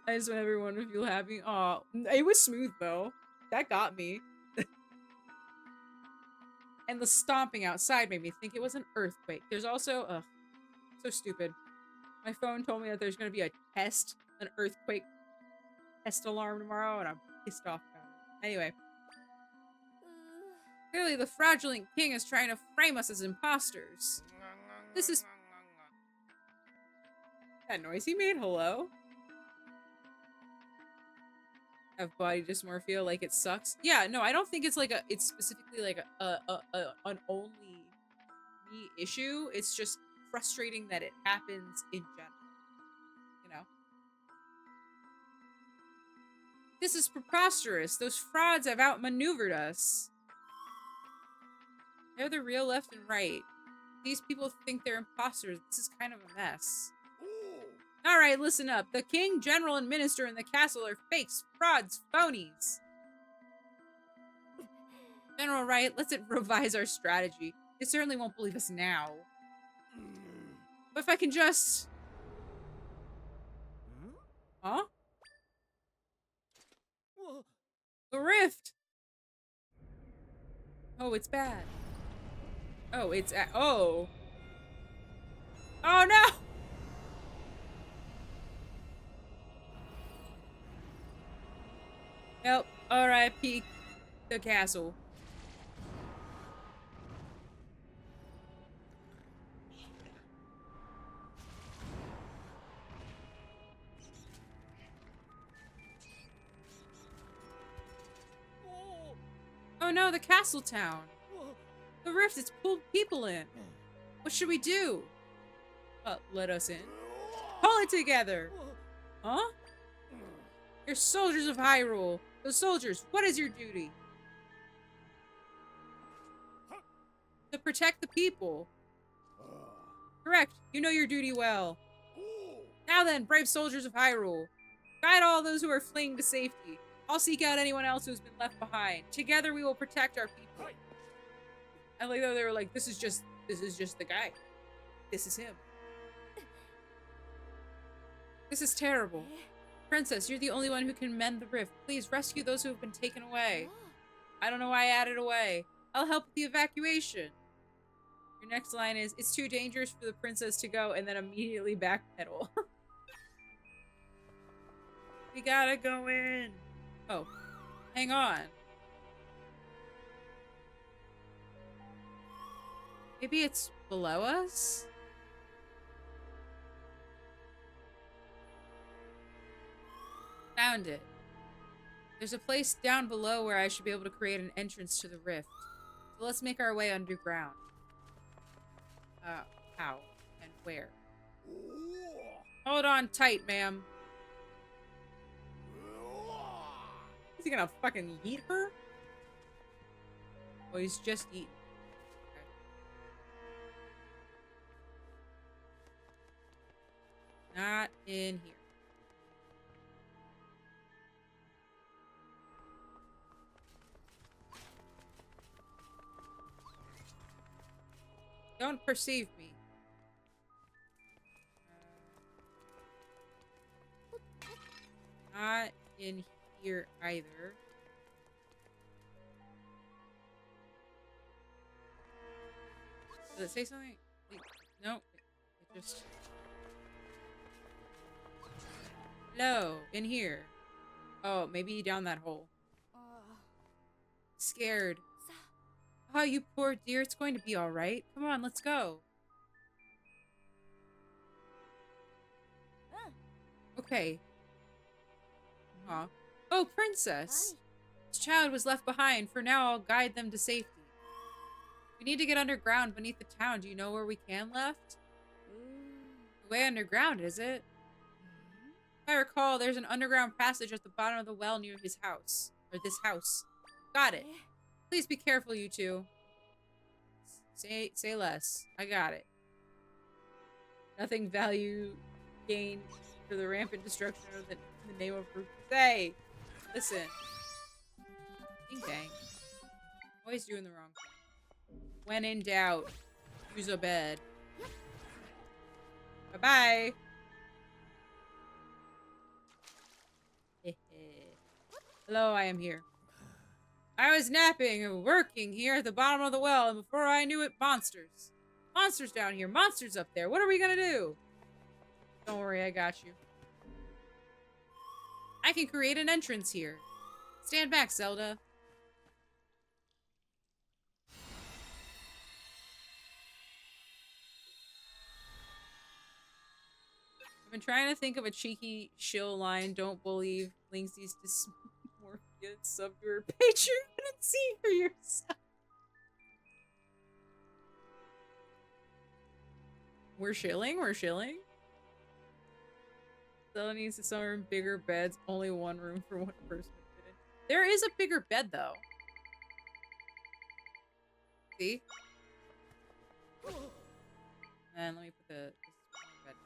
I just want everyone to feel happy. Aw, it was smooth though. That got me. And the stomping outside made me think it was an earthquake. There's also, ugh, so stupid. My phone told me that there's gonna be an earthquake test alarm tomorrow, and I'm pissed off about it. Anyway. Clearly the fraudulent king is trying to frame us as imposters. This is... That noise he made? Hello? Have body dysmorphia, like it sucks. Yeah, no, I don't think it's like it's specifically like an only me issue. It's just frustrating that it happens in general. You know? This is preposterous. Those frauds have outmaneuvered us. They're the real left and right. These people think they're imposters. This is kind of a mess. Alright, listen up. The king, general, and minister in the castle are fakes, frauds, phonies. General Wright, let's revise our strategy. They certainly won't believe us now. But if I can just... Huh? The rift! Oh, it's bad. Oh, it's... Oh. Oh, no! Help, R.I.P. the castle. Oh no, the castle town. The rift, it's pulled people in. What should we do? Let us in. Pull it together. Huh? You're soldiers of Hyrule. Those soldiers, what is your duty? To protect the people. Correct. You know your duty well. Now then, brave soldiers of Hyrule. Guide all those who are fleeing to safety. I'll seek out anyone else who's been left behind. Together we will protect our people. I like that they were like, this is just the guy. This is him. This is terrible. Princess, you're the only one who can mend the rift. Please rescue those who have been taken away. I don't know why I added away. I'll help with the evacuation. Your next line is, it's too dangerous for the princess to go, and then immediately backpedal. We gotta go in. Oh, hang on. Maybe it's below us? Found it. There's a place down below where I should be able to create an entrance to the rift. So let's make our way underground. How? And where? Hold on tight, ma'am. Is he gonna fucking eat her? Oh, he's just eating. Okay. Not in here. Don't perceive me. Not in here either. Does it say something? No. It just... Hello, in here. Oh, maybe down that hole. Scared. Oh, you poor dear. It's going to be all right. Come on, let's go. Okay. Aw. Oh, princess. This child was left behind. For now, I'll guide them to safety. We need to get underground beneath the town. Do you know where we can left? The way underground, is it? If I recall, there's an underground passage at the bottom of the well near his house. Or this house. Got it. Please be careful, you two. Say less. I got it. Nothing value gained for the rampant destruction of the name of Fruit. Say! Listen. Ding dang. Always doing the wrong thing. When in doubt, use a bed. Bye-bye. Hello, I am here. I was napping and working here at the bottom of the well, and before I knew it, monsters. Monsters down here, monsters up there. What are we gonna do? Don't worry, I got you. I can create an entrance here. Stand back, Zelda. I've been trying to think of a cheeky shill line. Don't believe Lynxi's dysmorphia. Sub to her Patreon and see for yourself. We're shilling? We're shilling? Zelda needs to summer bigger beds. Only one room for one person. There is a bigger bed, though. See? And let me put this bed next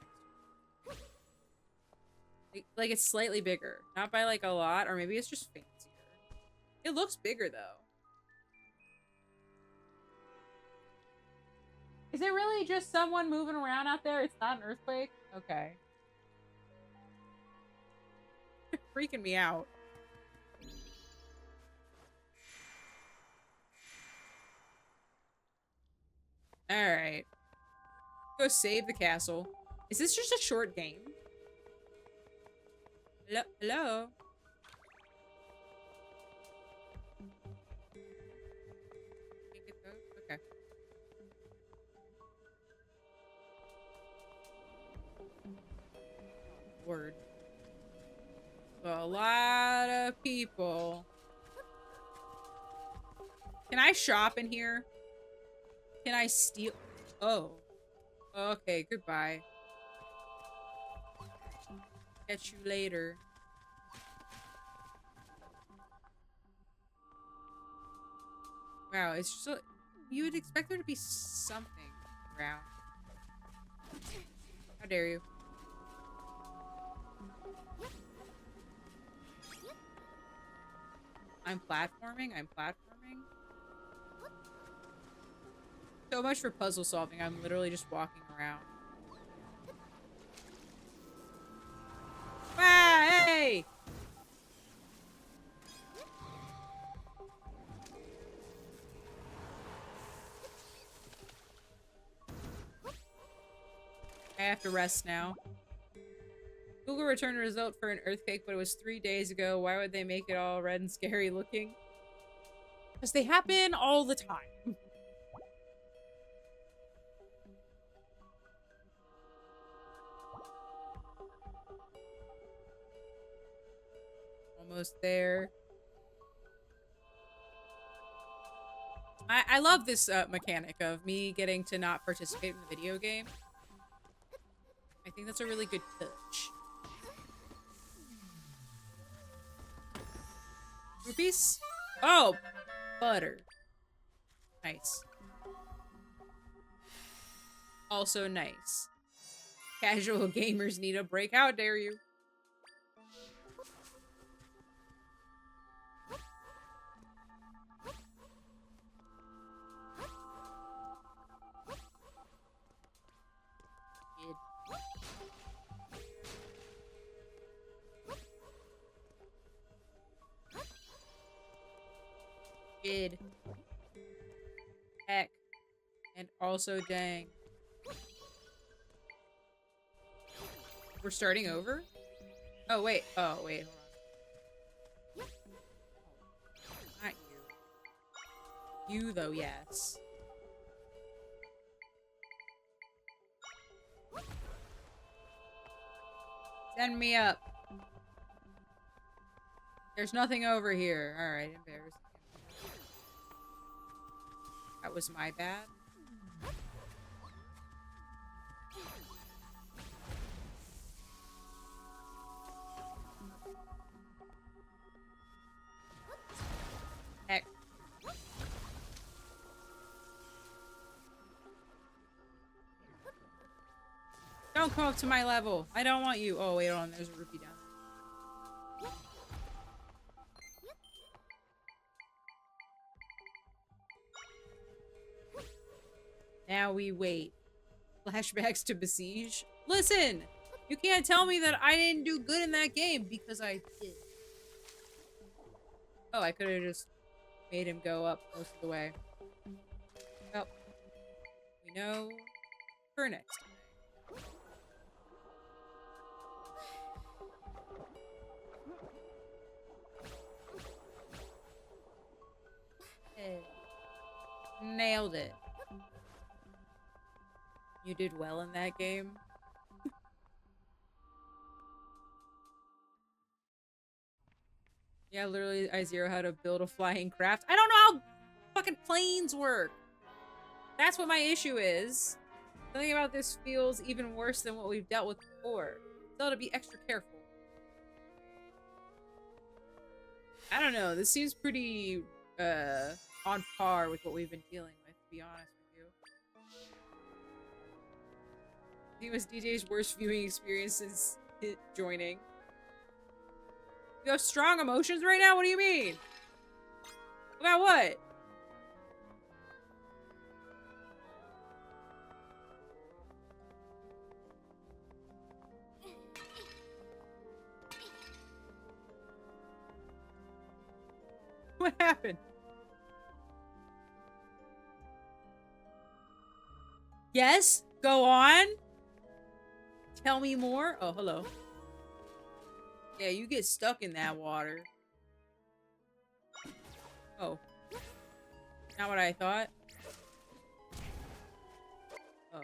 to it. Like, it's slightly bigger. Not by, like, a lot. Or maybe it's just fancier. It looks bigger, though. Is it really just someone moving around out there? It's not an earthquake? Okay. Freaking me out. Alright. Go save the castle. Is this just a short game? Hello? Hello? Can't get those? Okay. Word. A lot of people. Can I shop in here? Can I steal? Oh. Okay, goodbye. Catch you later. Wow, it's just so, you would expect there to be something around. How dare you? I'm platforming? I'm platforming? So much for puzzle solving. I'm literally just walking around. Ah, hey! I have to rest now. Google returned a result for an earthquake, but it was 3 days ago. Why would they make it all red and scary looking? Because they happen all the time. Almost there. I love this mechanic of me getting to not participate in the video game. I think that's a really good touch. Rupees? Oh! Butter. Nice. Also nice. Casual gamers need a break. How dare you? Kid. Heck. And also dang. We're starting over? Oh, wait. Oh, wait. Hold on. Not you. You, though, yes. Send me up. There's nothing over here. Alright, embarrassing. That was my bad. Heck. Don't come up to my level. I don't want you. Oh, wait on. There's a rupee down. Now we wait. Flashbacks to Besiege. Listen! You can't tell me that I didn't do good in that game because I did. Oh, I could have just made him go up most of the way. Well, we know for next time. Nailed it. You did well in that game. Yeah, literally, I zero how to build a flying craft. I don't know how fucking planes work. That's what my issue is. Something about this feels even worse than what we've dealt with before. So to be extra careful. I don't know. This seems pretty on par with what we've been dealing with, to be honest with you. I think it was DJ's worst viewing experience since joining. You have strong emotions right now? What do you mean? About what? What happened? Yes? Go on? Tell me more? Oh, hello. Yeah, you get stuck in that water. Oh. Not what I thought. Oh.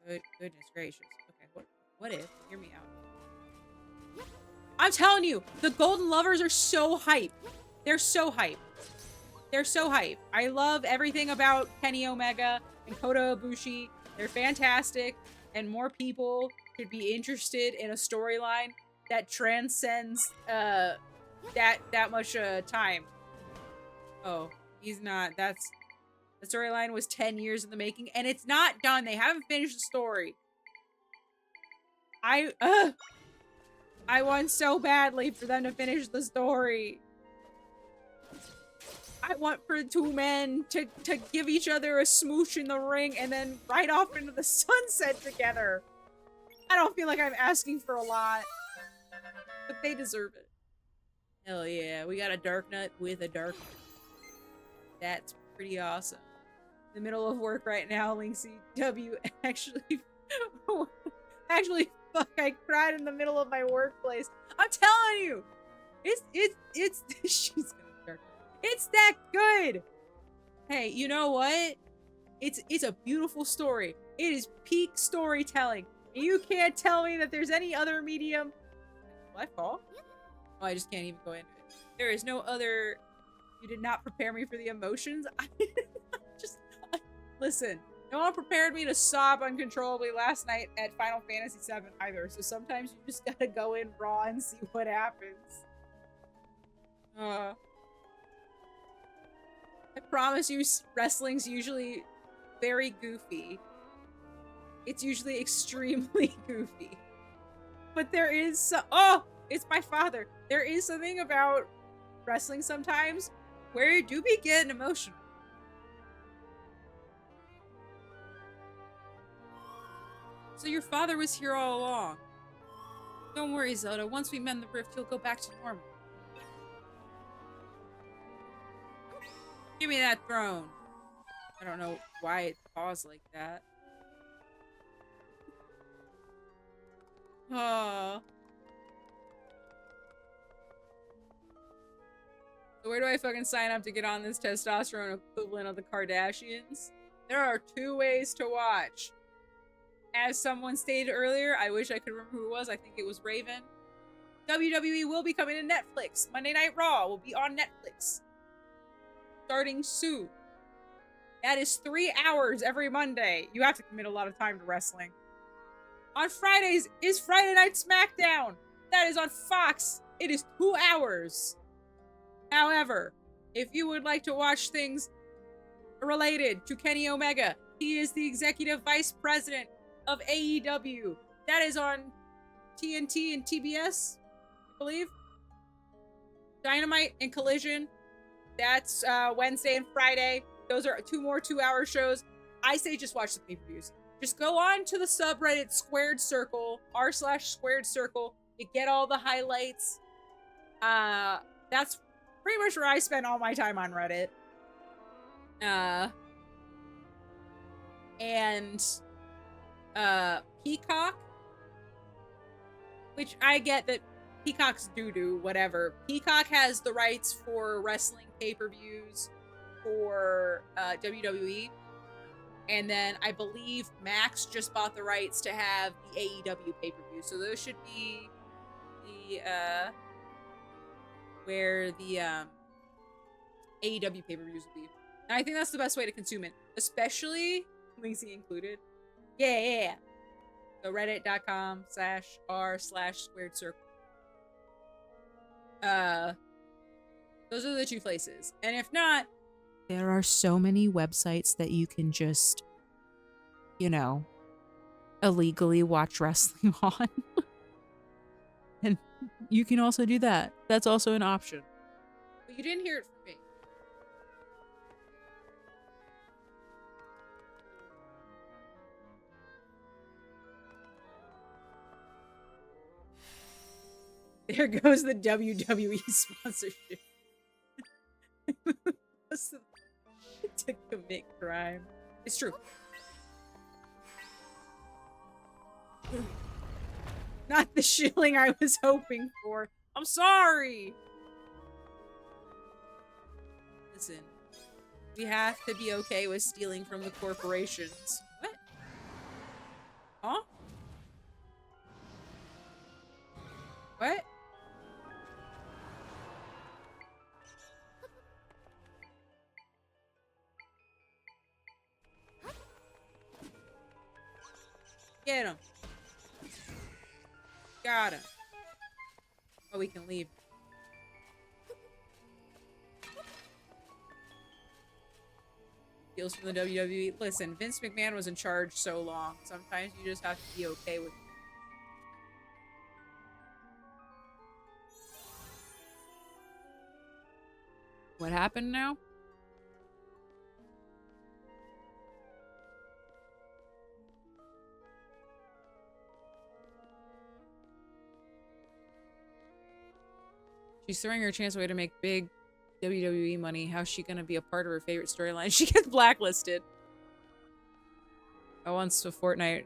Goodness gracious. Okay, what if? Hear me out. I'm telling you, the Golden Lovers are so hype. They're so hype. They're so hype. I love everything about Kenny Omega and Kota Ibushi. They're fantastic, and more people could be interested in a storyline that transcends that much time. Oh, he's not. The storyline was 10 years in the making, and it's not done. They haven't finished the story. I want so badly for them to finish the story. I want for two men to give each other a smooch in the ring and then ride off into the sunset together. I don't feel like I'm asking for a lot, but they deserve it. Hell yeah, we got a Dark Nut with a Dark Nut. That's pretty awesome. In the middle of work right now, Lynxicat actually fuck, I cried in the middle of my workplace. I'm telling you, it's she's gonna start. It's that good. Hey, you know what? It's a beautiful story. It is peak storytelling. And you can't tell me that there's any other medium. Will I fall? Oh, I just can't even go into it. There is no other. You did not prepare me for the emotions. Listen. No one prepared me to sob uncontrollably last night at Final Fantasy VII either, so sometimes you just gotta go in raw and see what happens. I promise you, wrestling's usually very goofy. It's usually extremely goofy. But there is oh! It's my father. There is something about wrestling sometimes where you do be getting emotional. So your father was here all along. Don't worry, Zelda. Once we mend the rift, he'll go back to normal. Give me that throne. I don't know why it paused like that. Aww. So where do I fucking sign up to get on this testosterone equivalent of the Kardashians? There are 2 ways to watch. As someone stated earlier, I wish I could remember who it was. I think it was Raven. WWE will be coming to Netflix. Monday Night Raw will be on Netflix. Starting soon. That is 3 hours every Monday. You have to commit a lot of time to wrestling. On Fridays is Friday Night SmackDown. That is on Fox. It is 2 hours. However, if you would like to watch things related to Kenny Omega, he is the executive vice president of AEW. That is on TNT and TBS, I believe. Dynamite and Collision. That's Wednesday and Friday. Those are 2 more 2-hour shows. I say just watch the pay-per-views. Just go on to the subreddit Squared Circle, r/Squared Circle. You get all the highlights. That's pretty much where I spend all my time on Reddit. Peacock, which I get that Peacock's doo-doo, whatever. Peacock has the rights for wrestling pay-per-views for WWE. And then I believe Max just bought the rights to have the AEW pay-per-view. So those should be the where the AEW pay-per-views will be. And I think that's the best way to consume it, especially Lynxie included. Yeah. So reddit.com/r/Squared Circle. Those are the 2 places. And if not, there are so many websites that you can just, illegally watch wrestling on. And you can also do that. That's also an option. But you didn't hear it from me. There goes the WWE sponsorship. To commit crime. It's true. Not the shilling I was hoping for. I'm sorry. Listen, we have to be okay with stealing from the corporations. What? Huh? What? Get him. Got him. Oh, we can leave. Deals from the WWE. Listen, Vince McMahon was in charge so long. Sometimes you just have to be okay with it. What happened now? She's throwing her chance away to make big WWE money. How's she gonna be a part of her favorite storyline? She gets blacklisted. I want a Fortnite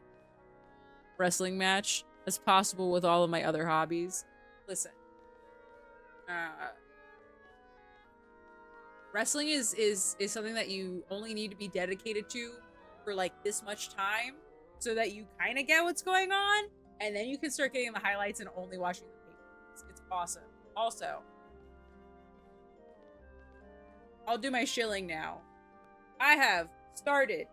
wrestling match. That's possible with all of my other hobbies. Listen. Wrestling is something that you only need to be dedicated to for like this much time so that you kind of get what's going on, and then you can start getting the highlights and only watching the pay-per-views. It's awesome. Also, I'll do my shilling now. I have started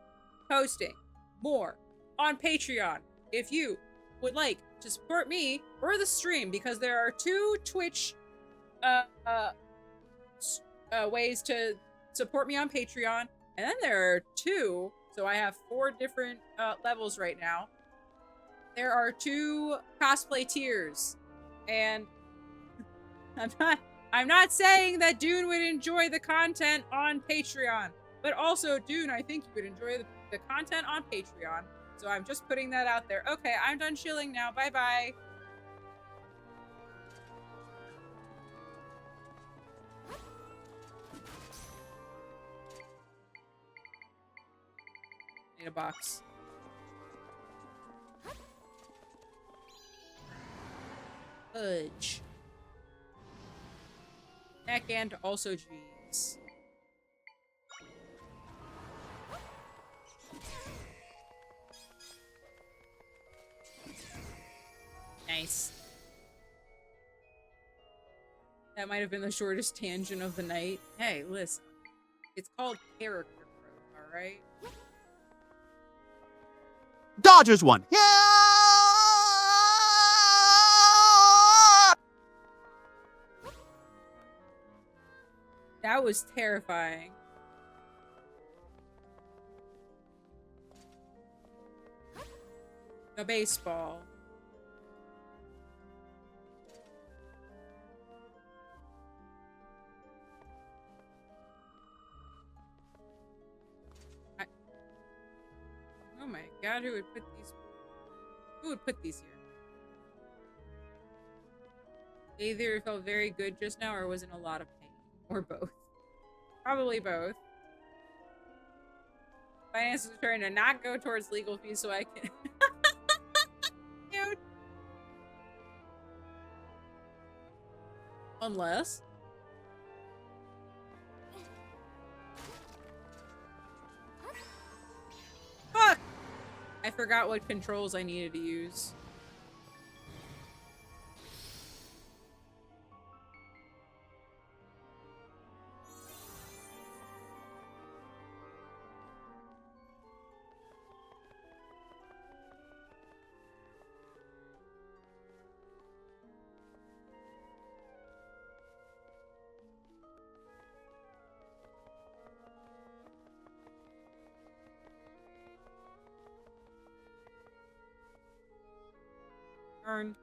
posting more on Patreon. If you would like to support me or the stream, because there are 2 Twitch ways to support me on Patreon, and then there are 2, so I have 4 different levels right now. There are 2 cosplay tiers, and I'm not saying that Dune would enjoy the content on Patreon, but also Dune, I think you would enjoy the content on Patreon. So I'm just putting that out there. Okay, I'm done chilling now. Bye-bye. Need a box. Fudge. Heck and also G's. Nice. That might have been the shortest tangent of the night. Hey, listen. It's called character growth, alright? Dodgers won. Yeah! That was terrifying. The baseball. Oh my god, who would put these here? They either felt very good just now or was in a lot of pain. Or both. Probably both. Finances are trying to not go towards legal fees so I can... Dude. Unless... Fuck! I forgot what controls I needed to use. Earn.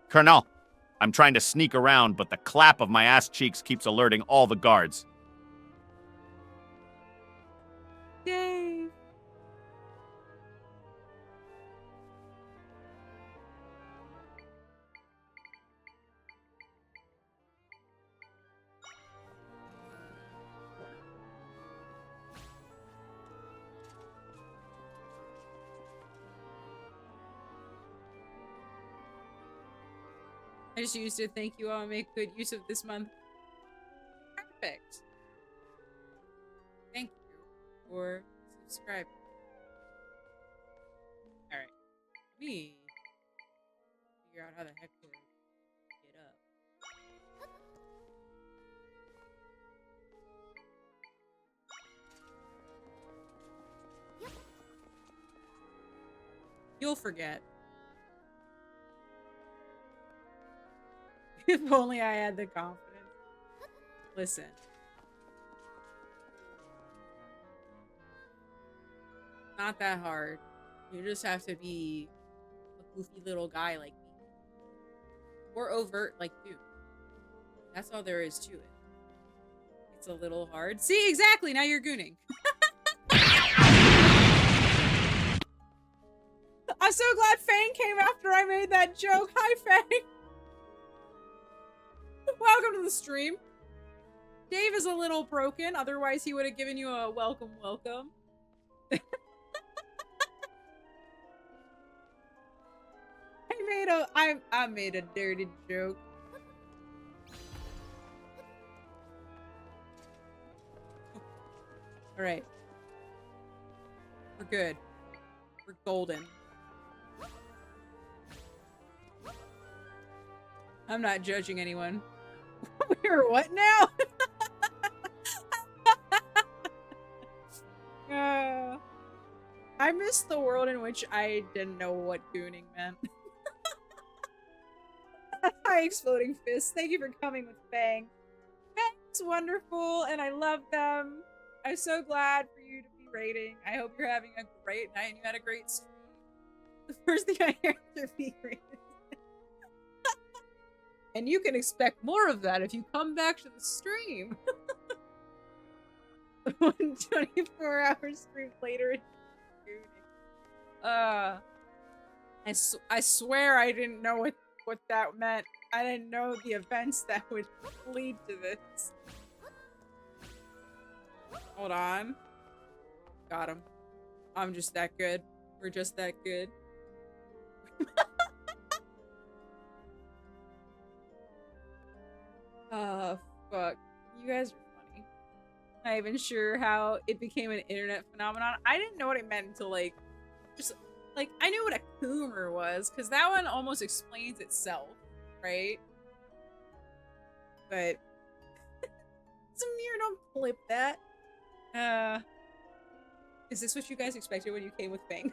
Colonel, I'm trying to sneak around, but the clap of my ass cheeks keeps alerting all the guards. Dave. I just used it. Thank you all. Make good use of this month. Perfect. Thank you for subscribing. Alright. Let me figure out how the heck to get up. You'll forget. If only I had the confidence. Listen. Not that hard. You just have to be a goofy little guy like me. Or overt like you. That's all there is to it. It's a little hard. See, exactly! Now you're gooning. I'm so glad Fang came after I made that joke. Hi, Fang! Welcome to the stream. Dave is a little broken, otherwise he would have given you a welcome. I made a dirty joke. Alright. We're good. We're golden. I'm not judging anyone. We're what now? I miss the world in which I didn't know what gooning meant. Hi, Exploding Fist. Thank you for coming with Fang. Fang's wonderful, and I love them. I'm so glad for you to be raiding. I hope you're having a great night and you had a great stream. The first thing I hear after being raided. And you can expect more of that if you come back to the stream. 24-hour stream later. I swear I didn't know what that meant. I didn't know the events that would lead to this. Hold on. Got him. I'm just that good. We're just that good. Fuck. You guys are funny. Not even sure how it became an internet phenomenon. I didn't know what it meant until, like, just, like, I knew what a coomer was, because that one almost explains itself, right? But, Samir, don't flip that. Is this what you guys expected when you came with Fang?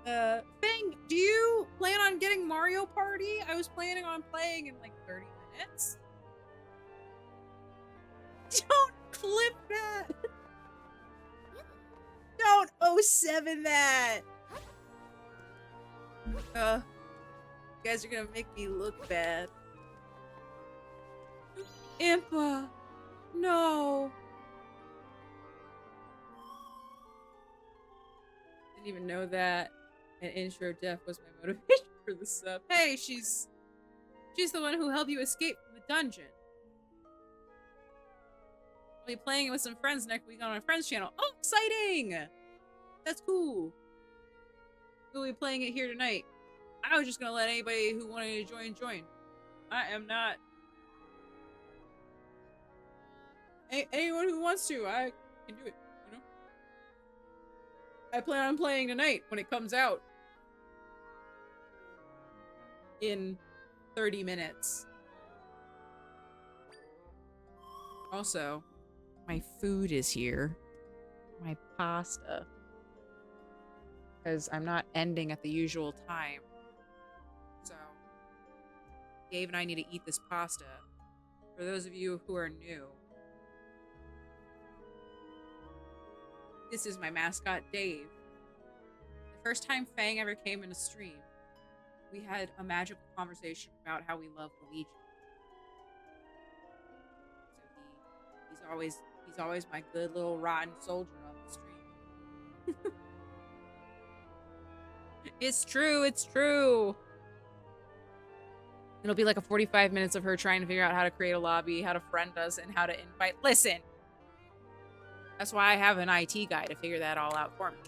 Fang, do you plan on getting Mario Party? I was planning on playing in like 30 minutes. Don't clip that! Don't 07 that! You guys are gonna make me look bad. Impa! No! Didn't even know that an intro death was my motivation for the sub. Hey, she's the one who helped you escape from the dungeon. I'll be playing it with some friends next week on my friend's channel. Oh, exciting! That's cool. We'll be playing it here tonight. I was just gonna let anybody who wanted to join. I am not. Anyone who wants to, I can do it, you know? I plan on playing tonight when it comes out. In 30 minutes. Also, my food is here. My pasta. Because I'm not ending at the usual time. So, Dave and I need to eat this pasta. For those of you who are new, this is my mascot, Dave. The first time Fang ever came in a stream, we had a magical conversation about how we love Luigi. So he's always my good little rotten soldier on the stream. It's true, it's true. It'll be like a 45 minutes of her trying to figure out how to create a lobby, how to friend us, and how to invite. Listen! That's why I have an IT guy to figure that all out for me.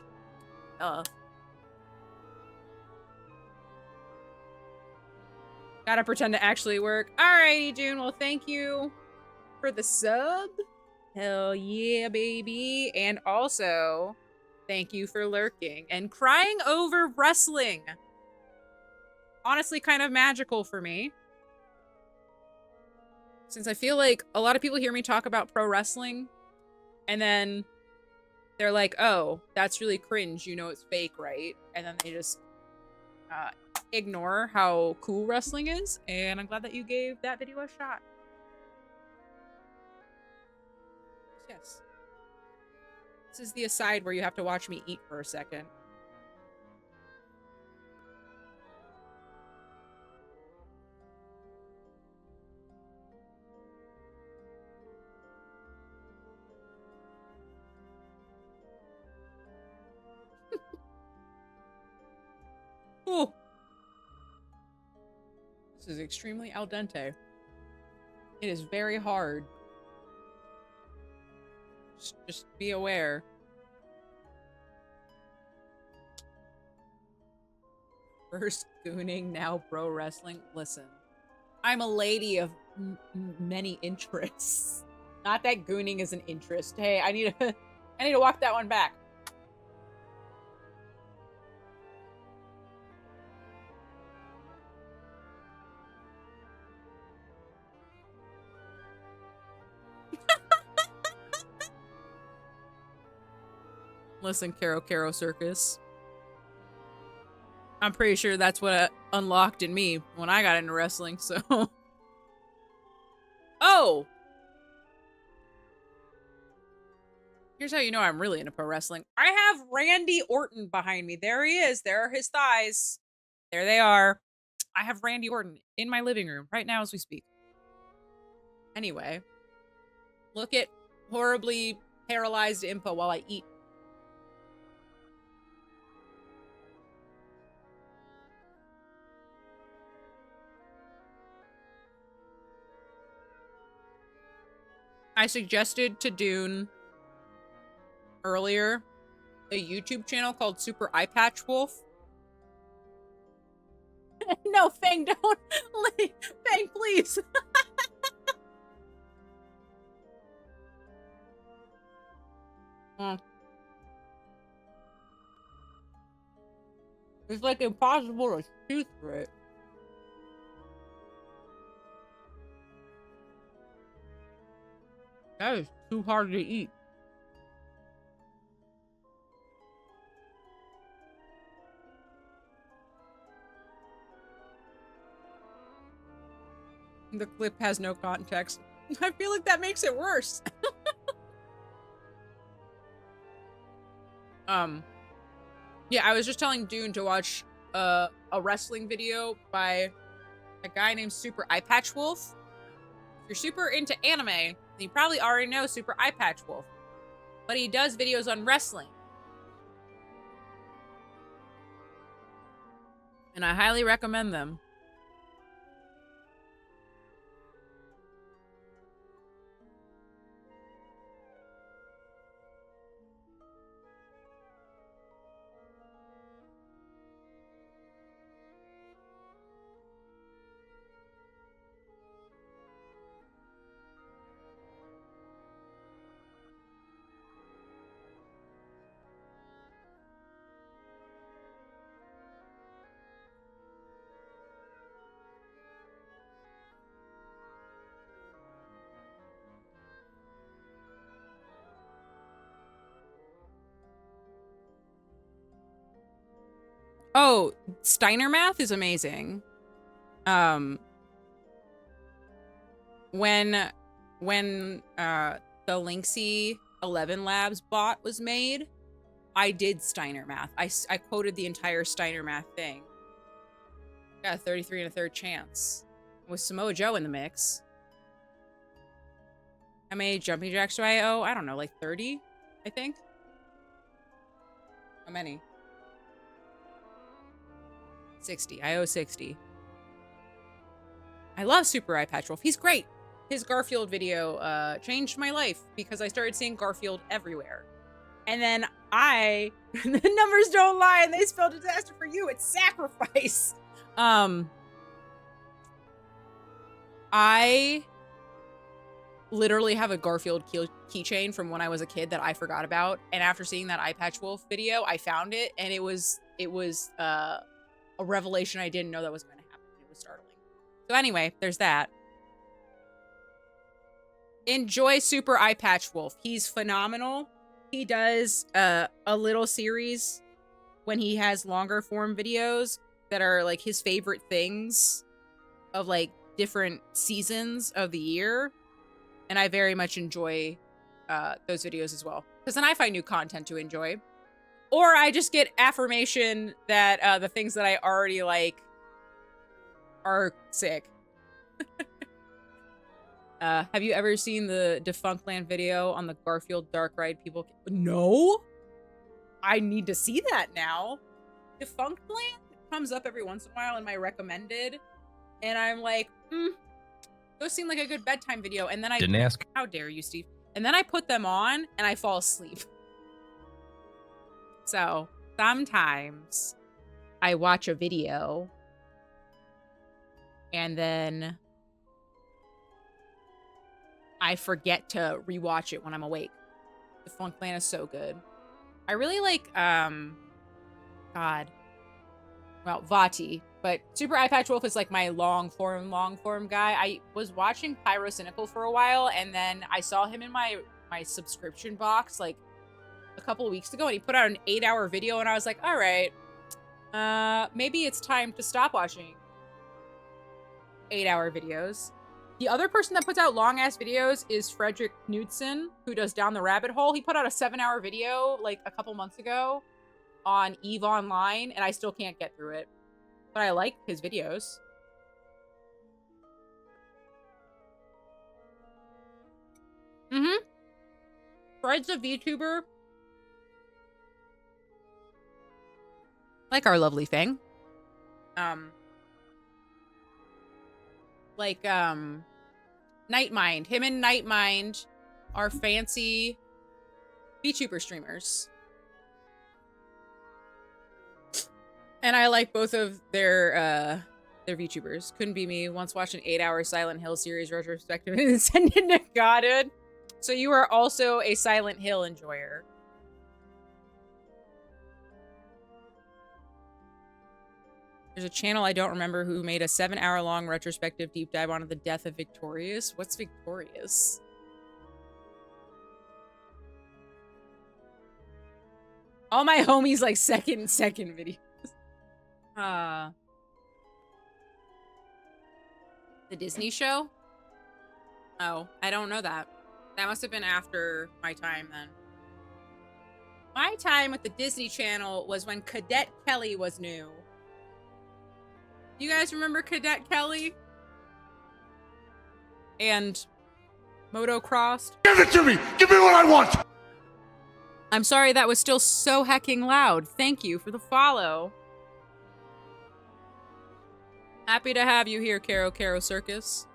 Gotta pretend to actually work. Alrighty, June. Well, thank you for the sub. Hell yeah, baby. And also, thank you for lurking and crying over wrestling. Honestly, kind of magical for me. Since I feel like a lot of people hear me talk about pro wrestling, and then they're like, oh, that's really cringe. You know it's fake, right? And then they just ignore how cool wrestling is, and I'm glad that you gave that video a shot. Yes. This is the aside where you have to watch me eat for a second. Oh. This is extremely al dente. It is very hard. Just be aware. First gooning, now pro wrestling. Listen, I'm a lady of many interests. Not that gooning is an interest. Hey, I need to walk that one back. Listen, Caro Caro Circus. I'm pretty sure that's what unlocked in me when I got into wrestling, so. Oh! Here's how you know I'm really into pro wrestling. I have Randy Orton behind me. There he is. There are his thighs. There they are. I have Randy Orton in my living room right now as we speak. Anyway, look at horribly paralyzed Impa while I eat. I suggested to Dune earlier a YouTube channel called Super Eye Patch Wolf. No, Fang, don't. Fang, please. It's like impossible to shoot through it. That is too hard to eat. The clip has no context. I feel like that makes it worse. Yeah, I was just telling Dune to watch a wrestling video by a guy named Super Eye Patch Wolf. If you're super into anime, then you probably already know Super Eye Patch Wolf. But he does videos on wrestling. And I highly recommend them. Oh, Steiner math is amazing. When the Lynxie 11 Labs bot was made, I did Steiner math. I quoted the entire Steiner math thing. Got a 33 and a third chance. With Samoa Joe in the mix. How many jumping jacks do I owe? I don't know, like 30, I think. How many? 60. I owe 60. I love Super Eye Patch Wolf. He's great. His Garfield video changed my life because I started seeing Garfield everywhere. And then the numbers don't lie and they spell disaster for you. It's sacrifice. I literally have a Garfield keychain from when I was a kid that I forgot about. And after seeing that Eye Patch Wolf video, I found it and it was a revelation I didn't know that was going to happen. It was startling. So anyway, there's that. Enjoy Super Eye Patch Wolf. He's phenomenal. He does a little series when he has longer form videos that are like his favorite things of like different seasons of the year. And I very much enjoy those videos as well. Because then I find new content to enjoy. Or I just get affirmation that the things that I already like are sick. Have you ever seen the Defunctland video on the Garfield Dark Ride people? No? I need to see that now. Defunctland comes up every once in a while in my recommended. And I'm like, those seem like a good bedtime video. And then I Didn't ask. How dare you, Steve? And then I put them on and I fall asleep. So sometimes I watch a video and then I forget to rewatch it when I'm awake. The Funkland is so good. I really like, Vati, but Super Eye Patch Wolf is like my long form guy. I was watching Pyrocynical for a while and then I saw him in my subscription box like a couple of weeks ago and he put out an 8-hour video and I was like, all right, Maybe it's time to stop watching 8-hour videos. The other person that puts out long-ass videos is Frederick Knudsen, who does Down the Rabbit Hole. He put out a 7-hour video, like, a couple months ago on EVE Online, and I still can't get through it. But I like his videos. Fred's a VTuber. Like our lovely Fang. Nightmind. Him and Nightmind are fancy VTuber streamers. And I like both of their VTubers. Couldn't be me. Once watched an 8-hour Silent Hill series retrospective and sent it to Goddard. So you are also a Silent Hill enjoyer. There's a channel I don't remember who made a 7-hour-long retrospective deep dive onto the death of Victorious. What's Victorious? All my homies like second videos. The Disney show? Oh, I don't know that. That must have been after my time then. My time with the Disney Channel was when Cadet Kelly was new. You guys remember Cadet Kelly? And Motocrossed? Give it to me! Give me what I want! I'm sorry that was still so hecking loud. Thank you for the follow. Happy to have you here, Caro Circus.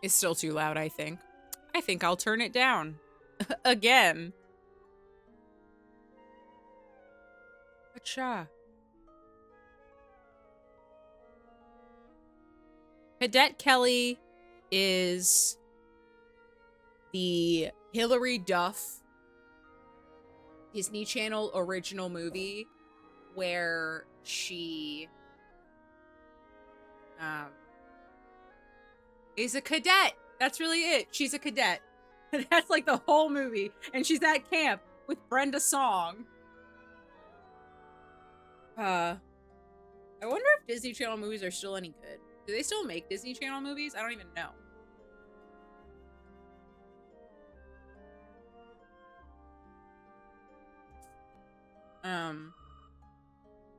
It's still too loud, I think. I think I'll turn it down. Again. Acha. Cadet Kelly is the Hilary Duff Disney Channel original movie where she is a cadet. That's really it. She's a cadet. That's like the whole movie. And she's at camp with Brenda Song. I wonder if Disney Channel movies are still any good. Do they still make Disney Channel movies? I don't even know.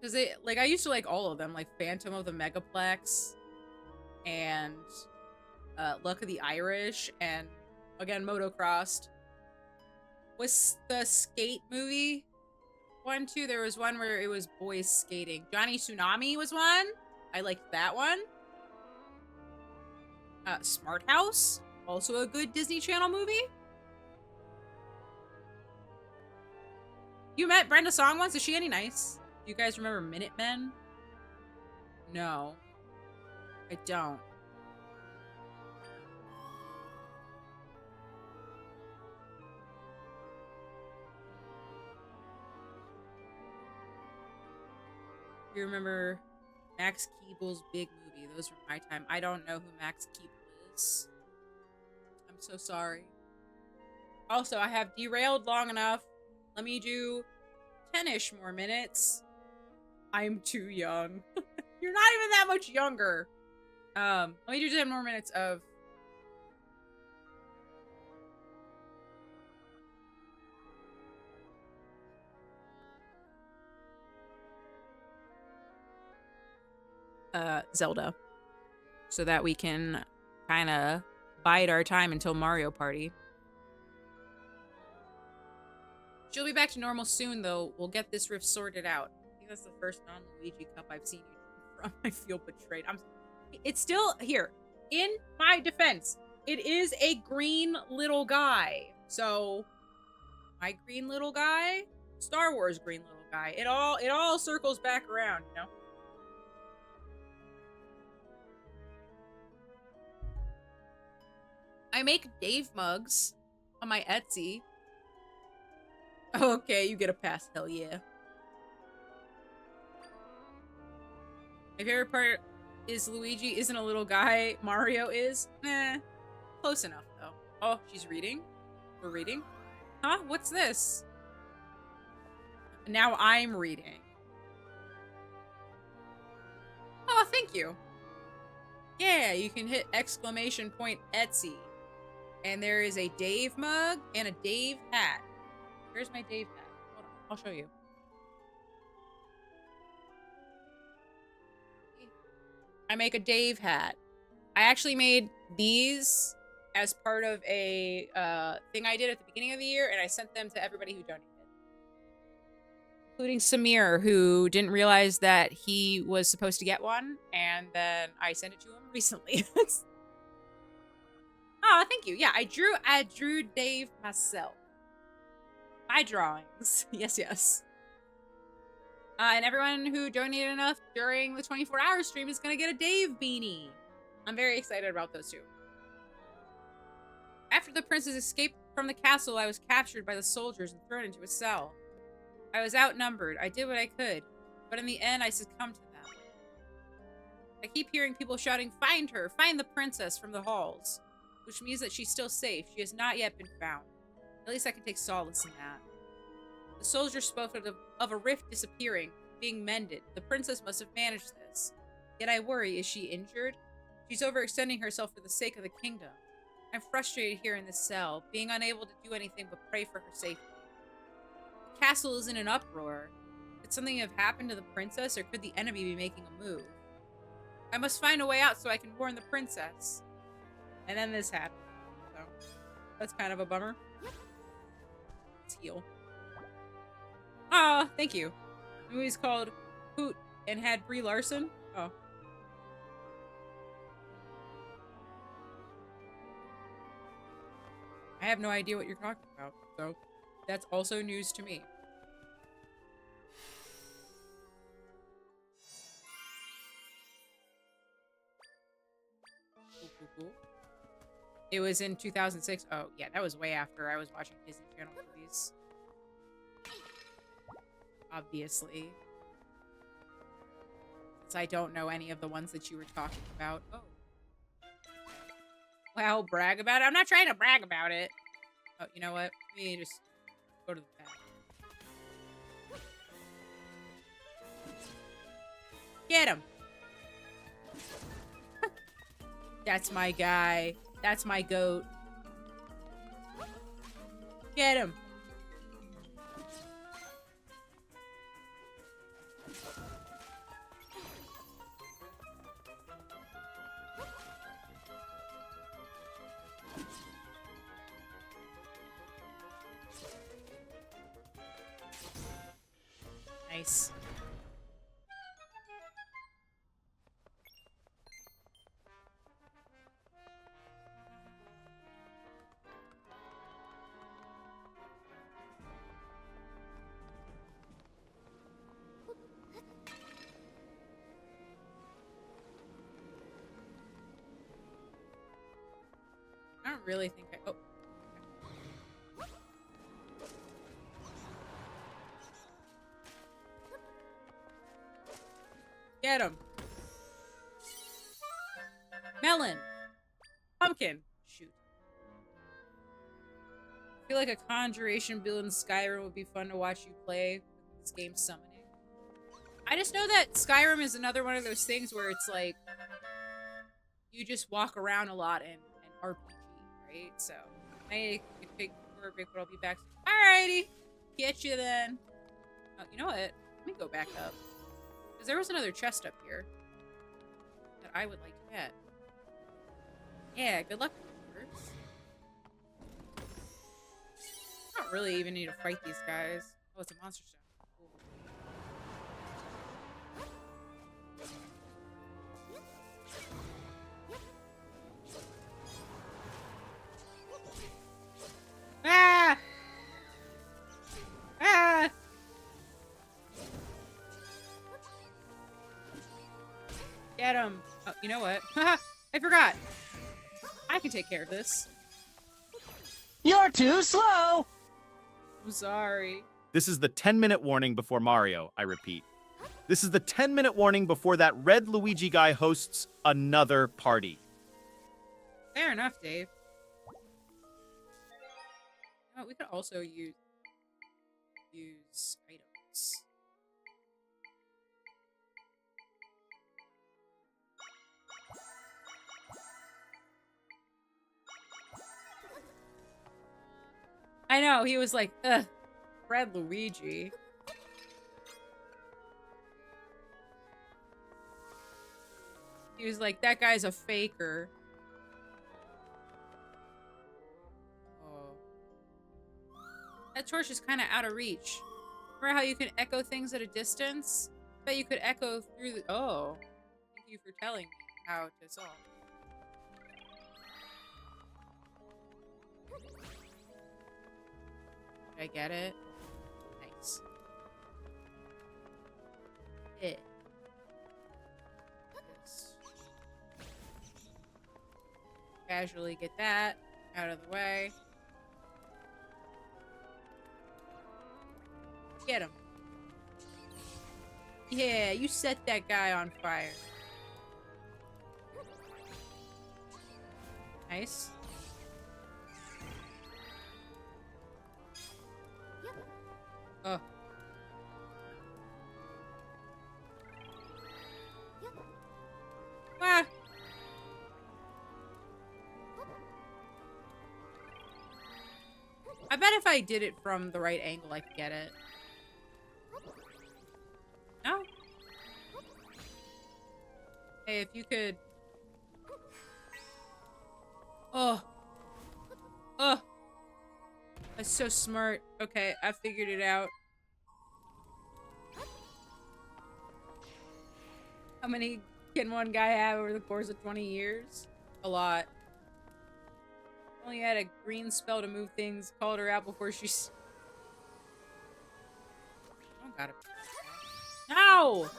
Cause they, like, I used to like all of them, like Phantom of the Megaplex and Luck of the Irish and again Motocrossed. Was the skate movie one too? There was one where it was boys skating. Johnny Tsunami was one. I liked that one. Smart House, also a good Disney Channel movie. You met Brenda Song once? Is she any nice? Do you guys remember Minutemen? No. I don't. You remember Max Keeble's big movie? Those were my time. I don't know who Max Keeble is. I'm so sorry. Also, I have derailed long enough. Let me do 10-ish more minutes. I'm too young. You're not even that much younger. Let me do 10 more minutes of Zelda. So that we can kind of bide our time until Mario Party. She'll be back to normal soon, though. We'll get this rift sorted out. I think that's the first non-Luigi cup I've seen you drink from. I feel betrayed. It's still here. In my defense, it is a green little guy. So, my green little guy, Star Wars green little guy. It all circles back around, you know? I make Dave mugs on my Etsy. Okay, you get a pass. Hell yeah. My favorite part is Luigi isn't a little guy. Mario is. Close enough, though. Oh, she's reading? We're reading? Huh? What's this? Now I'm reading. thank you. Yeah, you can hit exclamation point Etsy. And there is a Dave mug and a Dave hat. Where's my Dave hat? Hold on, I'll show you. I make a Dave hat. I actually made these as part of a thing I did at the beginning of the year, and I sent them to everybody who donated. Including Samir, who didn't realize that he was supposed to get one, and then I sent it to him recently. Oh, thank you. Yeah, I drew Dave myself. My drawings. Yes, yes. And everyone who donated enough during the 24-hour stream is going to get a Dave beanie. I'm very excited about those two. After the princess escaped from the castle, I was captured by the soldiers and thrown into a cell. I was outnumbered. I did what I could, but in the end, I succumbed to them. I keep hearing people shouting, "Find her! Find the princess!" from the halls, which means that she's still safe. She has not yet been found. At least I can take solace in that. The soldiers spoke of a rift disappearing, being mended. The princess must have managed this. Yet I worry, is she injured? She's overextending herself for the sake of the kingdom. I'm frustrated here in this cell, being unable to do anything but pray for her safety. The castle is in an uproar. Could something have happened to the princess, or could the enemy be making a move? I must find a way out so I can warn the princess. And then this happened. So, that's kind of a bummer. Let's heal. Oh, thank you. The movie's called Hoot and had Brie Larson. Oh. I have no idea what you're talking about, so that's also news to me. Cool. It was in 2006. Oh, yeah, that was way after I was watching Disney Channel movies. Obviously. Since I don't know any of the ones that you were talking about. Oh. Well, brag about it? I'm not trying to brag about it. Oh, you know what? Let me just go to the back. Get him! That's my guy. That's my goat. Get him! Nice. I don't really think I... Oh. Get him. Melon. Pumpkin. Shoot. I feel like a conjuration build in Skyrim would be fun to watch you play with this game summoning. I just know that Skyrim is another one of those things where it's like you just walk around a lot and RPG, right? So I could pick for a break, but I'll be back soon. Alrighty. Get you then. Oh, you know what? Let me go back up. Because there was another chest up here that I would like to get. Yeah, good luck with yours. I don't really even need to fight these guys. Oh, it's a monster stone. Cool. Ah! Ah! Get him. Oh, you know what? Haha, I forgot. I can take care of this. You're too slow! I'm sorry. This is the 10-minute warning before Mario, I repeat. This is the 10-minute warning before that red Luigi guy hosts another party. Fair enough, Dave. Oh, we could also use items. I know, he was like, ugh, Red Luigi. He was like, that guy's a faker. Oh. That torch is kind of out of reach. Remember how you can echo things at a distance? I bet you could echo through the... Oh. Thank you for telling me how to solve. Did I get it? Nice. It. This. Casually get that out of the way. Get him. Yeah, you set that guy on fire. Nice. Oh. Ah. I bet if I did it from the right angle, I could get it. No? Hey, if you could... Oh. Oh. That's so smart. Okay, I figured it out. How many can one guy have over the course of 20 years? A lot. Only had a green spell to move things, called her out before she's... I don't gotta... No!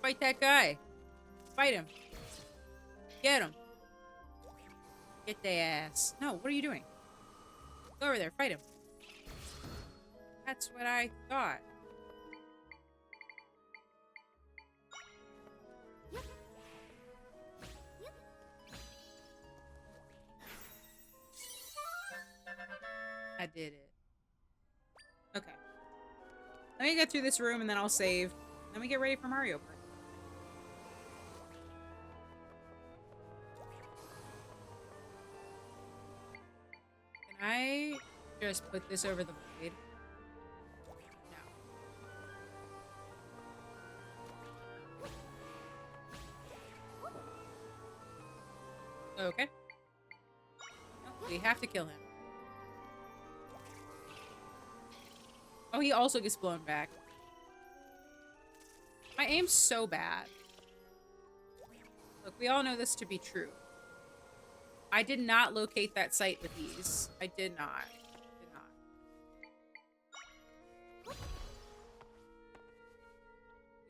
Fight that guy. Fight him. Get him. Get their ass. No, what are you doing? Go over there. Fight him. That's what I thought. I did it. Okay. Let me get through this room and then I'll save. Then we get ready for Mario Party. Can I just put this over the blade? No. Okay. Oh, we have to kill him. Oh, he also gets blown back. My aim's so bad. Look, we all know this to be true. I did not locate that site with ease. I did not. Did not.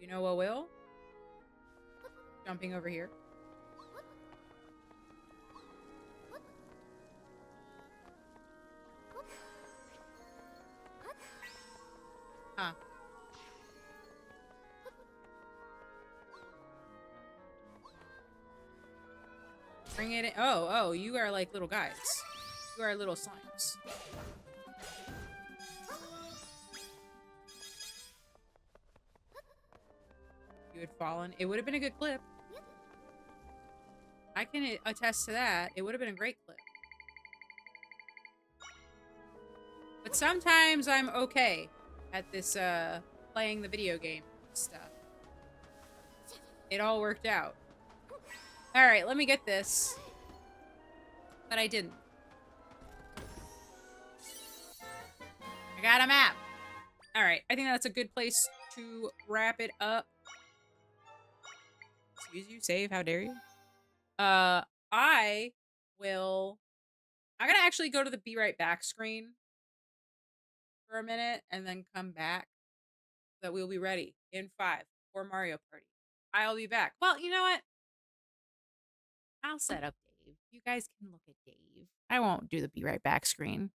You know what will? Jumping over here. Huh. Bring it in. Oh, you are like little guys. You are little slimes. You had fallen. It would have been a good clip. I can attest to that. It would have been a great clip. But sometimes I'm okay at this, playing the video game stuff. It all worked out. Alright, let me get this. But I didn't. I got a map. Alright, I think that's a good place to wrap it up. Excuse you, save, how dare you? I'm gonna actually go to the be right back screen for a minute and then come back so that we'll be ready in 5 for Mario Party. I'll be back. Well, you know what? I'll set up Dave. You guys can look at Dave. I won't do the be right back screen.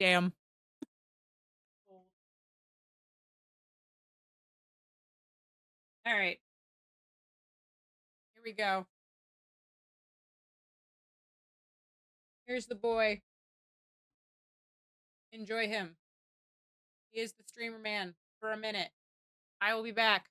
Damn. All right. Here we go. Here's the boy. Enjoy him. He is the streamer man for a minute. I will be back.